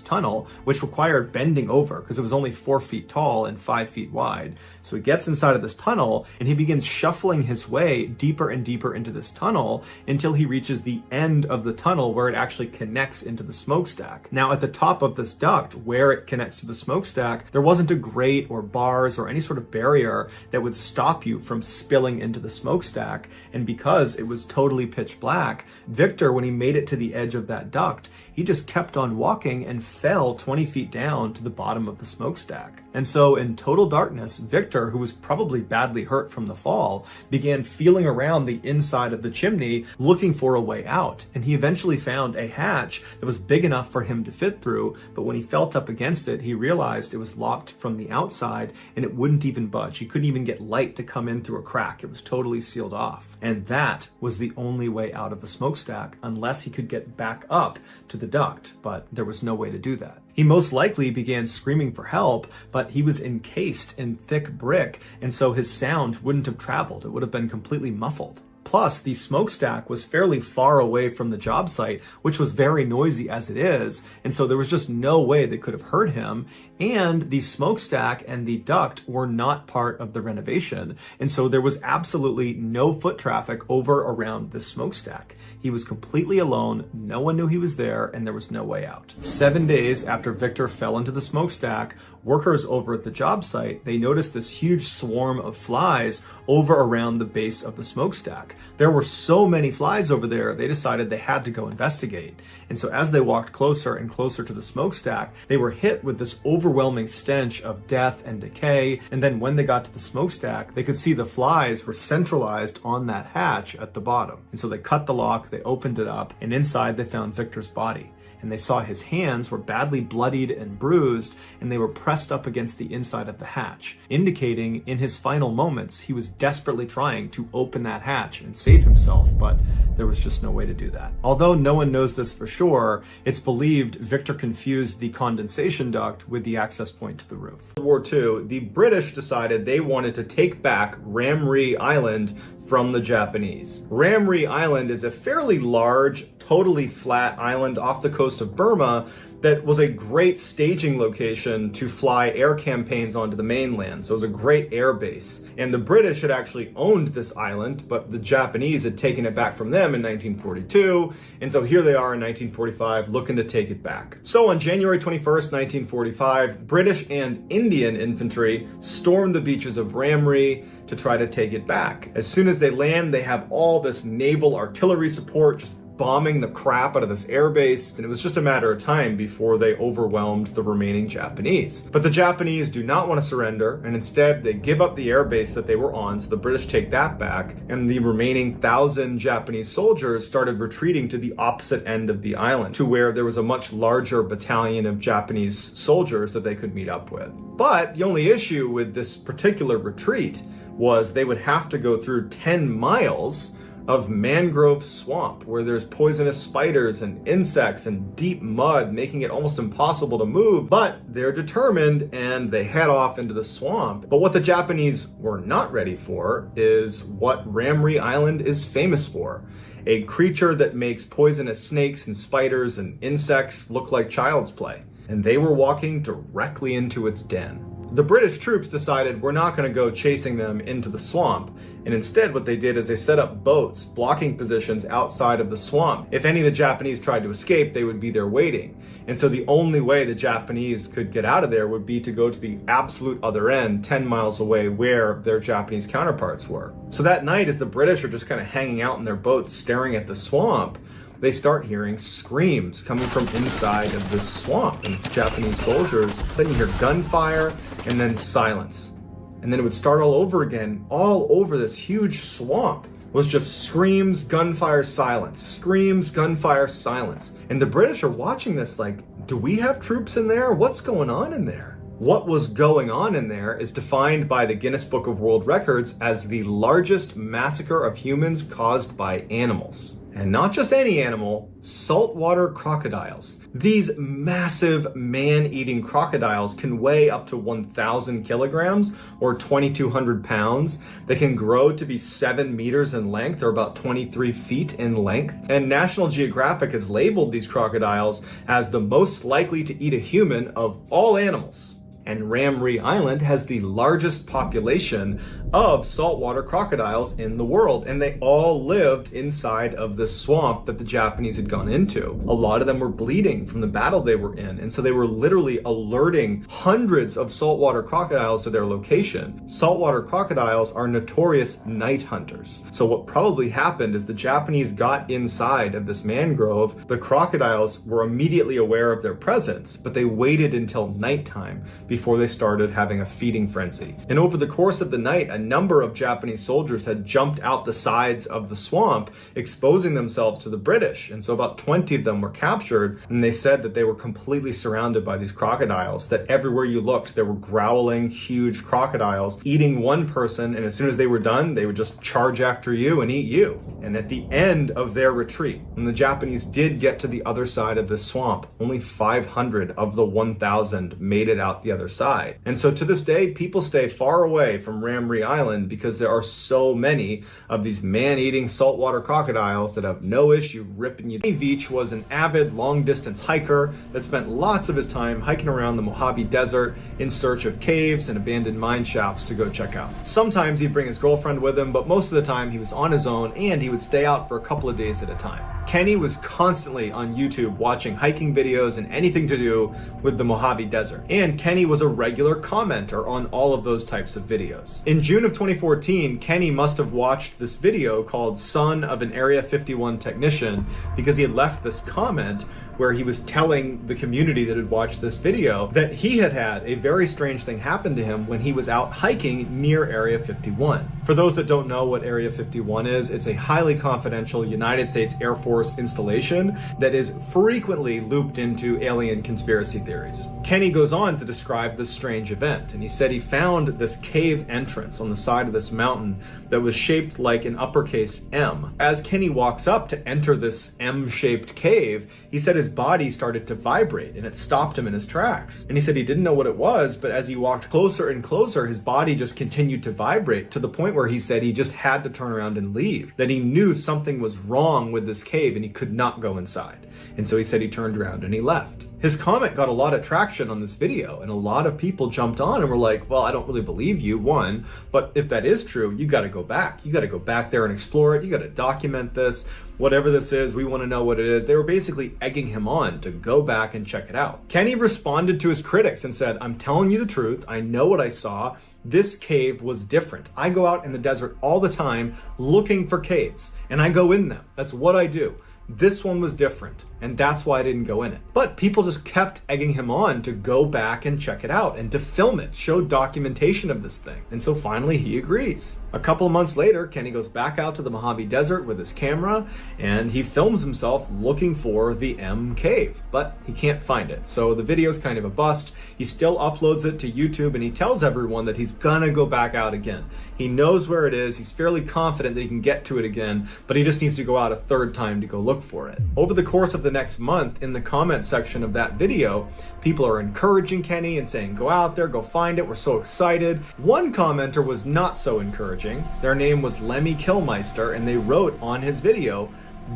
Speaker 1: tunnel, which required bending over because it was only 4 feet tall and 5 feet wide. So he gets inside of this tunnel and he begins shuffling his way deeper and deeper into this tunnel until he reaches the end of the tunnel where it actually connects into the smokestack. Now at the top of this duct where it connects to the smokestack, there wasn't a grate or bars or any sort of barrier that would stop you from spilling into the smokestack. And because it was totally pitch black, Victor, when he made it to the edge of that duct, he just kept on walking and fell 20 feet down to the bottom of the smokestack. And so in total darkness, Victor, who was probably badly hurt from the fall, began feeling around the inside of the chimney looking for a way out. And he eventually found a hatch that was big enough for him to fit through, but when he felt up against it, he realized it was locked from the outside and it wouldn't even budge. He couldn't even get light to come in through a crack. It was totally sealed off. And that was the only way out of the smokestack unless he could get back up to the duct, but there was no way to do that. He most likely began screaming for help, but he was encased in thick brick, and so his sound wouldn't have traveled. It would have been completely muffled. Plus, the smokestack was fairly far away from the job site, which was very noisy as it is, and so there was just no way they could have heard him. And the smokestack and the duct were not part of the renovation, and so there was absolutely no foot traffic over around the smokestack. He was completely alone, no one knew he was there, and there was no way out. 7 days after Victor fell into the smokestack, workers over at the job site, they noticed this huge swarm of flies over around the base of the smokestack. There were so many flies over there, they decided they had to go investigate. And so as they walked closer and closer to the smokestack, they were hit with this overwhelming stench of death and decay. And then when they got to the smokestack, they could see the flies were centralized on that hatch at the bottom. And so they cut the lock, They opened it up, and inside they found Victor's body. And they saw his hands were badly bloodied and bruised, and they were pressed up against the inside of the hatch, indicating in his final moments he was desperately trying to open that hatch and save himself, but there was just no way to do that. Although no one knows this for sure, it's believed Victor confused the condensation duct with the access point to the roof. In World War II, the British decided they wanted to take back Ramree Island from the Japanese. Ramree Island is a fairly large, totally flat island off the coast of Burma that was a great staging location to fly air campaigns onto the mainland. So it was a great air base. And the British had actually owned this island, but the Japanese had taken it back from them in 1942. And so here they are in 1945 looking to take it back. So on January 21st, 1945, British and Indian infantry stormed the beaches of Ramree to try to take it back. As soon as they land, they have all this naval artillery support just bombing the crap out of this airbase, and it was just a matter of time before they overwhelmed the remaining Japanese. But the Japanese do not want to surrender, and instead they give up the airbase that they were on, so the British take that back, and the remaining 1,000 Japanese soldiers started retreating to the opposite end of the island, to where there was a much larger battalion of Japanese soldiers that they could meet up with. But the only issue with this particular retreat was they would have to go through 10 miles of mangrove swamp where there's poisonous spiders and insects and deep mud, making it almost impossible to move. But they're determined and they head off into the swamp. But what the Japanese were not ready for is what Ramree Island is famous for: a creature that makes poisonous snakes and spiders and insects look like child's play. And they were walking directly into its den. The British troops decided we're not going to go chasing them into the swamp, and instead what they did is they set up boats, blocking positions outside of the swamp. If any of the Japanese tried to escape, they would be there waiting. And so the only way the Japanese could get out of there would be to go to the absolute other end, 10 miles away, where their Japanese counterparts were. So that night, as the British are just kind of hanging out in their boats staring at the swamp, they start hearing screams coming from inside of this swamp, and it's Japanese soldiers. Then you hear gunfire and then silence. And then it would start all over again. All over this huge swamp was just screams, gunfire, silence, screams, gunfire, silence. And the British are watching this like, do we have troops in there? What's going on in there? What was going on in there is defined by the Guinness Book of World Records as the largest massacre of humans caused by animals. And not just any animal, saltwater crocodiles. These massive man-eating crocodiles can weigh up to 1,000 kilograms or 2,200 pounds. They can grow to be 7 meters in length or about 23 feet in length. And National Geographic has labeled these crocodiles as the most likely to eat a human of all animals. And Ramree Island has the largest population of saltwater crocodiles in the world, and they all lived inside of the swamp that the Japanese had gone into. A lot of them were bleeding from the battle they were in, and so they were literally alerting hundreds of saltwater crocodiles to their location. Saltwater crocodiles are notorious night hunters. So what probably happened is the Japanese got inside of this mangrove. The crocodiles were immediately aware of their presence, but they waited until nighttime before they started having a feeding frenzy. And over the course of the night, a number of Japanese soldiers had jumped out the sides of the swamp, exposing themselves to the British. And so about 20 of them were captured, and they said that they were completely surrounded by these crocodiles, that everywhere you looked, there were growling, huge crocodiles eating one person, and as soon as they were done, they would just charge after you and eat you. And at the end of their retreat, when the Japanese did get to the other side of the swamp, only 500 of the 1,000 made it out the other side. And so to this day, people stay far away from Ramree Island because there are so many of these man-eating saltwater crocodiles that have no issue ripping you. Veach was an avid long-distance hiker that spent lots of his time hiking around the Mojave Desert in search of caves and abandoned mine shafts to go check out. Sometimes he'd bring his girlfriend with him, but most of the time he was on his own, and he would stay out for a couple of days at a time. Kenny was constantly on YouTube watching hiking videos and anything to do with the Mojave Desert. And Kenny was a regular commenter on all of those types of videos. In June of 2014, Kenny must have watched this video called Son of an Area 51 Technician because he had left this comment where he was telling the community that had watched this video that he had had a very strange thing happen to him when he was out hiking near Area 51. For those that don't know what Area 51 is, it's a highly confidential United States Air Force installation that is frequently looped into alien conspiracy theories. Kenny goes on to describe this strange event, and he said he found this cave entrance on the side of this mountain that was shaped like an uppercase M. As Kenny walks up to enter this M-shaped cave, he said his body started to vibrate and it stopped him in his tracks. And he said he didn't know what it was, but as he walked closer and closer, his body just continued to vibrate to the point where he said he just had to turn around and leave, that he knew something was wrong with this cave and he could not go inside. And so he said he turned around and he left. His comment got a lot of traction on this video, and a lot of people jumped on and were like, well, I don't really believe you, one, but if that is true, you got to go back. You got to go back there and explore it. You got to document this. Whatever this is, we want to know what it is. They were basically egging him on to go back and check it out. Kenny responded to his critics and said, I'm telling you the truth. I know what I saw. This cave was different. I go out in the desert all the time looking for caves, and I go in them. That's what I do. This one was different, and that's why I didn't go in it. But people just kept egging him on to go back and check it out and to film it, show documentation of this thing. And so finally he agrees. A couple of months later, Kenny goes back out to the Mojave Desert with his camera, and he films himself looking for the M cave, but he can't find it. So the video's kind of a bust. He still uploads it to YouTube, and he tells everyone that he's gonna go back out again. He knows where it is. He's fairly confident that he can get to it again, but he just needs to go out a third time to go look for it. Over the course of the next month, in the comment section of that video, people are encouraging Kenny and saying, go out there, go find it, we're so excited. One commenter was not so encouraging. Their name was Lemmy Killmeister, and they wrote on his video,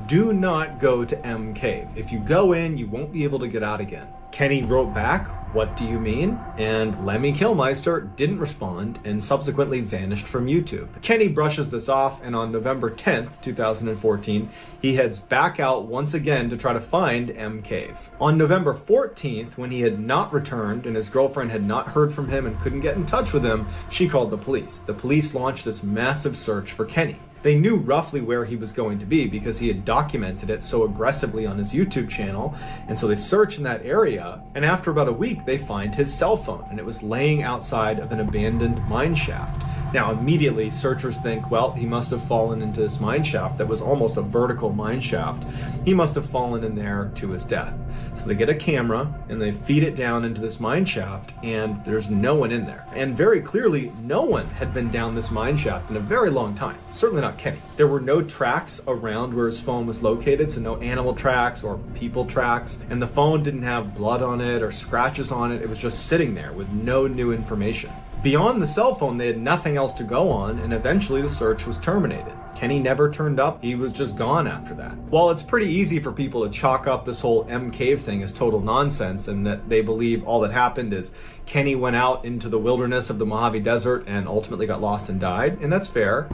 Speaker 1: do not go to M Cave. If you go in, you won't be able to get out again. Kenny wrote back, what do you mean? And Lemmy Killmeister didn't respond and subsequently vanished from YouTube. Kenny brushes this off, and on November 10th, 2014, he heads back out once again to try to find M Cave. On November 14th, when he had not returned and his girlfriend had not heard from him and couldn't get in touch with him, she called the police. The police launched this massive search for Kenny. They knew roughly where he was going to be because he had documented it so aggressively on his YouTube channel, and so they search in that area, and after about a week they find his cell phone, and it was laying outside of an abandoned mine shaft. Now immediately searchers think, well, he must have fallen into this mine shaft that was almost a vertical mine shaft. He must have fallen in there to his death. So they get a camera and they feed it down into this mine shaft, and there's no one in there. And very clearly, no one had been down this mine shaft in a very long time. Certainly not Kenny. There were no tracks around where his phone was located, so no animal tracks or people tracks, and the phone didn't have blood on it or scratches on it. It was just sitting there with no new information. Beyond the cell phone, they had nothing else to go on, and eventually the search was terminated. Kenny never turned up. He was just gone after that. While it's pretty easy for people to chalk up this whole M Cave thing as total nonsense and that they believe all that happened is Kenny went out into the wilderness of the Mojave Desert and ultimately got lost and died, and that's fair,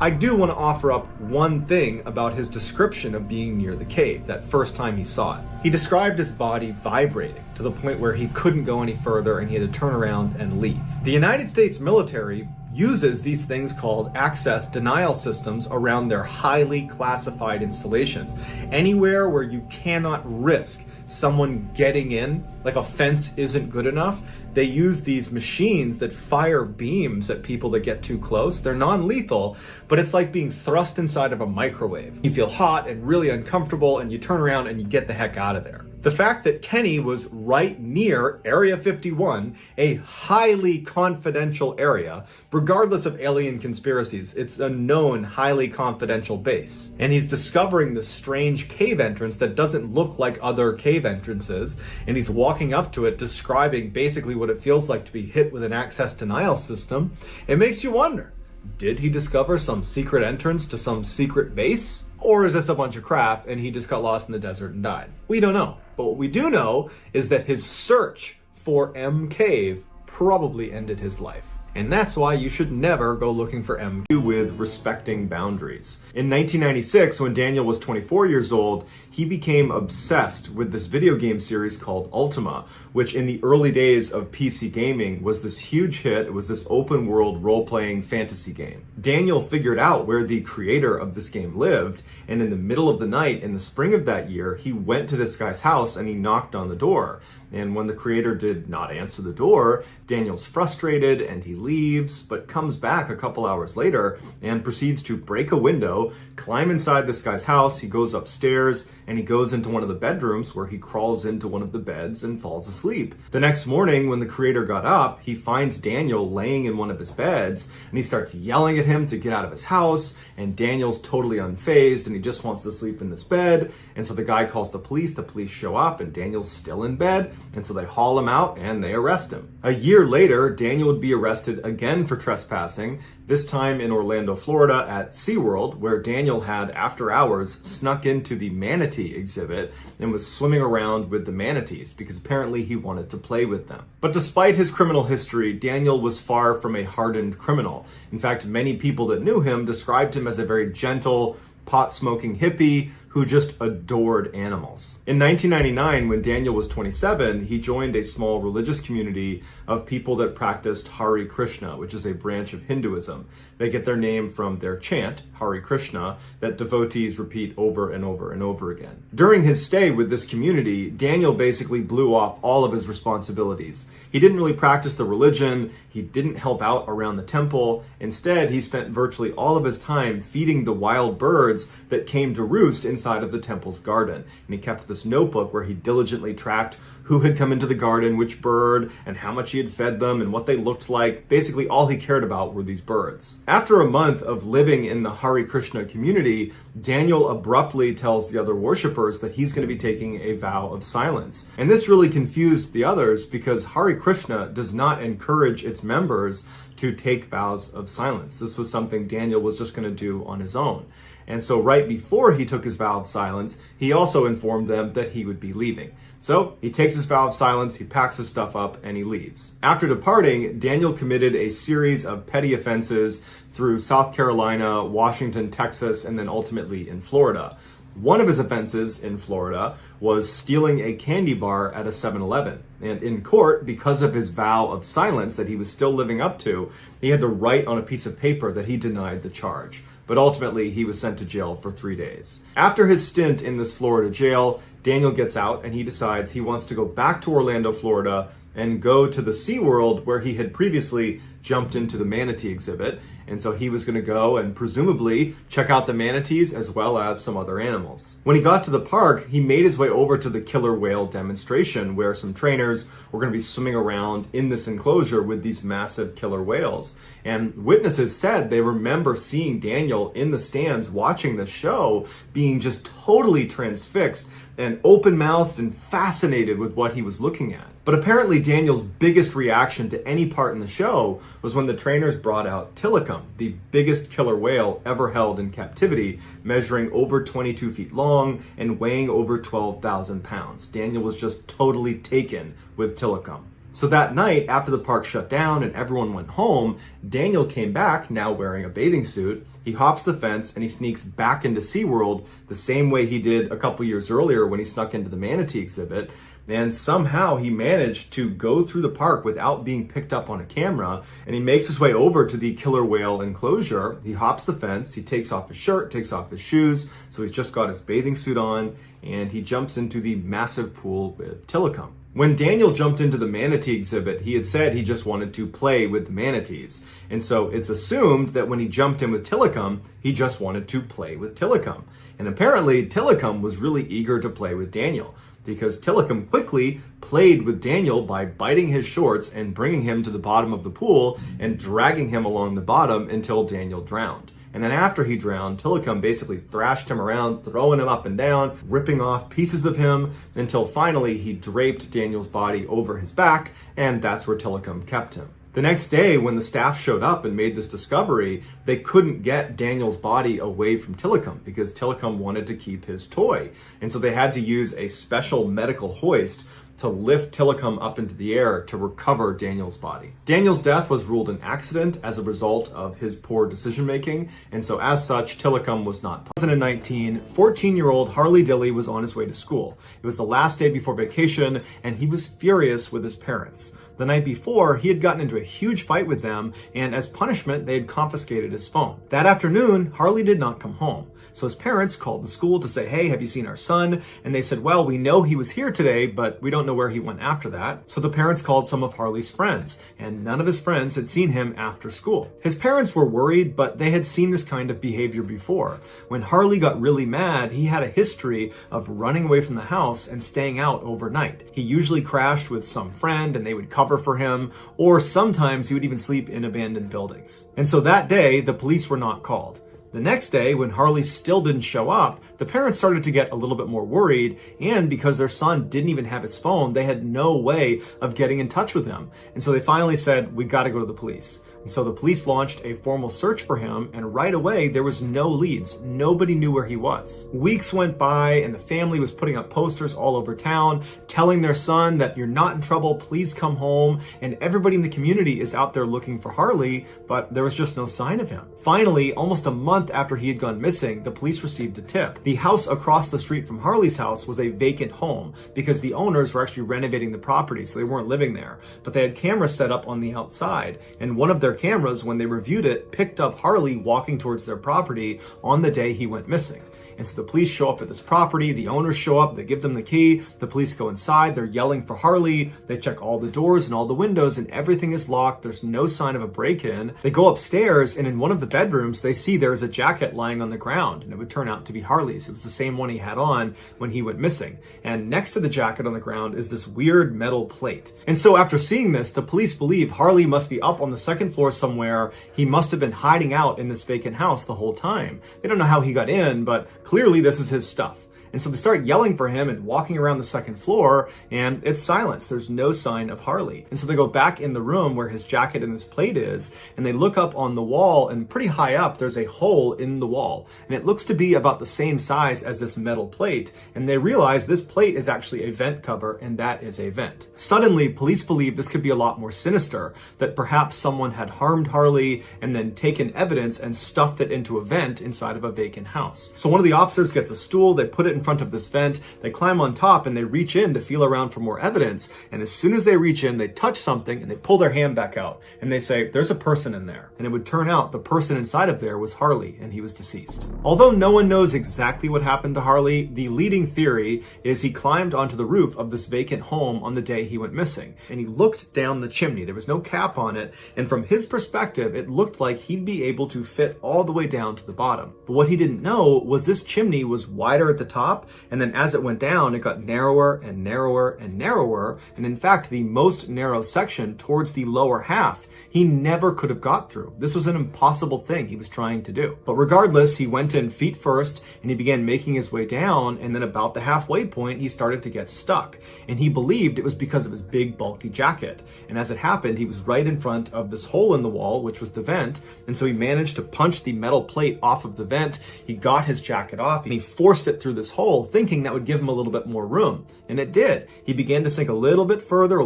Speaker 1: I do want to offer up one thing about his description of being near the cave, that first time he saw it. He described his body vibrating to the point where he couldn't go any further and he had to turn around and leave. The United States military uses these things called access denial systems around their highly classified installations. Anywhere where you cannot risk someone getting in, like a fence isn't good enough, they use these machines that fire beams at people that get too close. They're non-lethal, but it's like being thrust inside of a microwave. You feel hot and really uncomfortable, and you turn around and you get the heck out of there. The fact that Kenny was right near Area 51, a highly confidential area, regardless of alien conspiracies, it's a known highly confidential base. And he's discovering this strange cave entrance that doesn't look like other cave entrances, and he's walking up to it describing basically what it feels like to be hit with an access denial system. It makes you wonder, did he discover some secret entrance to some secret base? Or is this a bunch of crap and he just got lost in the desert and died? We don't know. But what we do know is that his search for M Cave probably ended his life. And that's why you should never go looking for MQ with respecting boundaries. In 1996, when Daniel was 24 years old, he became obsessed with this video game series called Ultima, which in the early days of PC gaming was this huge hit. It was this open world role-playing fantasy game. Daniel figured out where the creator of this game lived, and in the middle of the night in the spring of that year, he went to this guy's house and he knocked on the door. And when the creator did not answer the door, Daniel's frustrated and he leaves, but comes back a couple hours later and proceeds to break a window, climb inside this guy's house. He goes upstairs and he goes into one of the bedrooms where he crawls into one of the beds and falls asleep. The next morning, when the creator got up, he finds Daniel laying in one of his beds and he starts yelling at him to get out of his house. And Daniel's totally unfazed and he just wants to sleep in this bed. And so the guy calls the police show up and Daniel's still in bed. And so they haul him out and they arrest him. A year later, Daniel would be arrested again for trespassing, this time in Orlando, Florida at SeaWorld, where Daniel had, after hours, snuck into the manatee exhibit and was swimming around with the manatees because apparently he wanted to play with them. But despite his criminal history, Daniel was far from a hardened criminal. In fact, many people that knew him described him as a very gentle, pot-smoking hippie who just adored animals. In 1999, when Daniel was 27, he joined a small religious community of people that practiced Hare Krishna, which is a branch of Hinduism. They get their name from their chant, Hare Krishna, that devotees repeat over and over and over again. During his stay with this community, Daniel basically blew off all of his responsibilities. He didn't really practice the religion, he didn't help out around the temple. Instead, he spent virtually all of his time feeding the wild birds that came to roost inside of the temple's garden. And he kept this notebook where he diligently tracked who had come into the garden, which bird, and how much he had fed them, and what they looked like. Basically, all he cared about were these birds. After a month of living in the Hare Krishna community, Daniel abruptly tells the other worshippers that he's going to be taking a vow of silence. And this really confused the others because Hare Krishna does not encourage its members to take vows of silence. This was something Daniel was just going to do on his own. And so right before he took his vow of silence, he also informed them that he would be leaving. So he takes his vow of silence, he packs his stuff up, and he leaves. After departing, Daniel committed a series of petty offenses through South Carolina, Washington, Texas, and then ultimately in Florida. One of his offenses in Florida was stealing a candy bar at a 7-Eleven. And in court, because of his vow of silence that he was still living up to, he had to write on a piece of paper that he denied the charge. But ultimately, he was sent to jail for 3 days. After his stint in this Florida jail, Daniel gets out and he decides he wants to go back to Orlando, Florida, and go to the SeaWorld where he had previously jumped into the manatee exhibit. And so he was going to go and presumably check out the manatees as well as some other animals. When he got to the park, he made his way over to the killer whale demonstration where some trainers were going to be swimming around in this enclosure with these massive killer whales. And witnesses said they remember seeing Daniel in the stands watching the show being just totally transfixed and open-mouthed and fascinated with what he was looking at. But apparently Daniel's biggest reaction to any part in the show was when the trainers brought out Tilikum, the biggest killer whale ever held in captivity, measuring over 22 feet long and weighing over 12,000 pounds. Daniel was just totally taken with Tilikum. So that night, after the park shut down and everyone went home, Daniel came back, now wearing a bathing suit. He hops the fence and he sneaks back into SeaWorld the same way he did a couple years earlier when he snuck into the manatee exhibit. And somehow he managed to go through the park without being picked up on a camera. And he makes his way over to the killer whale enclosure. He hops the fence, he takes off his shirt, takes off his shoes. So he's just got his bathing suit on and he jumps into the massive pool with Tilikum. When Daniel jumped into the manatee exhibit, he had said he just wanted to play with the manatees. And so it's assumed that when he jumped in with Tilikum, he just wanted to play with Tilikum. And apparently Tilikum was really eager to play with Daniel, because Tilikum quickly played with Daniel by biting his shorts and bringing him to the bottom of the pool and dragging him along the bottom until Daniel drowned. And then after he drowned, Tilikum basically thrashed him around, throwing him up and down, ripping off pieces of him, until finally he draped Daniel's body over his back, and that's where Tilikum kept him. The next day, when the staff showed up and made this discovery, they couldn't get Daniel's body away from Tilikum because Tilikum wanted to keep his toy. And so they had to use a special medical hoist to lift Tillicum up into the air to recover Daniel's body. Daniel's death was ruled an accident as a result of his poor decision making, and so as such, Tillicum was not. 2019, 14-year-old Harley Dilly was on his way to school. It was the last day before vacation, and he was furious with his parents. The night before, he had gotten into a huge fight with them, and as punishment, they had confiscated his phone. That afternoon, Harley did not come home. So his parents called the school to say, hey, have you seen our son? And they said, well, we know he was here today, but we don't know where he went after that. So the parents called some of Harley's friends, and none of his friends had seen him after school. His parents were worried, but they had seen this kind of behavior before. When Harley got really mad, he had a history of running away from the house and staying out overnight. He usually crashed with some friend and they would cover for him, or sometimes he would even sleep in abandoned buildings. And so that day, the police were not called. The next day, when Harley still didn't show up, the parents started to get a little bit more worried, and because their son didn't even have his phone, they had no way of getting in touch with him. And so they finally said, we gotta go to the police. And so the police launched a formal search for him, and right away there was no leads. Nobody knew where he was. Weeks went by, and the family was putting up posters all over town, telling their son that you're not in trouble, please come home. And everybody in the community is out there looking for Harley, but there was just no sign of him. Finally, almost a month after he had gone missing, the police received a tip. The house across the street from Harley's house was a vacant home because the owners were actually renovating the property, so they weren't living there. But they had cameras set up on the outside, and one of their cameras, when they reviewed it, picked up Harley walking towards their property on the day he went missing. And so the police show up at this property, the owners show up, they give them the key, the police go inside, they're yelling for Harley, they check all the doors and all the windows and everything is locked, there's no sign of a break-in. They go upstairs and in one of the bedrooms, they see there's a jacket lying on the ground, and it would turn out to be Harley's. It was the same one he had on when he went missing. And next to the jacket on the ground is this weird metal plate. And so after seeing this, the police believe Harley must be up on the second floor somewhere. He must have been hiding out in this vacant house the whole time. They don't know how he got in, but clearly this is his stuff. And so they start yelling for him and walking around the second floor, and it's silence. There's no sign of Harley. And so they go back in the room where his jacket and his plate is, and they look up on the wall, and pretty high up, there's a hole in the wall. And it looks to be about the same size as this metal plate, and they realize this plate is actually a vent cover, and that is a vent. Suddenly, police believe this could be a lot more sinister, that perhaps someone had harmed Harley and then taken evidence and stuffed it into a vent inside of a vacant house. So one of the officers gets a stool, they put it in front of this vent, they climb on top and they reach in to feel around for more evidence, and as soon as they reach in, they touch something and they pull their hand back out and they say, there's a person in there. And it would turn out the person inside of there was Harley, and he was deceased. Although no one knows exactly what happened to Harley, the leading theory is he climbed onto the roof of this vacant home on the day he went missing, and he looked down the chimney. There was no cap on it, and from his perspective, it looked like he'd be able to fit all the way down to the bottom. But what he didn't know was this chimney was wider at the top, and then as it went down, it got narrower and narrower and narrower, and in fact, the most narrow section towards the lower half, he never could have got through. This was an impossible thing he was trying to do. But regardless, he went in feet first, and he began making his way down, and then about the halfway point, he started to get stuck. And he believed it was because of his big, bulky jacket. And as it happened, he was right in front of this hole in the wall, which was the vent, and so he managed to punch the metal plate off of the vent, he got his jacket off, and he forced it through this hole, thinking that would give him a little bit more room. And it did. He began to sink a little bit further,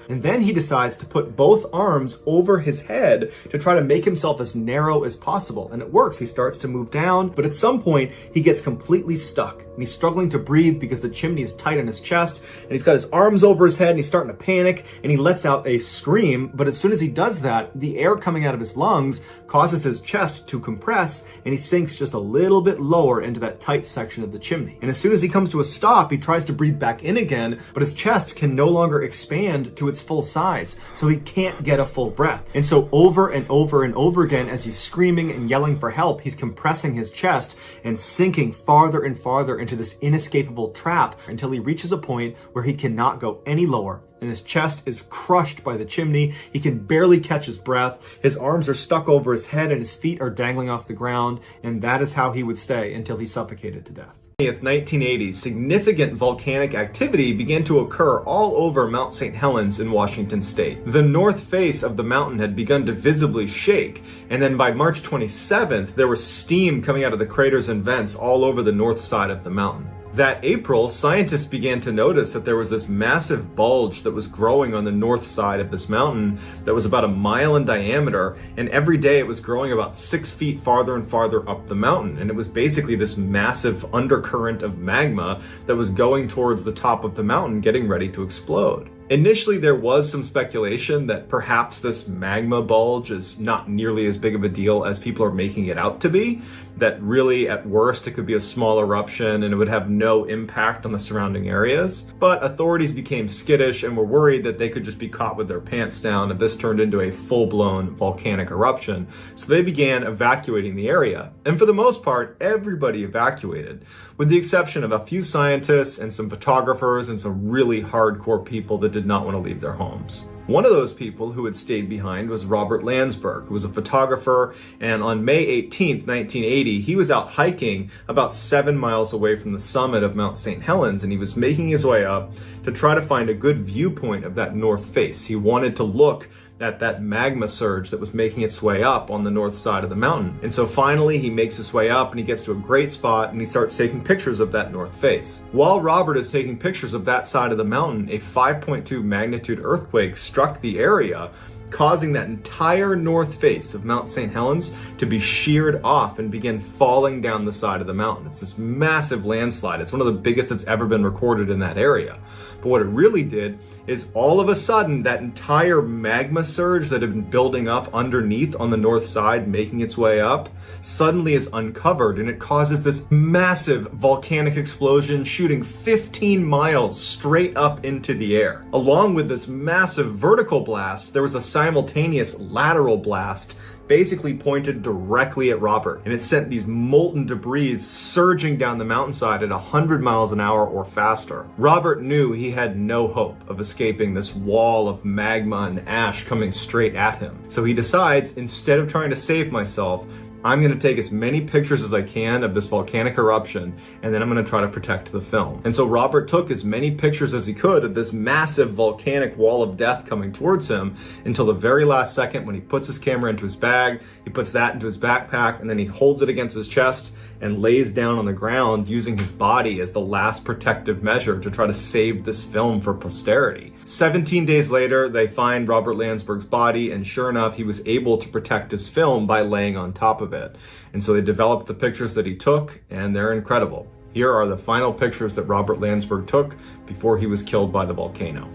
Speaker 1: and then he decides to put both arms over his head to try to make himself as narrow as possible. And it works. He starts to move down, but at some point he gets completely stuck, and he's struggling to breathe because the chimney is tight on his chest, and he's got his arms over his head, and he's starting to panic, and he lets out a scream. But as soon as he does that, the air coming out of his lungs causes his chest to compress, and he sinks just a little bit lower into that tight section of the chimney. And as soon as he comes to a stop, he tries to breathe back in again, but his chest can no longer expand to its full size, so he can't get a full breath. And so over and over and over again, as he's screaming and yelling for help, he's compressing his chest and sinking farther and farther into this inescapable trap until he reaches a point where he cannot go any lower, and his chest is crushed by the chimney. He can barely catch his breath. His arms are stuck over his head and his feet are dangling off the ground, and that is how he would stay until he suffocated to death. 1980s, significant volcanic activity began to occur all over Mount St. Helens in Washington state. The north face of the mountain had begun to visibly shake, and then by March 27th, there was steam coming out of the craters and vents all over the north side of the mountain. That April, scientists began to notice that there was this massive bulge that was growing on the north side of this mountain that was about 1 mile in diameter, and every day it was growing about 6 feet farther and farther up the mountain. And it was basically this massive undercurrent of magma that was going towards the top of the mountain, getting ready to explode. Initially, there was some speculation that perhaps this magma bulge is not nearly as big of a deal as people are making it out to be, that really, at worst, it could be a small eruption and it would have no impact on the surrounding areas. But authorities became skittish and were worried that they could just be caught with their pants down if this turned into a full-blown volcanic eruption. So they began evacuating the area. And for the most part, everybody evacuated, with the exception of a few scientists and some photographers and some really hardcore people that did not want to leave their homes. One of those people who had stayed behind was Robert Landsberg, who was a photographer, and on May 18th, 1980, he was out hiking about 7 miles away from the summit of Mount St. Helens, and he was making his way up to try to find a good viewpoint of that north face. He wanted to look at that magma surge that was making its way up on the north side of the mountain. And so finally he makes his way up and he gets to a great spot and he starts taking pictures of that north face. While Robert is taking pictures of that side of the mountain, a 5.2 magnitude earthquake struck the area, causing that entire north face of Mount St. Helens to be sheared off and begin falling down the side of the mountain. It's this massive landslide. It's one of the biggest that's ever been recorded in that area. But what it really did is all of a sudden that entire magma surge that had been building up underneath on the north side, making its way up, suddenly is uncovered, and it causes this massive volcanic explosion shooting 15 miles straight up into the air. Along with this massive vertical blast, there was a simultaneous lateral blast basically pointed directly at Robert, and it sent these molten debris surging down the mountainside at 100 miles an hour or faster. Robert knew he had no hope of escaping this wall of magma and ash coming straight at him. So he decides, instead of trying to save myself, I'm going to take as many pictures as I can of this volcanic eruption, and then I'm going to try to protect the film. And so Robert took as many pictures as he could of this massive volcanic wall of death coming towards him until the very last second when he puts his camera into his bag, he puts that into his backpack, and then he holds it against his chest and lays down on the ground using his body as the last protective measure to try to save this film for posterity. 17 days later, they find Robert Landsberg's body, and sure enough, he was able to protect his film by laying on top of it. And so they developed the pictures that he took, and they're incredible. Here are the final pictures that Robert Landsberg took before he was killed by the volcano.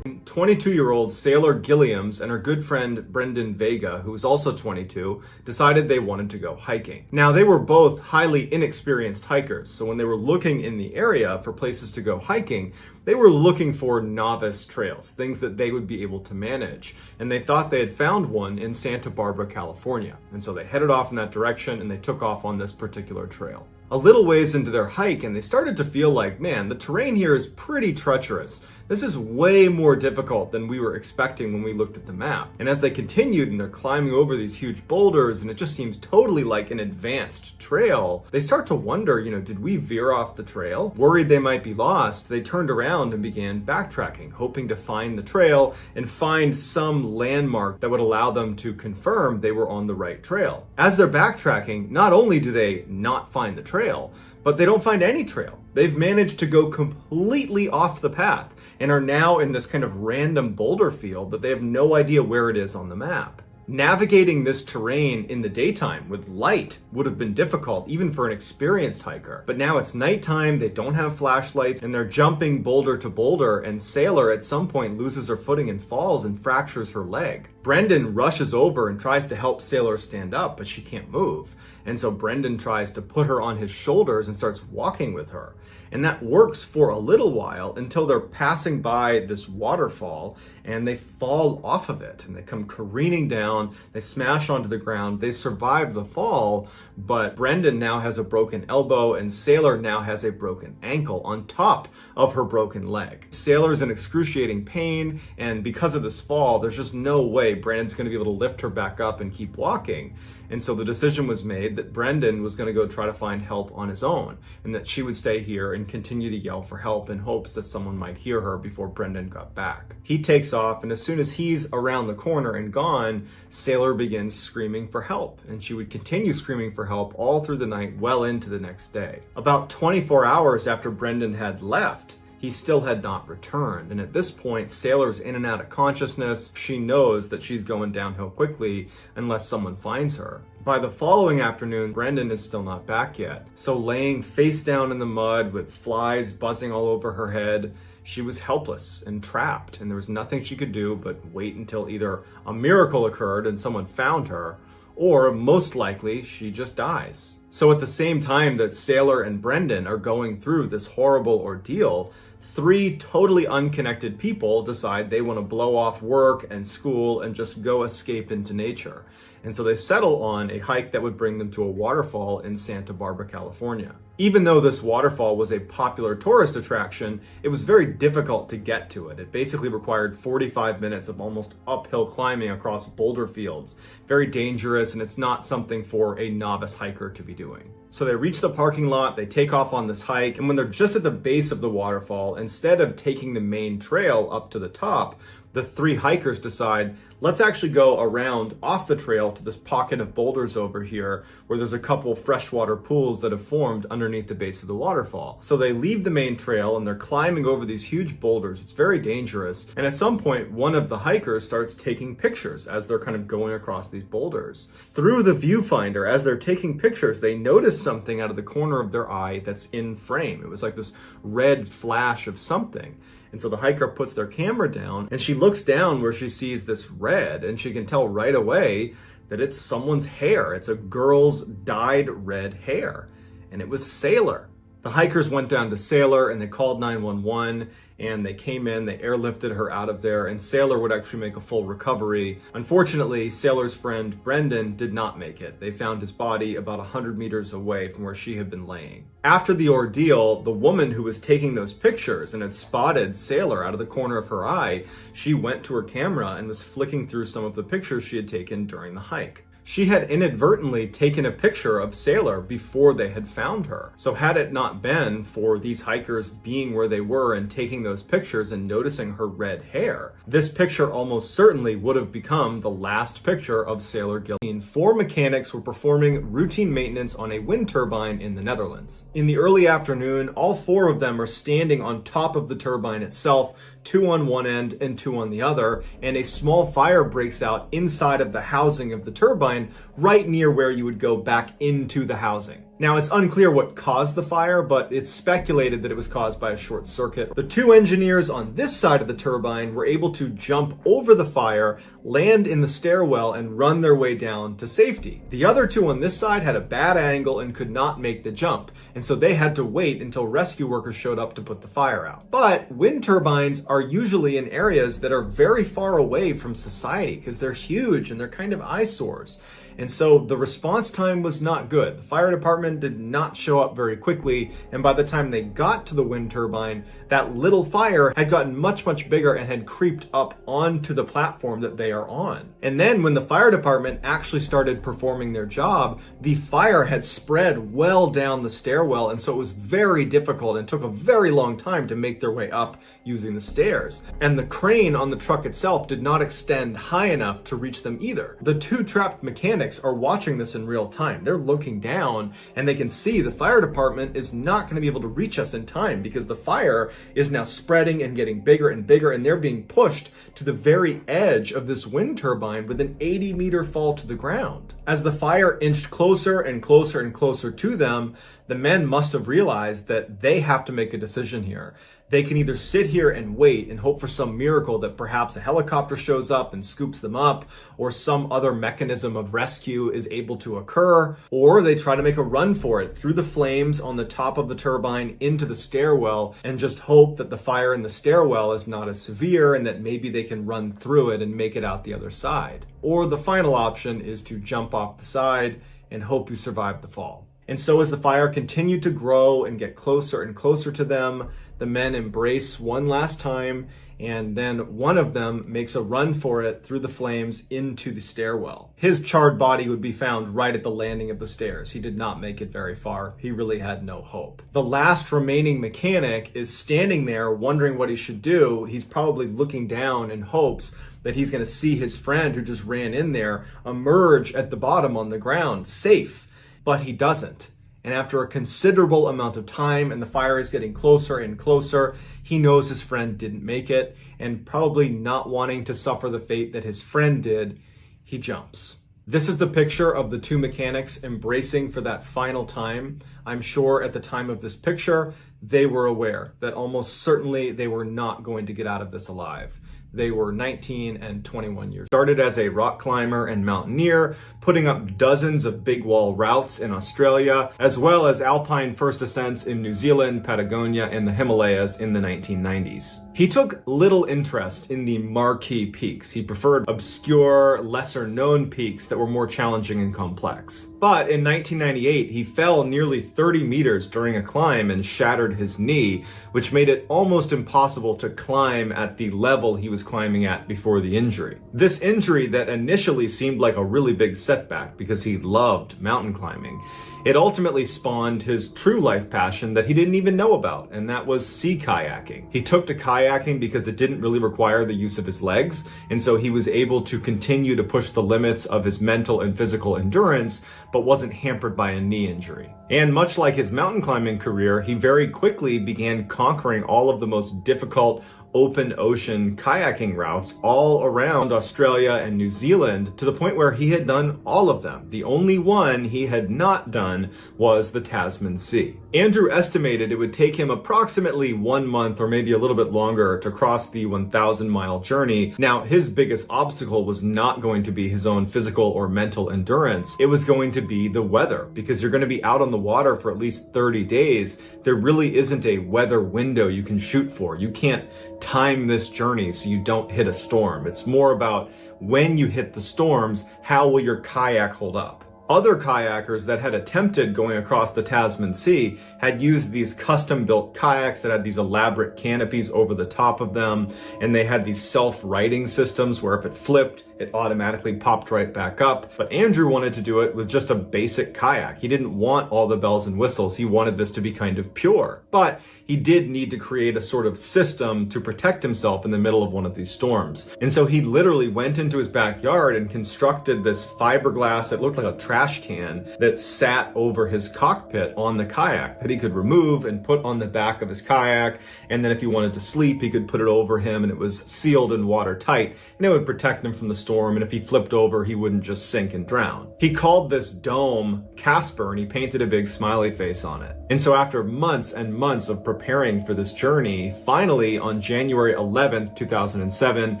Speaker 1: 22-year-old Sailor Gilliams and her good friend Brendan Vega, who was also 22, decided they wanted to go hiking. Now, they were both highly inexperienced hikers, so when they were looking in the area for places to go hiking, they were looking for novice trails, things that they would be able to manage. And they thought they had found one in Santa Barbara, California. And so they headed off in that direction and they took off on this particular trail. A little ways into their hike, and they started to feel like, man, the terrain here is pretty treacherous. This is way more difficult than we were expecting when we looked at the map. And as they continued and they're climbing over these huge boulders and it just seems totally like an advanced trail, they start to wonder, did we veer off the trail? Worried they might be lost, they turned around and began backtracking, hoping to find the trail and find some landmark that would allow them to confirm they were on the right trail. As they're backtracking, not only do they not find the trail, but they don't find any trail. They've managed to go completely off the path and are now in this kind of random boulder field that they have no idea where it is on the map. Navigating this terrain in the daytime with light would have been difficult even for an experienced hiker. But now it's nighttime, they don't have flashlights, and they're jumping boulder to boulder, and Sailor at some point loses her footing and falls and fractures her leg. Brendan rushes over and tries to help Sailor stand up, but she can't move. And so Brendan tries to put her on his shoulders and starts walking with her. And that works for a little while until they're passing by this waterfall and they fall off of it and they come careening down, they smash onto the ground, they survive the fall, but Brendan now has a broken elbow and Sailor now has a broken ankle on top of her broken leg. Sailor's in excruciating pain, and because of this fall, there's just no way Brandon's going to be able to lift her back up and keep walking. And so the decision was made that Brendan was going to go try to find help on his own, and that she would stay here and continue to yell for help in hopes that someone might hear her before Brendan got back. He takes off, and as soon as he's around the corner and gone, Sailor begins screaming for help, and she would continue screaming for help all through the night, well into the next day. About 24 hours after Brendan had left, he still had not returned, and at this point, Sailor's in and out of consciousness. She knows that she's going downhill quickly unless someone finds her. By the following afternoon, Brendan is still not back yet. So laying face down in the mud with flies buzzing all over her head, she was helpless and trapped, and there was nothing she could do but wait until either a miracle occurred and someone found her, or most likely she just dies. So at the same time that Sailor and Brendan are going through this horrible ordeal, 3 totally unconnected people decide they want to blow off work and school and just go escape into nature. And so they settle on a hike that would bring them to a waterfall in Santa Barbara, California. Even though this waterfall was a popular tourist attraction, it was very difficult to get to it. It basically required 45 minutes of almost uphill climbing across boulder fields. Very dangerous, and it's not something for a novice hiker to be doing. So they reach the parking lot, they take off on this hike, and when they're just at the base of the waterfall, instead of taking the main trail up to the top, the 3 hikers decide, let's actually go around off the trail to this pocket of boulders over here where there's a couple freshwater pools that have formed underneath the base of the waterfall. So they leave the main trail and they're climbing over these huge boulders. It's very dangerous. And at some point, one of the hikers starts taking pictures as they're kind of going across these boulders. Through the viewfinder, as they're taking pictures, they notice something out of the corner of their eye that's in frame. It was like this red flash of something. And so the hiker puts their camera down and she looks down where she sees this red, and she can tell right away that it's someone's hair. It's a girl's dyed red hair, and it was Sailor. The hikers went down to Sailor and they called 911, and they came in, they airlifted her out of there, and Sailor would actually make a full recovery. Unfortunately, Sailor's friend Brendan did not make it. They found his body about 100 meters away from where she had been laying. After the ordeal, the woman who was taking those pictures and had spotted Sailor out of the corner of her eye, she went to her camera and was flicking through some of the pictures she had taken during the hike. She had inadvertently taken a picture of Sailor before they had found her. So had it not been for these hikers being where they were and taking those pictures and noticing her red hair, this picture almost certainly would have become the last picture of Sailor Gillian. 4 mechanics were performing routine maintenance on a wind turbine in the Netherlands. In the early afternoon, all 4 of them are standing on top of the turbine itself, 2 on one end and 2 on the other, and a small fire breaks out inside of the housing of the turbine, right near where you would go back into the housing. Now, it's unclear what caused the fire, but it's speculated that it was caused by a short circuit. The 2 engineers on this side of the turbine were able to jump over the fire, land in the stairwell, and run their way down to safety. The other 2 on this side had a bad angle and could not make the jump, and so they had to wait until rescue workers showed up to put the fire out. But wind turbines are usually in areas that are very far away from society because they're huge and they're kind of eyesores. And so the response time was not good. The fire department did not show up very quickly, and by the time they got to the wind turbine, that little fire had gotten much, much bigger and had creeped up onto the platform that they are on. And then when the fire department actually started performing their job, the fire had spread well down the stairwell, and so it was very difficult and took a very long time to make their way up using the stairs. And the crane on the truck itself did not extend high enough to reach them either. The 2 trapped mechanics are watching this in real time. They're looking down and they can see the fire department is not going to be able to reach us in time because the fire is now spreading and getting bigger and bigger, and they're being pushed to the very edge of this wind turbine with an 80-meter fall to the ground. As the fire inched closer and closer and closer to them, the men must have realized that they have to make a decision here. They can either sit here and wait and hope for some miracle that perhaps a helicopter shows up and scoops them up, or some other mechanism of rescue is able to occur, or they try to make a run for it through the flames on the top of the turbine into the stairwell and just hope that the fire in the stairwell is not as severe and that maybe they can run through it and make it out the other side. Or the final option is to jump off the side and hope you survive the fall. And so as the fire continued to grow and get closer and closer to them, the men embrace one last time, and then one of them makes a run for it through the flames into the stairwell. His charred body would be found right at the landing of the stairs. He did not make it very far. He really had no hope. The last remaining mechanic is standing there wondering what he should do. He's probably looking down in hopes that he's going to see his friend who just ran in there emerge at the bottom on the ground, safe. But he doesn't. And after a considerable amount of time and the fire is getting closer and closer, he knows his friend didn't make it, and probably not wanting to suffer the fate that his friend did, he jumps. This is the picture of the two mechanics embracing for that final time. I'm sure at the time of this picture, they were aware that almost certainly they were not going to get out of this alive. They were 19 and 21 years. Started as a rock climber and mountaineer, putting up dozens of big wall routes in Australia, as well as alpine first ascents in New Zealand, Patagonia, and the Himalayas in the 1990s. He took little interest in the marquee peaks. He preferred obscure, lesser-known peaks that were more challenging and complex. But in 1998, he fell nearly 30 meters during a climb and shattered his knee, which made it almost impossible to climb at the level he was climbing at before the injury. This injury that initially seemed like a really big setback because he loved mountain climbing, it ultimately spawned his true life passion that he didn't even know about, and that was sea kayaking. He took to kayaking because it didn't really require the use of his legs, and so he was able to continue to push the limits of his mental and physical endurance, but wasn't hampered by a knee injury. And much like his mountain climbing career, he very quickly began conquering all of the most difficult open ocean kayaking routes all around Australia and New Zealand, to the point where he had done all of them. The only one he had not done was the Tasman Sea. Andrew estimated it would take him approximately 1 month or maybe a little bit longer to cross the 1,000-mile journey. Now, his biggest obstacle was not going to be his own physical or mental endurance. It was going to be the weather, because you're going to be out on the water for at least 30 days. There really isn't a weather window you can shoot for. You can't time this journey so you don't hit a storm. It's more about when you hit the storms, how will your kayak hold up? Other kayakers that had attempted going across the Tasman Sea had used these custom-built kayaks that had these elaborate canopies over the top of them, and they had these self-righting systems where if it flipped, it automatically popped right back up. But Andrew wanted to do it with just a basic kayak. He didn't want all the bells and whistles. He wanted this to be kind of pure. But he did need to create a sort of system to protect himself in the middle of one of these storms. And so he literally went into his backyard and constructed this fiberglass that looked like a trash can that sat over his cockpit on the kayak that he could remove and put on the back of his kayak. And then if he wanted to sleep, he could put it over him, and it was sealed and watertight, and it would protect him from the storm. And if he flipped over, he wouldn't just sink and drown. He called this dome Casper, and he painted a big smiley face on it. And so after months and months of preparing for this journey, finally on January 11th, 2007,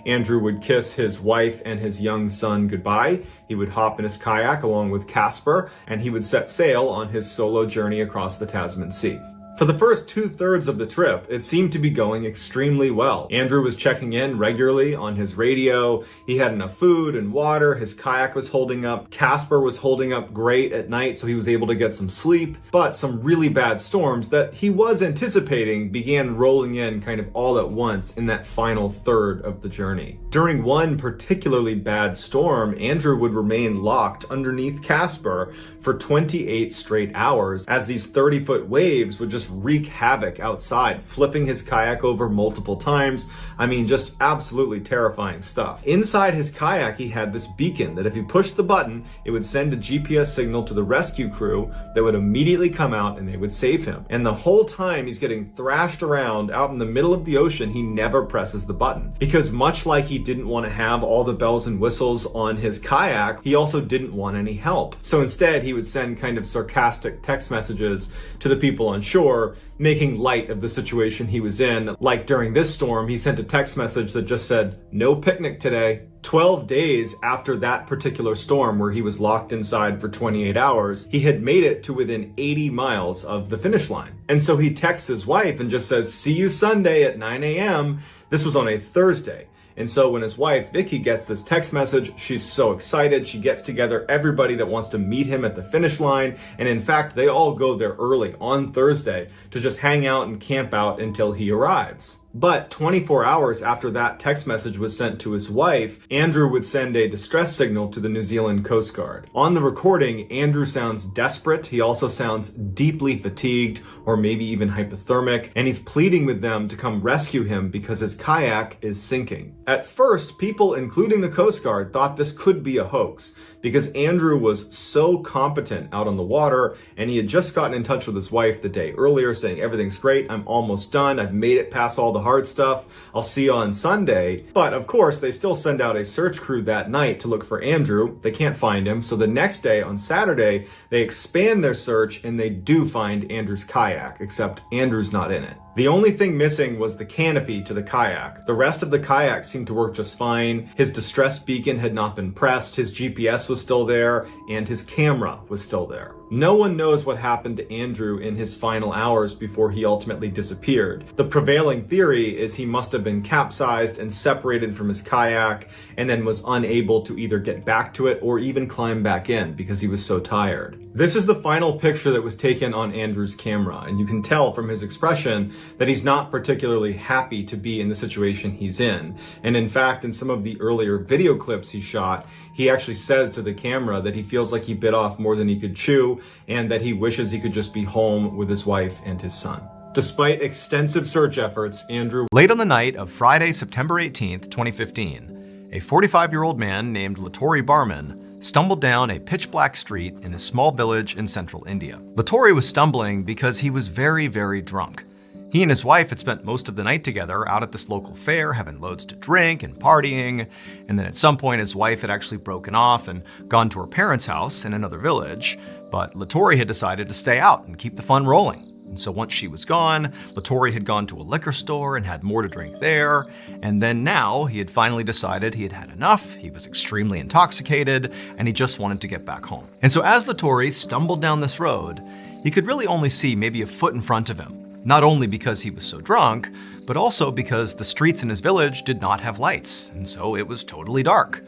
Speaker 1: Andrew would kiss his wife and his young son goodbye. He would hop in his kayak along with Casper, and he would set sail on his solo journey across the Tasman Sea. For the first 2/3 of the trip, it seemed to be going extremely well. Andrew was checking in regularly on his radio. He had enough food and water. His kayak was holding up. Casper was holding up great at night, so he was able to get some sleep. But some really bad storms that he was anticipating began rolling in kind of all at once in that final third of the journey. During one particularly bad storm, Andrew would remain locked underneath Casper for 28 straight hours as these 30-foot waves would just wreak havoc outside, flipping his kayak over multiple times. I mean, just absolutely terrifying stuff. Inside his kayak, he had this beacon that if he pushed the button, it would send a GPS signal to the rescue crew that would immediately come out and they would save him. And the whole time he's getting thrashed around out in the middle of the ocean, he never presses the button. Because much like he didn't want to have all the bells and whistles on his kayak, he also didn't want any help. So instead, he would send kind of sarcastic text messages to the people on shore, making light of the situation he was in. Like during this storm, he sent a text message that just said, "No picnic today." 12 days after that particular storm, where he was locked inside for 28 hours, he had made it to within 80 miles of the finish line. And so he texts his wife and just says, "See you Sunday at 9 a.m. This was on a Thursday. And so when his wife, Vicky, gets this text message, she's so excited. She gets together everybody that wants to meet him at the finish line. And in fact, they all go there early on Thursday to just hang out and camp out until he arrives. But 24 hours after that text message was sent to his wife, Andrew would send a distress signal to the New Zealand Coast Guard. On the recording, Andrew sounds desperate. He also sounds deeply fatigued, or maybe even hypothermic, and he's pleading with them to come rescue him because his kayak is sinking. At first, people, including the Coast Guard, thought this could be a hoax because Andrew was so competent out on the water, and he had just gotten in touch with his wife the day earlier saying, everything's great, I'm almost done, I've made it past all the hard stuff, I'll see you on Sunday. But of course, they still send out a search crew that night to look for Andrew. They can't find him, so the next day, on Saturday, they expand their search and they do find Andrew's kayak, except Andrew's not in it. The only thing missing was the canopy to the kayak. The rest of the kayak seemed to work just fine. His distress beacon had not been pressed, his GPS was still there, and his camera was still there. No one knows what happened to Andrew in his final hours before he ultimately disappeared. The prevailing theory is he must have been capsized and separated from his kayak, and then was unable to either get back to it or even climb back in because he was so tired. This is the final picture that was taken on Andrew's camera, and you can tell from his expression that he's not particularly happy to be in the situation he's in. And in fact, in some of the earlier video clips he shot, he actually says to the camera that he feels like he bit off more than he could chew, and that he wishes he could just be home with his wife and his son. Despite extensive search efforts, Andrew...
Speaker 2: Late on the night of Friday, September 18th, 2015, a 45-year-old man named Lattori Barman stumbled down a pitch-black street in a small village in central India. Lattori was stumbling because he was very, very drunk. He and his wife had spent most of the night together out at this local fair, having loads to drink and partying, and then at some point his wife had actually broken off and gone to her parents' house in another village, but Lattori had decided to stay out and keep the fun rolling. And so once she was gone, Lattori had gone to a liquor store and had more to drink there, and then now he had finally decided he had had enough, he was extremely intoxicated, and he just wanted to get back home. And so as Lattori stumbled down this road, he could really only see maybe a foot in front of him. Not only because he was so drunk, but also because the streets in his village did not have lights, and so it was totally dark.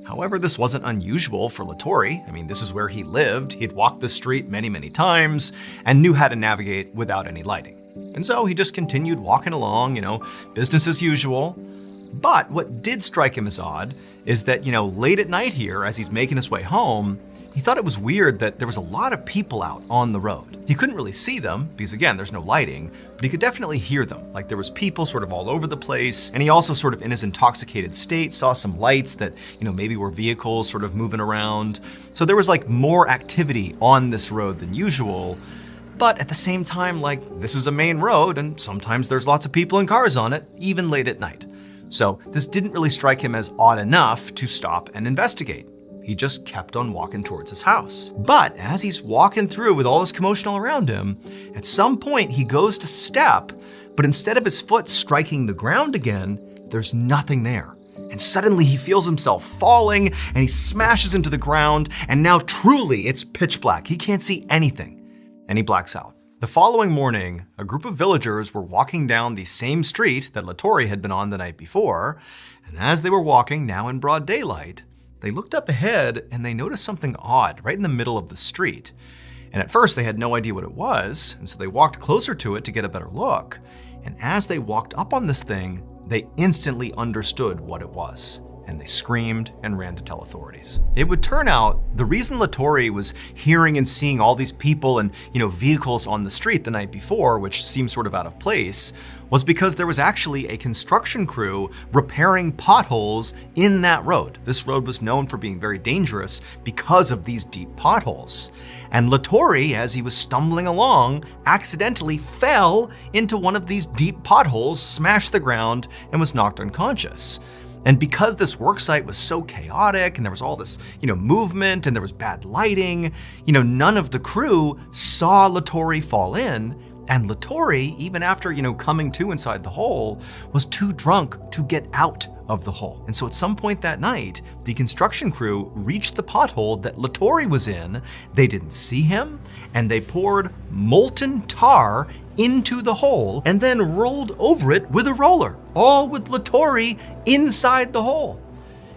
Speaker 2: However, this wasn't unusual for Lattori. I mean, this is where he lived. He had walked the street many, many times and knew how to navigate without any lighting. And so he just continued walking along, business as usual. But what did strike him as odd is that, late at night here, as he's making his way home, he thought it was weird that there was a lot of people out on the road. He couldn't really see them because, again, there's no lighting, but he could definitely hear them. Like there was people sort of all over the place, and he also sort of in his intoxicated state saw some lights that, maybe were vehicles sort of moving around. So there was like more activity on this road than usual. But at the same time, this is a main road, and sometimes there's lots of people and cars on it, even late at night. So this didn't really strike him as odd enough to stop and investigate. He just kept on walking towards his house. But as he's walking through with all this commotion all around him, at some point he goes to step, but instead of his foot striking the ground again, there's nothing there. And suddenly he feels himself falling and he smashes into the ground, and now truly it's pitch black. He can't see anything, and he blacks out. The following morning, a group of villagers were walking down the same street that Lattori had been on the night before, and as they were walking, now in broad daylight, they looked up ahead and they noticed something odd right in the middle of the street. And at first they had no idea what it was, and so they walked closer to it to get a better look. And as they walked up on this thing, they instantly understood what it was, and they screamed and ran to tell authorities. It would turn out the reason Lattori was hearing and seeing all these people and vehicles on the street the night before, which seemed sort of out of place, was because there was actually a construction crew repairing potholes in that road. This road was known for being very dangerous because of these deep potholes. And Lattori, as he was stumbling along, accidentally fell into one of these deep potholes, smashed the ground, and was knocked unconscious. And because this worksite was so chaotic and there was all this, movement and there was bad lighting, none of the crew saw Lattori fall in. And Lattori, even after, coming to inside the hole, was too drunk to get out of the hole. And so at some point that night, the construction crew reached the pothole that Lattori was in. They didn't see him, and they poured molten tar into the hole and then rolled over it with a roller, all with Latore inside the hole.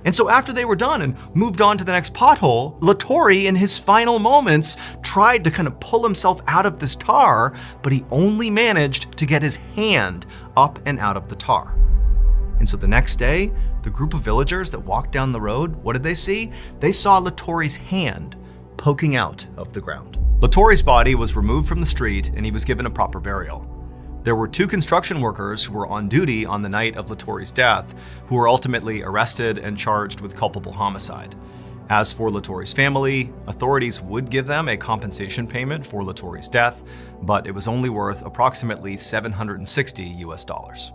Speaker 2: And so after they were done and moved on to the next pothole, Latore in his final moments tried to kind of pull himself out of this tar, but he only managed to get his hand up and out of the tar. And so the next day, the group of villagers that walked down the road, what did they see? They saw Latore's hand poking out of the ground. Latore's body was removed from the street and he was given a proper burial. There were 2 construction workers who were on duty on the night of Latore's death, who were ultimately arrested and charged with culpable homicide. As for Latore's family, authorities would give them a compensation payment for Latore's death, but it was only worth approximately $760 US.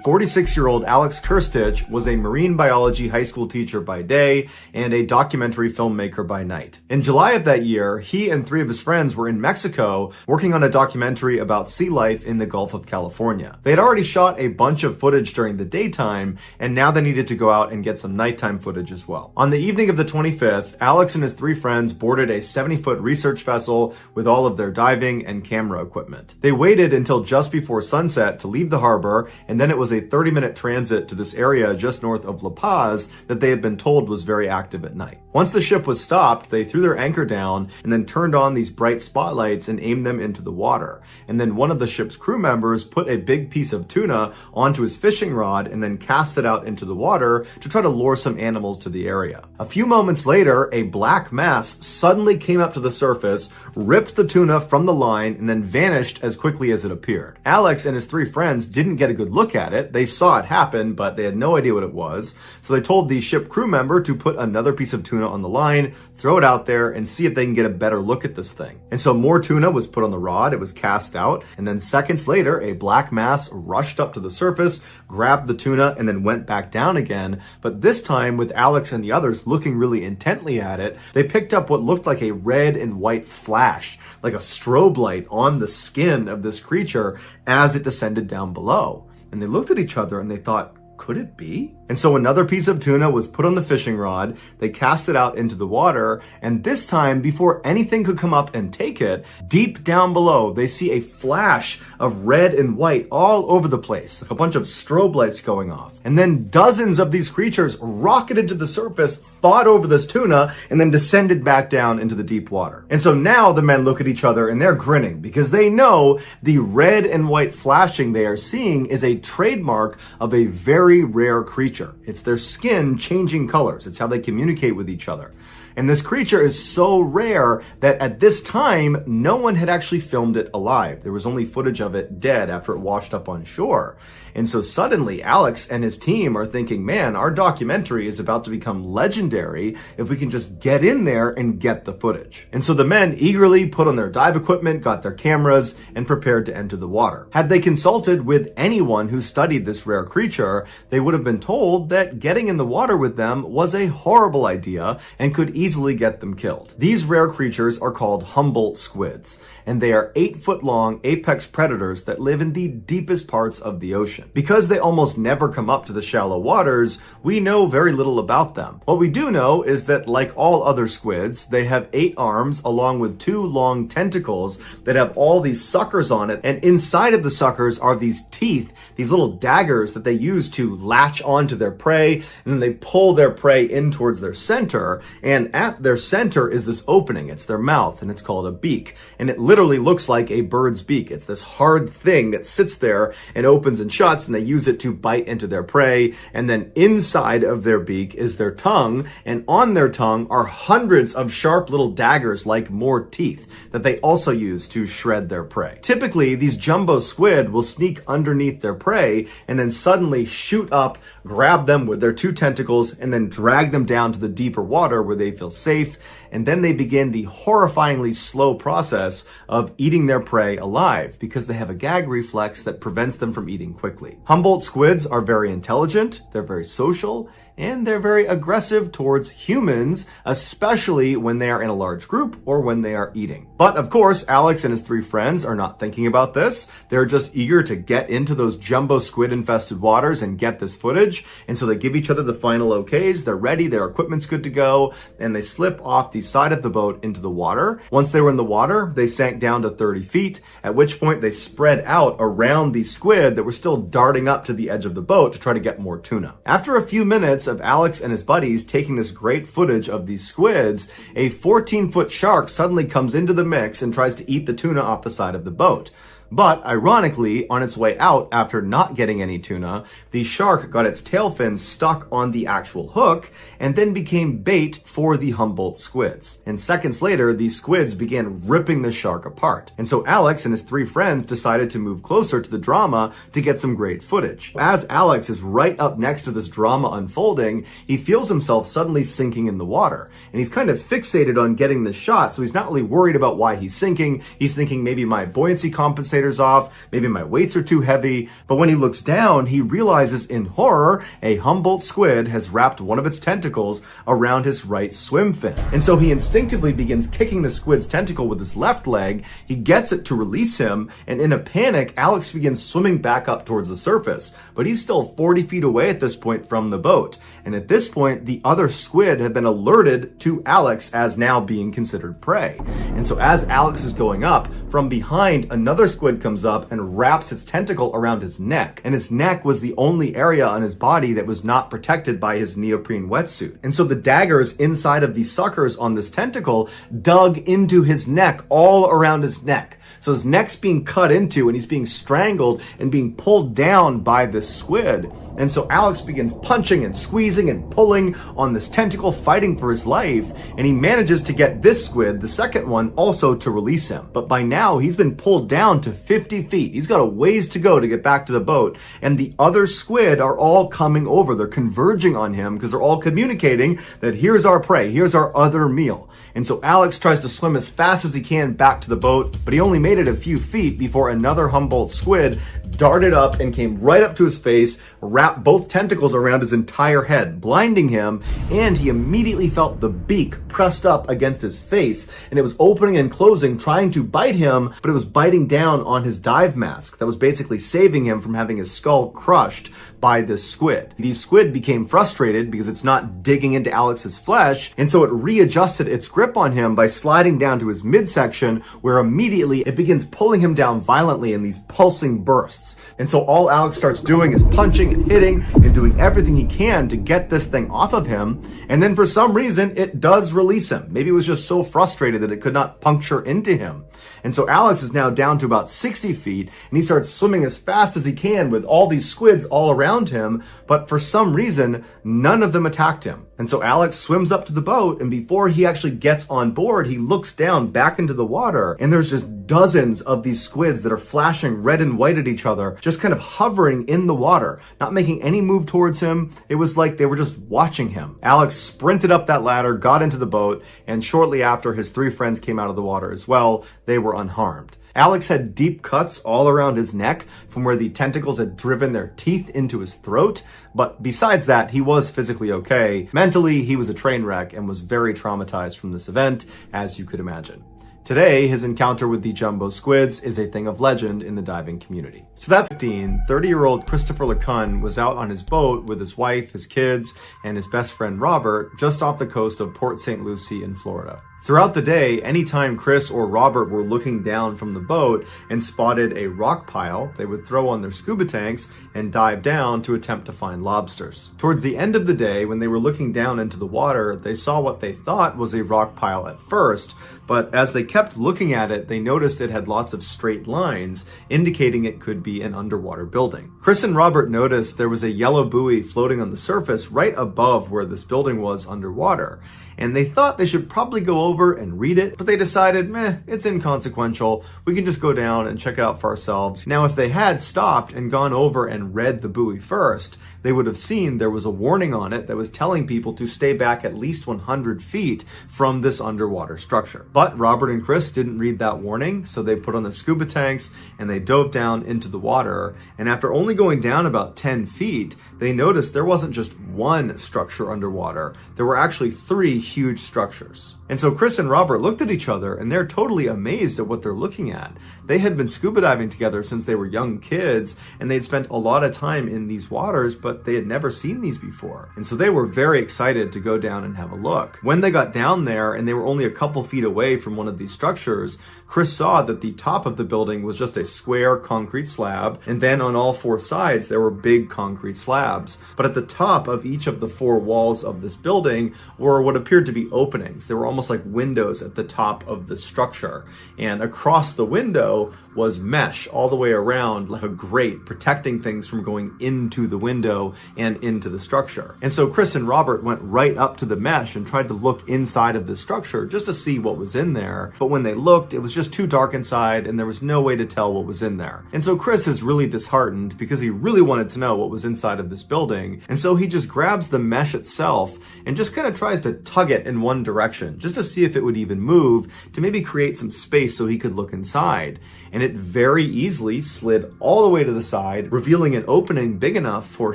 Speaker 1: 46-year-old Alex Kirstich was a marine biology high school teacher by day and a documentary filmmaker by night. In July of that year, he and 3 of his friends were in Mexico working on a documentary about sea life in the Gulf of California. They had already shot a bunch of footage during the daytime, and now they needed to go out and get some nighttime footage as well. On the evening of the 25th, Alex and his 3 friends boarded a 70-foot research vessel with all of their diving and camera equipment. They waited until just before sunset to leave the harbor, and then it was a 30-minute transit to this area just north of La Paz that they had been told was very active at night. Once the ship was stopped, they threw their anchor down and then turned on these bright spotlights and aimed them into the water. And then one of the ship's crew members put a big piece of tuna onto his fishing rod and then cast it out into the water to try to lure some animals to the area. A few moments later, a black mass suddenly came up to the surface, ripped the tuna from the line, and then vanished as quickly as it appeared. Alex and his 3 friends didn't get a good look at it. They saw it happen, but they had no idea what it was. So they told the ship crew member to put another piece of tuna on the line, throw it out there, and see if they can get a better look at this thing. And so more tuna was put on the rod, it was cast out, and then seconds later, a black mass rushed up to the surface, grabbed the tuna, and then went back down again. But this time, with Alex and the others looking really intently at it, they picked up what looked like a red and white flash, like a strobe light on the skin of this creature as it descended down below. And they looked at each other and they thought, could it be? And so another piece of tuna was put on the fishing rod, they cast it out into the water, and this time, before anything could come up and take it, deep down below, they see a flash of red and white all over the place, like a bunch of strobe lights going off. And then dozens of these creatures rocketed to the surface, fought over this tuna, and then descended back down into the deep water. And so now the men look at each other and they're grinning because they know the red and white flashing they are seeing is a trademark of a very rare creature. It's their skin changing colors. It's how they communicate with each other. And this creature is so rare that at this time, no one had actually filmed it alive. There was only footage of it dead after it washed up on shore. And so suddenly Alex and his team are thinking, man, our documentary is about to become legendary if we can just get in there and get the footage. And so the men eagerly put on their dive equipment, got their cameras, and prepared to enter the water. Had they consulted with anyone who studied this rare creature, they would have been told that getting in the water with them was a horrible idea and could easily get them killed. These rare creatures are called Humboldt squids, and they are 8-foot long apex predators that live in the deepest parts of the ocean. Because they almost never come up to the shallow waters, we know very little about them. What we do know is that, like all other squids, they have 8 arms along with 2 long tentacles that have all these suckers on it, and inside of the suckers are these teeth, these little daggers that they use to latch onto their prey, and then they pull their prey in towards their center, and at their center is this opening. It's their mouth, and it's called a beak, and it literally looks like a bird's beak. It's this hard thing that sits there and opens and shuts, and they use it to bite into their prey. And then inside of their beak is their tongue, and on their tongue are hundreds of sharp little daggers like more teeth that they also use to shred their prey. Typically, these jumbo squid will sneak underneath their prey and then suddenly shoot up, grab them with their 2 tentacles, and then drag them down to the deeper water where they feel safe, and then they begin the horrifyingly slow process of eating their prey alive because they have a gag reflex that prevents them from eating quickly. Humboldt squids are very intelligent, they're very social,
Speaker 2: and they're very aggressive towards humans, especially when they are in a large group or when they are eating. But of course, Alex and his three friends are not thinking about this. They're just eager to get into those jumbo squid-infested waters and get this footage, and so they give each other the final okays. They're ready, their equipment's good to go, and they slip off the side of the boat into the water. Once they were in the water, they sank down to 30 feet, at which point they spread out around the squid that were still darting up to the edge of the boat to try to get more tuna. After a few minutes of Alex and his buddies taking this great footage of these squids, a 14-foot shark suddenly comes into the mix and tries to eat the tuna off the side of the boat. But ironically, on its way out after not getting any tuna, the shark got its tail fins stuck on the actual hook and then became bait for the Humboldt squids. And seconds later, the squids began ripping the shark apart. And so Alex and his three friends decided to move closer to the drama to get some great footage. As Alex is right up next to this drama unfolding, he feels himself suddenly sinking in the water. And he's kind of fixated on getting the shot, so he's not really worried about why he's sinking. He's thinking maybe my buoyancy compensator off, maybe my weights are too heavy. But when he looks down, he realizes in horror, a Humboldt squid has wrapped one of its tentacles around his right swim fin. And so he instinctively begins kicking the squid's tentacle with his left leg. He gets it to release him, and in a panic, Alex begins swimming back up towards the surface. But he's still 40 feet away at this point from the boat. And at this point, the other squid had been alerted to Alex as now being considered prey. And so as Alex is going up, from behind, another squid comes up and wraps its tentacle around his neck. And his neck was the only area on his body that was not protected by his neoprene wetsuit. And so the daggers inside of the suckers on this tentacle dug into his neck, all around his neck. So his neck's being cut into and he's being strangled and being pulled down by this squid. And so Alex begins punching and squeezing and pulling on this tentacle, fighting for his life. And he manages to get this squid, the second one, also to release him. But by now he's been pulled down to 50 feet. He's got a ways to go to get back to the boat. And the other squid are all coming over. They're converging on him because they're all communicating that here's our prey, here's our other meal. And so Alex tries to swim as fast as he can back to the boat, but he only made it a few feet before another Humboldt squid darted up and came right up to his face, wrapped both tentacles around his entire head, blinding him, and he immediately felt the beak pressed up against his face, and it was opening and closing, trying to bite him, but it was biting down on his dive mask that was basically saving him from having his skull crushed by this squid. The squid became frustrated because it's not digging into Alex's flesh, and so it readjusted its grip on him by sliding down to his midsection, where immediately it begins pulling him down violently in these pulsing bursts. And so all Alex starts doing is punching and hitting and doing everything he can to get this thing off of him, and then for some reason it does release him. Maybe it was just so frustrated that it could not puncture into him. And so Alex is now down to about 60 feet, and he starts swimming as fast as he can with all these squids all around him, but for some reason, none of them attacked him. And so Alex swims up to the boat, and before he actually gets on board, he looks down back into the water, and there's just dozens of these squids that are flashing red and white at each other, just kind of hovering in the water, not making any move towards him. It was like they were just watching him. Alex sprinted up that ladder, got into the boat, and shortly after, his three friends came out of the water as well. They were unharmed. Alex had deep cuts all around his neck from where the tentacles had driven their teeth into his throat, but besides that, he was physically okay. Mentally, he was a train wreck and was very traumatized from this event, as you could imagine. Today, his encounter with the jumbo squids is a thing of legend in the diving community. So that's 30-year-old Christopher LeCun was out on his boat with his wife, his kids, and his best friend Robert just off the coast of Port St. Lucie in Florida. Throughout the day, anytime Chris or Robert were looking down from the boat and spotted a rock pile, they would throw on their scuba tanks and dive down to attempt to find lobsters. Towards the end of the day, when they were looking down into the water, they saw what they thought was a rock pile at first, but as they kept looking at it, they noticed it had lots of straight lines, indicating it could be an underwater building. Chris and Robert noticed there was a yellow buoy floating on the surface right above where this building was underwater, and they thought they should probably go over and read it, but they decided, it's inconsequential. We can just go down and check it out for ourselves. Now, if they had stopped and gone over and read the buoy first, they would have seen there was a warning on it that was telling people to stay back at least 100 feet from this underwater structure. But Robert and Chris didn't read that warning, so they put on their scuba tanks and they dove down into the water. And after only going down about 10 feet, they noticed there wasn't just one structure underwater. There were actually 3 huge structures. And so Chris and Robert looked at each other and they're totally amazed at what they're looking at. They had been scuba diving together since they were young kids, and they'd spent a lot of time in these waters, but they had never seen these before. And so they were very excited to go down and have a look. When they got down there and they were only a couple feet away from one of these structures, Chris saw that the top of the building was just a square concrete slab, and then on all 4 sides there were big concrete slabs. But at the top of each of the 4 walls of this building were what appeared to be openings. They were almost like windows at the top of the structure. And across the window was mesh all the way around, like a grate protecting things from going into the window and into the structure. And so Chris and Robert went right up to the mesh and tried to look inside of the structure just to see what was in there. But when they looked, it was just too dark inside and there was no way to tell what was in there. And so Chris is really disheartened because he really wanted to know what was inside of this building. And so he just grabs the mesh itself and just kind of tries to tug it in one direction just to see if it would even move, to maybe create some space so he could look inside. And it very easily slid all the way to the side, revealing an opening big enough for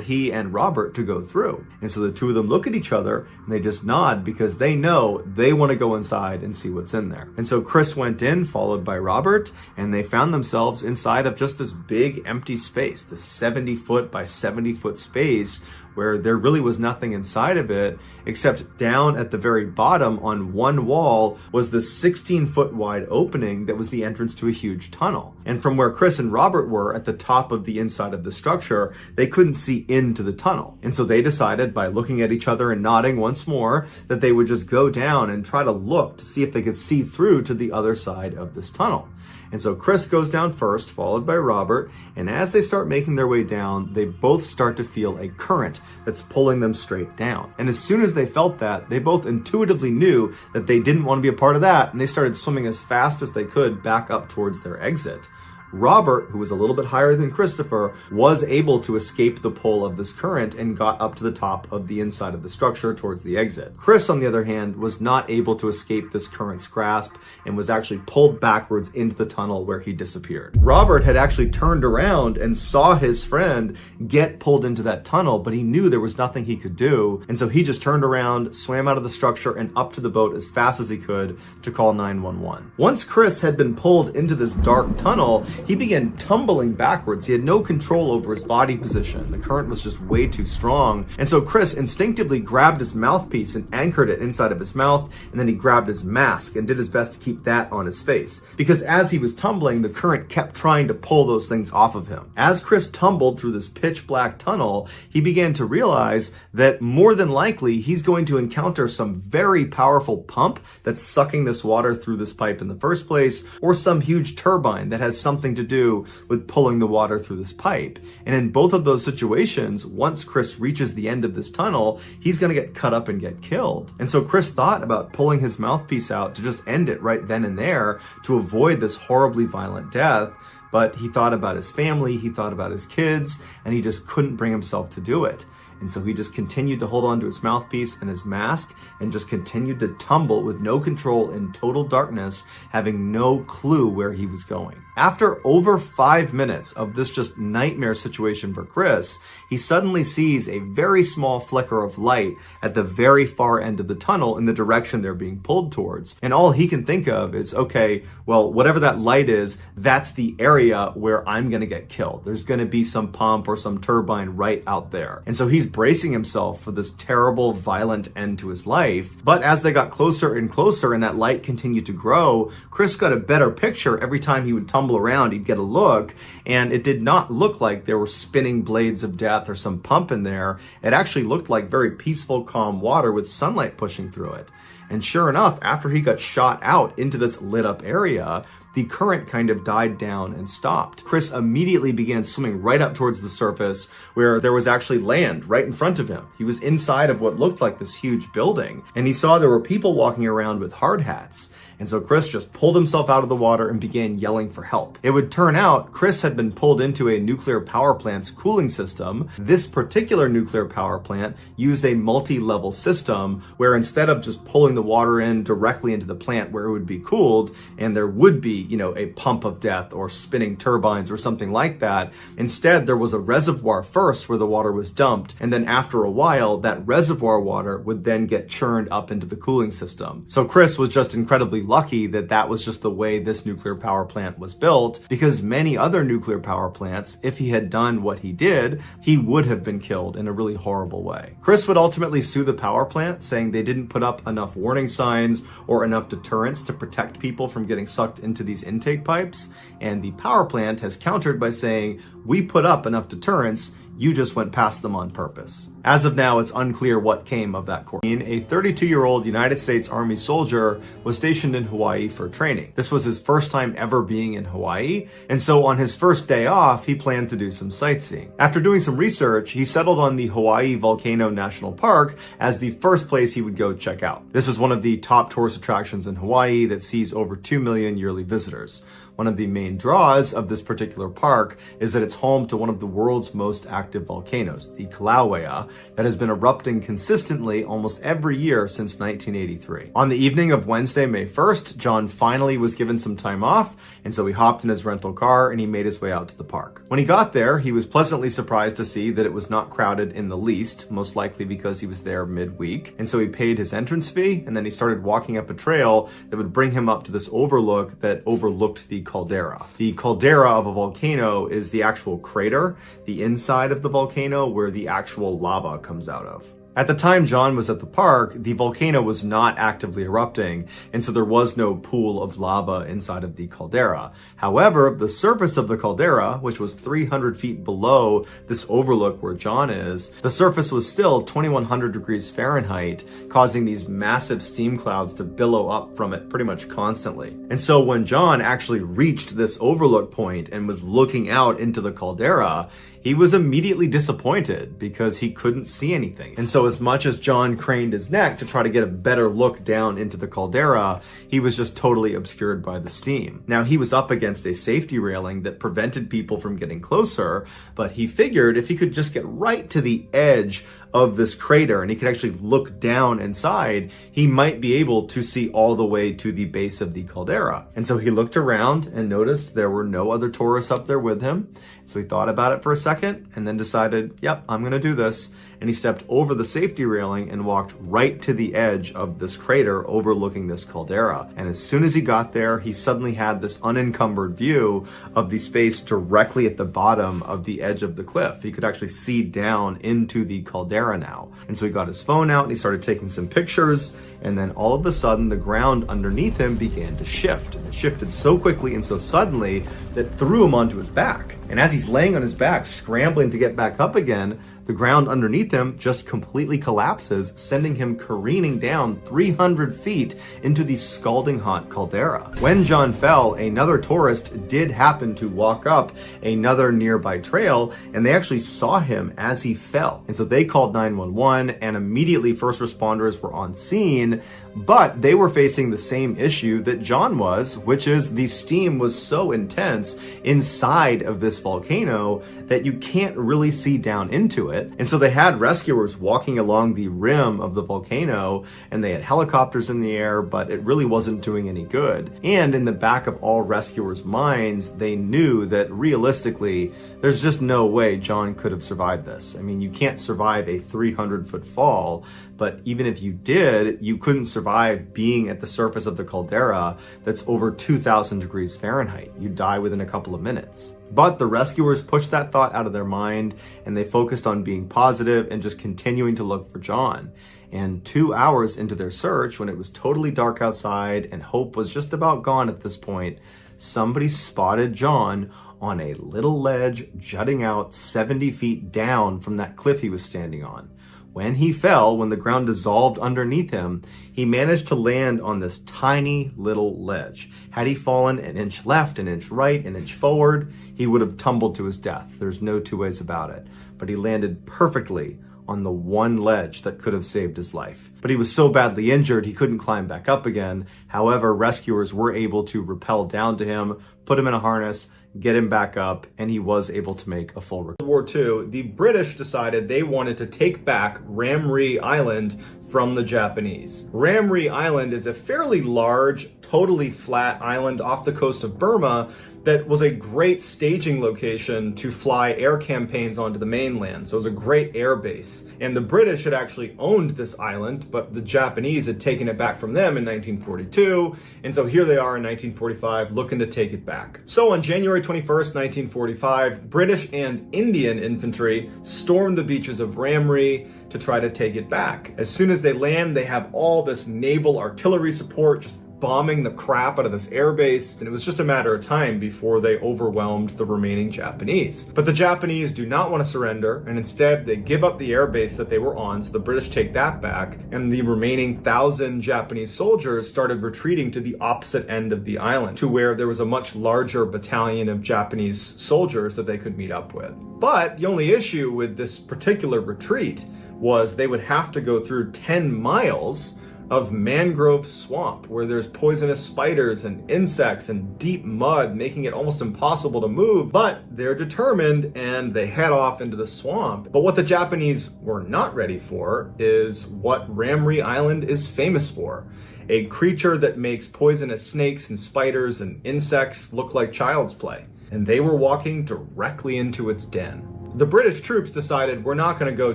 Speaker 2: he and Robert to go through. And so the two of them look at each other and they just nod because they know they want to go inside and see what's in there. And so Chris went in, followed by Robert, and they found themselves inside of just this big empty space, this 70-foot by 70-foot space where there really was nothing inside of it, except down at the very bottom on one wall was this 16-foot wide opening that was the entrance to a huge tunnel. And from where Chris and Robert were at the top of the inside of the structure, they couldn't see into the tunnel. And so they decided, by looking at each other and nodding once more, that they would just go down and try to look to see if they could see through to the other side of this tunnel. And so Chris goes down first, followed by Robert, and as they start making their way down, they both start to feel a current that's pulling them straight down. And as soon as they felt that, they both intuitively knew that they didn't want to be a part of that, and they started swimming as fast as they could back up towards their exit. Robert, who was a little bit higher than Christopher, was able to escape the pull of this current and got up to the top of the inside of the structure towards the exit. Chris, on the other hand, was not able to escape this current's grasp and was actually pulled backwards into the tunnel where he disappeared. Robert had actually turned around and saw his friend get pulled into that tunnel, but he knew there was nothing he could do, and so he just turned around, swam out of the structure, and up to the boat as fast as he could to call 911. Once Chris had been pulled into this dark tunnel, he began tumbling backwards. He had no control over his body position. The current was just way too strong. And so Chris instinctively grabbed his mouthpiece and anchored it inside of his mouth, and then he grabbed his mask and did his best to keep that on his face. Because as he was tumbling, the current kept trying to pull those things off of him. As Chris tumbled through this pitch black tunnel, he began to realize that more than likely he's going to encounter some very powerful pump that's sucking this water through this pipe in the first place, or some huge turbine that has something to do with pulling the water through this pipe. And in both of those situations, once Chris reaches the end of this tunnel, he's going to get cut up and get killed. And so Chris thought about pulling his mouthpiece out to just end it right then and there to avoid this horribly violent death. But he thought about his family, he thought about his kids, and he just couldn't bring himself to do it. And so he just continued to hold on to his mouthpiece and his mask and just continued to tumble with no control in total darkness, having no clue where he was going. After over 5 minutes of this just nightmare situation for Chris, he suddenly sees a very small flicker of light at the very far end of the tunnel in the direction they're being pulled towards. And all he can think of is, okay, well, whatever that light is, that's the area where I'm going to get killed. There's going to be some pump or some turbine right out there. And so he's bracing himself for this terrible, violent end to his life. But as they got closer and closer and that light continued to grow, Chris got a better picture every time he would tumble around. He'd get a look, and it did not look like there were spinning blades of death or some pump in there. It actually looked like very peaceful, calm water with sunlight pushing through it. And sure enough, after he got shot out into this lit up area, the current kind of died down and stopped. Chris immediately began swimming right up towards the surface where there was actually land right in front of him. He was inside of what looked like this huge building, and he saw there were people walking around with hard hats. And so Chris just pulled himself out of the water and began yelling for help. It would turn out Chris had been pulled into a nuclear power plant's cooling system. This particular nuclear power plant used a multi-level system where instead of just pulling the water in directly into the plant where it would be cooled and there would be, a pump of death or spinning turbines or something like that, instead there was a reservoir first where the water was dumped, and then after a while that reservoir water would then get churned up into the cooling system. So Chris was just incredibly lucky that that was just the way this nuclear power plant was built, because many other nuclear power plants, if he had done what he did, he would have been killed in a really horrible way. Chris would ultimately sue the power plant, saying they didn't put up enough warning signs or enough deterrents to protect people from getting sucked into these intake pipes, and the power plant has countered by saying, we put up enough deterrents, you just went past them on purpose. As of now, it's unclear what came of that court. A 32-year-old United States Army soldier was stationed in Hawaii for training. This was his first time ever being in Hawaii, and so on his first day off, he planned to do some sightseeing. After doing some research, he settled on the Hawaii Volcano National Park as the first place he would go check out. This is one of the top tourist attractions in Hawaii that sees over 2 million yearly visitors. One of the main draws of this particular park is that it's home to one of the world's most active volcanoes, the Kilauea, that has been erupting consistently almost every year since 1983. On the evening of Wednesday, May 1st, John finally was given some time off, and so he hopped in his rental car and he made his way out to the park. When he got there, he was pleasantly surprised to see that it was not crowded in the least, most likely because he was there midweek. And so he paid his entrance fee, and then he started walking up a trail that would bring him up to this overlook that overlooked the caldera. The caldera of a volcano is the actual crater, the inside of the volcano where the actual lava comes out of. At the time John was at the park, the volcano was not actively erupting, and so there was no pool of lava inside of the caldera. However, the surface of the caldera, which was 300 feet below this overlook where John is, the surface was still 2100 degrees Fahrenheit, causing these massive steam clouds to billow up from it pretty much constantly. And so when John actually reached this overlook point and was looking out into the caldera, he was immediately disappointed because he couldn't see anything. And so as much as John craned his neck to try to get a better look down into the caldera, he was just totally obscured by the steam. Now, he was up against a safety railing that prevented people from getting closer, but he figured if he could just get right to the edge of this crater and he could actually look down inside, he might be able to see all the way to the base of the caldera. And so he looked around and noticed there were no other tourists up there with him. So he thought about it for a second and then decided, yep, I'm gonna do this. And he stepped over the safety railing and walked right to the edge of this crater overlooking this caldera. And as soon as he got there, he suddenly had this unencumbered view of the space directly at the bottom of the edge of the cliff. He could actually see down into the caldera now. And so he got his phone out and he started taking some pictures, and then all of a sudden the ground underneath him began to shift. And it shifted so quickly and so suddenly that threw him onto his back. And as he's laying on his back, scrambling to get back up again, the ground underneath him just completely collapses, sending him careening down 300 feet into the scalding hot caldera. When John fell, another tourist did happen to walk up another nearby trail, and they actually saw him as he fell. And so they called 911, and immediately first responders were on scene, but they were facing the same issue that John was, which is the steam was so intense inside of this volcano that you can't really see down into it. And so they had rescuers walking along the rim of the volcano, and they had helicopters in the air, but it really wasn't doing any good. And in the back of all rescuers' minds, they knew that realistically, there's just no way John could have survived this. I mean, you can't survive a 300-foot fall, but even if you did, you couldn't survive being at the surface of the caldera that's over 2,000 degrees Fahrenheit. You'd die within a couple of minutes. But the rescuers pushed that thought out of their mind, and they focused on being positive and just continuing to look for John. And 2 hours into their search, when it was totally dark outside and hope was just about gone at this point, somebody spotted John on a little ledge jutting out 70 feet down from that cliff he was standing on. When he fell, when the ground dissolved underneath him, he managed to land on this tiny little ledge. Had he fallen an inch left, an inch right, an inch forward, he would have tumbled to his death. There's no two ways about it. But he landed perfectly on the one ledge that could have saved his life. But he was so badly injured, he couldn't climb back up again. However, rescuers were able to rappel down to him, put him in a harness, get him back up, and he was able to make a full recovery.
Speaker 1: World War II, the British decided they wanted to take back Ramree Island from the Japanese. Ramree Island is a fairly large, totally flat island off the coast of Burma that was a great staging location to fly air campaigns onto the mainland. So it was a great air base. And the British had actually owned this island, but the Japanese had taken it back from them in 1942. And so here they are in 1945 looking to take it back. So on January 21st, 1945, British and Indian infantry stormed the beaches of Ramree to try to take it back. As soon as they land, they have all this naval artillery support just bombing the crap out of this airbase, and it was just a matter of time before they overwhelmed the remaining Japanese. But the Japanese do not want to surrender, and instead they give up the airbase that they were on, so the British take that back, and the remaining 1,000 Japanese soldiers started retreating to the opposite end of the island, to where there was a much larger battalion of Japanese soldiers that they could meet up with. But the only issue with this particular retreat was they would have to go through 10 miles of mangrove swamp where there's poisonous spiders and insects and deep mud, making it almost impossible to move. But they're determined and they head off into the swamp. But what the Japanese were not ready for is what Ramree Island is famous for: a creature that makes poisonous snakes and spiders and insects look like child's play. And they were walking directly into its den. The British troops decided we're not going to go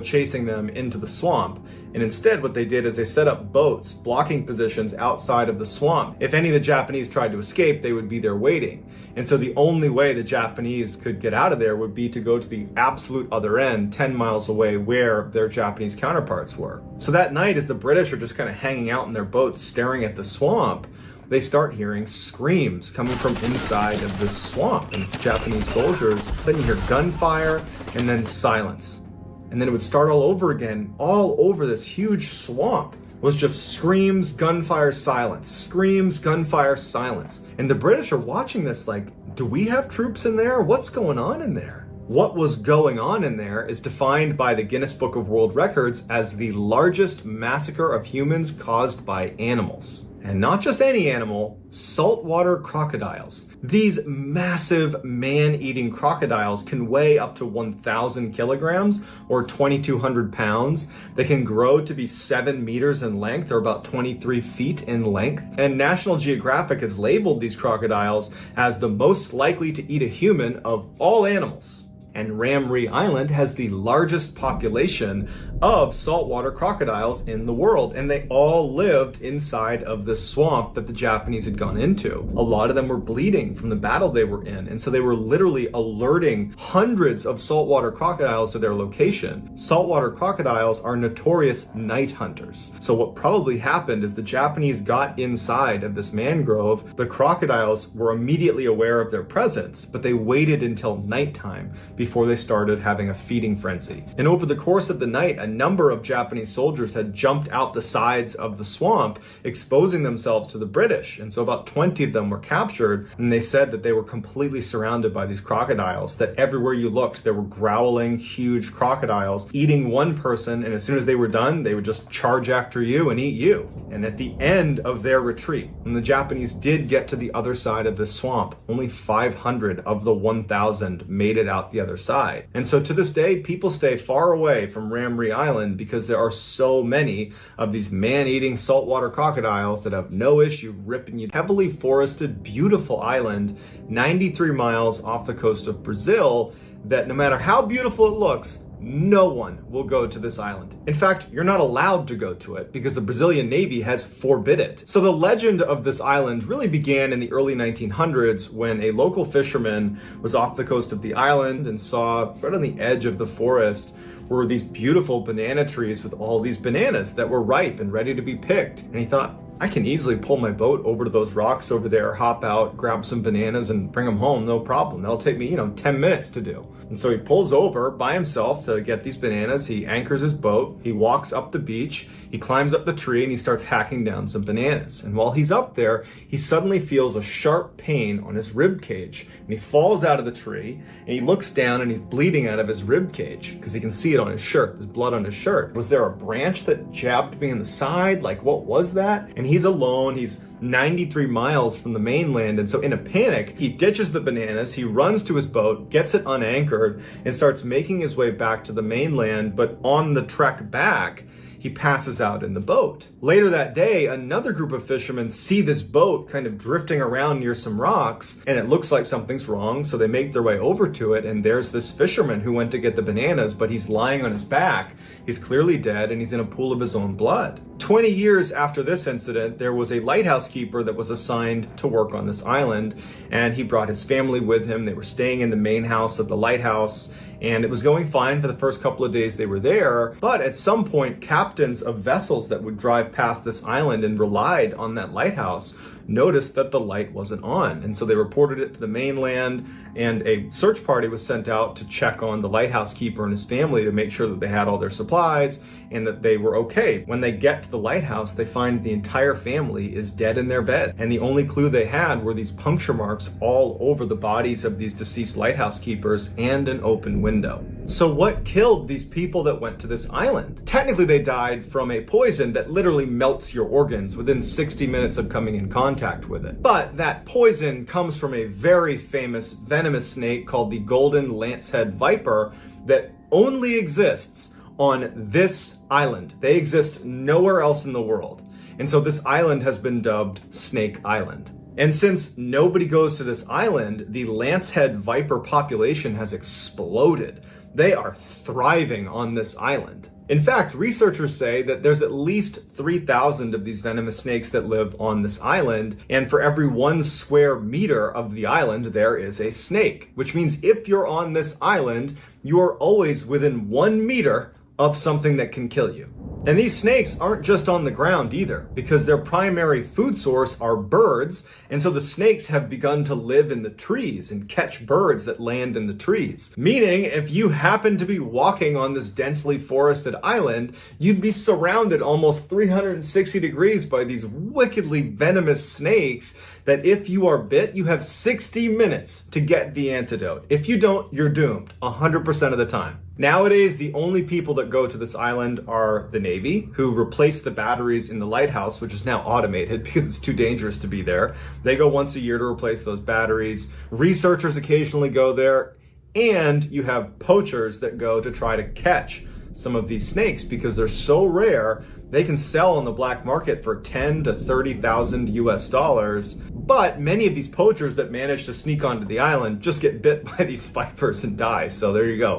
Speaker 1: chasing them into the swamp, and instead what they did is they set up boats, blocking positions outside of the swamp. If any of the Japanese tried to escape, they would be there waiting. And so the only way the Japanese could get out of there would be to go to the absolute other end, 10 miles away, where their Japanese counterparts were. So that night, as the British are just kind of hanging out in their boats staring at the swamp, they start hearing screams coming from inside of this swamp, and it's Japanese soldiers. Then you hear gunfire and then silence. And then it would start all over again. All over this huge swamp was just screams, gunfire, silence. Screams, gunfire, silence. And the British are watching this like, do we have troops in there? What's going on in there? What was going on in there is defined by the Guinness Book of World Records as the largest massacre of humans caused by animals. And not just any animal, saltwater crocodiles. These massive man-eating crocodiles can weigh up to 1,000 kilograms or 2,200 pounds. They can grow to be 7 meters in length or about 23 feet in length. And National Geographic has labeled these crocodiles as the most likely to eat a human of all animals. And Ramree Island has the largest population of saltwater crocodiles in the world, and they all lived inside of the swamp that the Japanese had gone into. A lot of them were bleeding from the battle they were in, and so they were literally alerting hundreds of saltwater crocodiles to their location. Saltwater crocodiles are notorious night hunters. So what probably happened is the Japanese got inside of this mangrove. The crocodiles were immediately aware of their presence, but they waited until nighttime before they started having a feeding frenzy. And over the course of the night, a number of Japanese soldiers had jumped out the sides of the swamp, exposing themselves to the British. And so about 20 of them were captured, and they said that they were completely surrounded by these crocodiles, that everywhere you looked, there were growling, huge crocodiles eating one person, and as soon as they were done, they would just charge after you and eat you. And at the end of their retreat, when the Japanese did get to the other side of the swamp, only 500 of the 1,000 made it out the other side. And so to this day, people stay far away from Ramree Island because there are so many of these man-eating saltwater crocodiles that have no issue ripping you. Heavily forested, beautiful island, 93 miles off the coast of Brazil, that no matter how beautiful it looks, no one will go to this island. In fact, you're not allowed to go to it because the Brazilian Navy has forbid it. So the legend of this island really began in the early 1900s when a local fisherman was off the coast of the island and saw right on the edge of the forest were these beautiful banana trees with all these bananas that were ripe and ready to be picked. And he thought, I can easily pull my boat over to those rocks over there, hop out, grab some bananas and bring them home, no problem. That'll take me, 10 minutes to do. And so he pulls over by himself to get these bananas. He anchors his boat. He walks up the beach. He climbs up the tree and he starts hacking down some bananas. And while he's up there, he suddenly feels a sharp pain on his rib cage. And he falls out of the tree and he looks down and he's bleeding out of his rib cage because he can see it on his shirt. There's blood on his shirt. Was there a branch that jabbed me in the side? Like, what was that? And he's alone. He's 93 miles from the mainland. And so in a panic, he ditches the bananas. He runs to his boat, gets it unanchored, and starts making his way back to the mainland. But on the trek back, he passes out in the boat. Later that day, another group of fishermen see this boat kind of drifting around near some rocks, and it looks like something's wrong, so they make their way over to it, and there's this fisherman who went to get the bananas, but he's lying on his back. He's clearly dead, and he's in a pool of his own blood. 20 years after this incident, there was a lighthouse keeper that was assigned to work on this island, and he brought his family with him. They were staying in the main house of the lighthouse, and it was going fine for the first couple of days they were there. But at some point, captains of vessels that would drive past this island and relied on that lighthouse noticed that the light wasn't on. And so they reported it to the mainland, and a search party was sent out to check on the lighthouse keeper and his family to make sure that they had all their supplies and that they were okay. When they get to the lighthouse, they find the entire family is dead in their bed. And the only clue they had were these puncture marks all over the bodies of these deceased lighthouse keepers and an open window. So what killed these people that went to this island? Technically, they died from a poison that literally melts your organs within 60 minutes of coming in contact with it. But that poison comes from a very famous venomous snake called the golden lancehead viper that only exists on this island. They exist nowhere else in the world. And so this island has been dubbed Snake Island. And since nobody goes to this island, the lancehead viper population has exploded. They are thriving on this island. In fact, researchers say that there's at least 3,000 of these venomous snakes that live on this island, and for every 1 square meter of the island, there is a snake, which means if you're on this island, you are always within 1 meter of something that can kill you. And these snakes aren't just on the ground either, because their primary food source are birds, and so the snakes have begun to live in the trees and catch birds that land in the trees. Meaning, if you happen to be walking on this densely forested island, you'd be surrounded almost 360 degrees by these wickedly venomous snakes that if you are bit, you have 60 minutes to get the antidote. If you don't, you're doomed 100% of the time. Nowadays, the only people that go to this island are the Navy, who replace the batteries in the lighthouse, which is now automated because it's too dangerous to be there. They go once a year to replace those batteries. Researchers occasionally go there, and you have poachers that go to try to catch some of these snakes because they're so rare. They can sell on the black market for 10 to 30,000 US dollars. But many of these poachers that manage to sneak onto the island just get bit by these vipers and die. So there you go.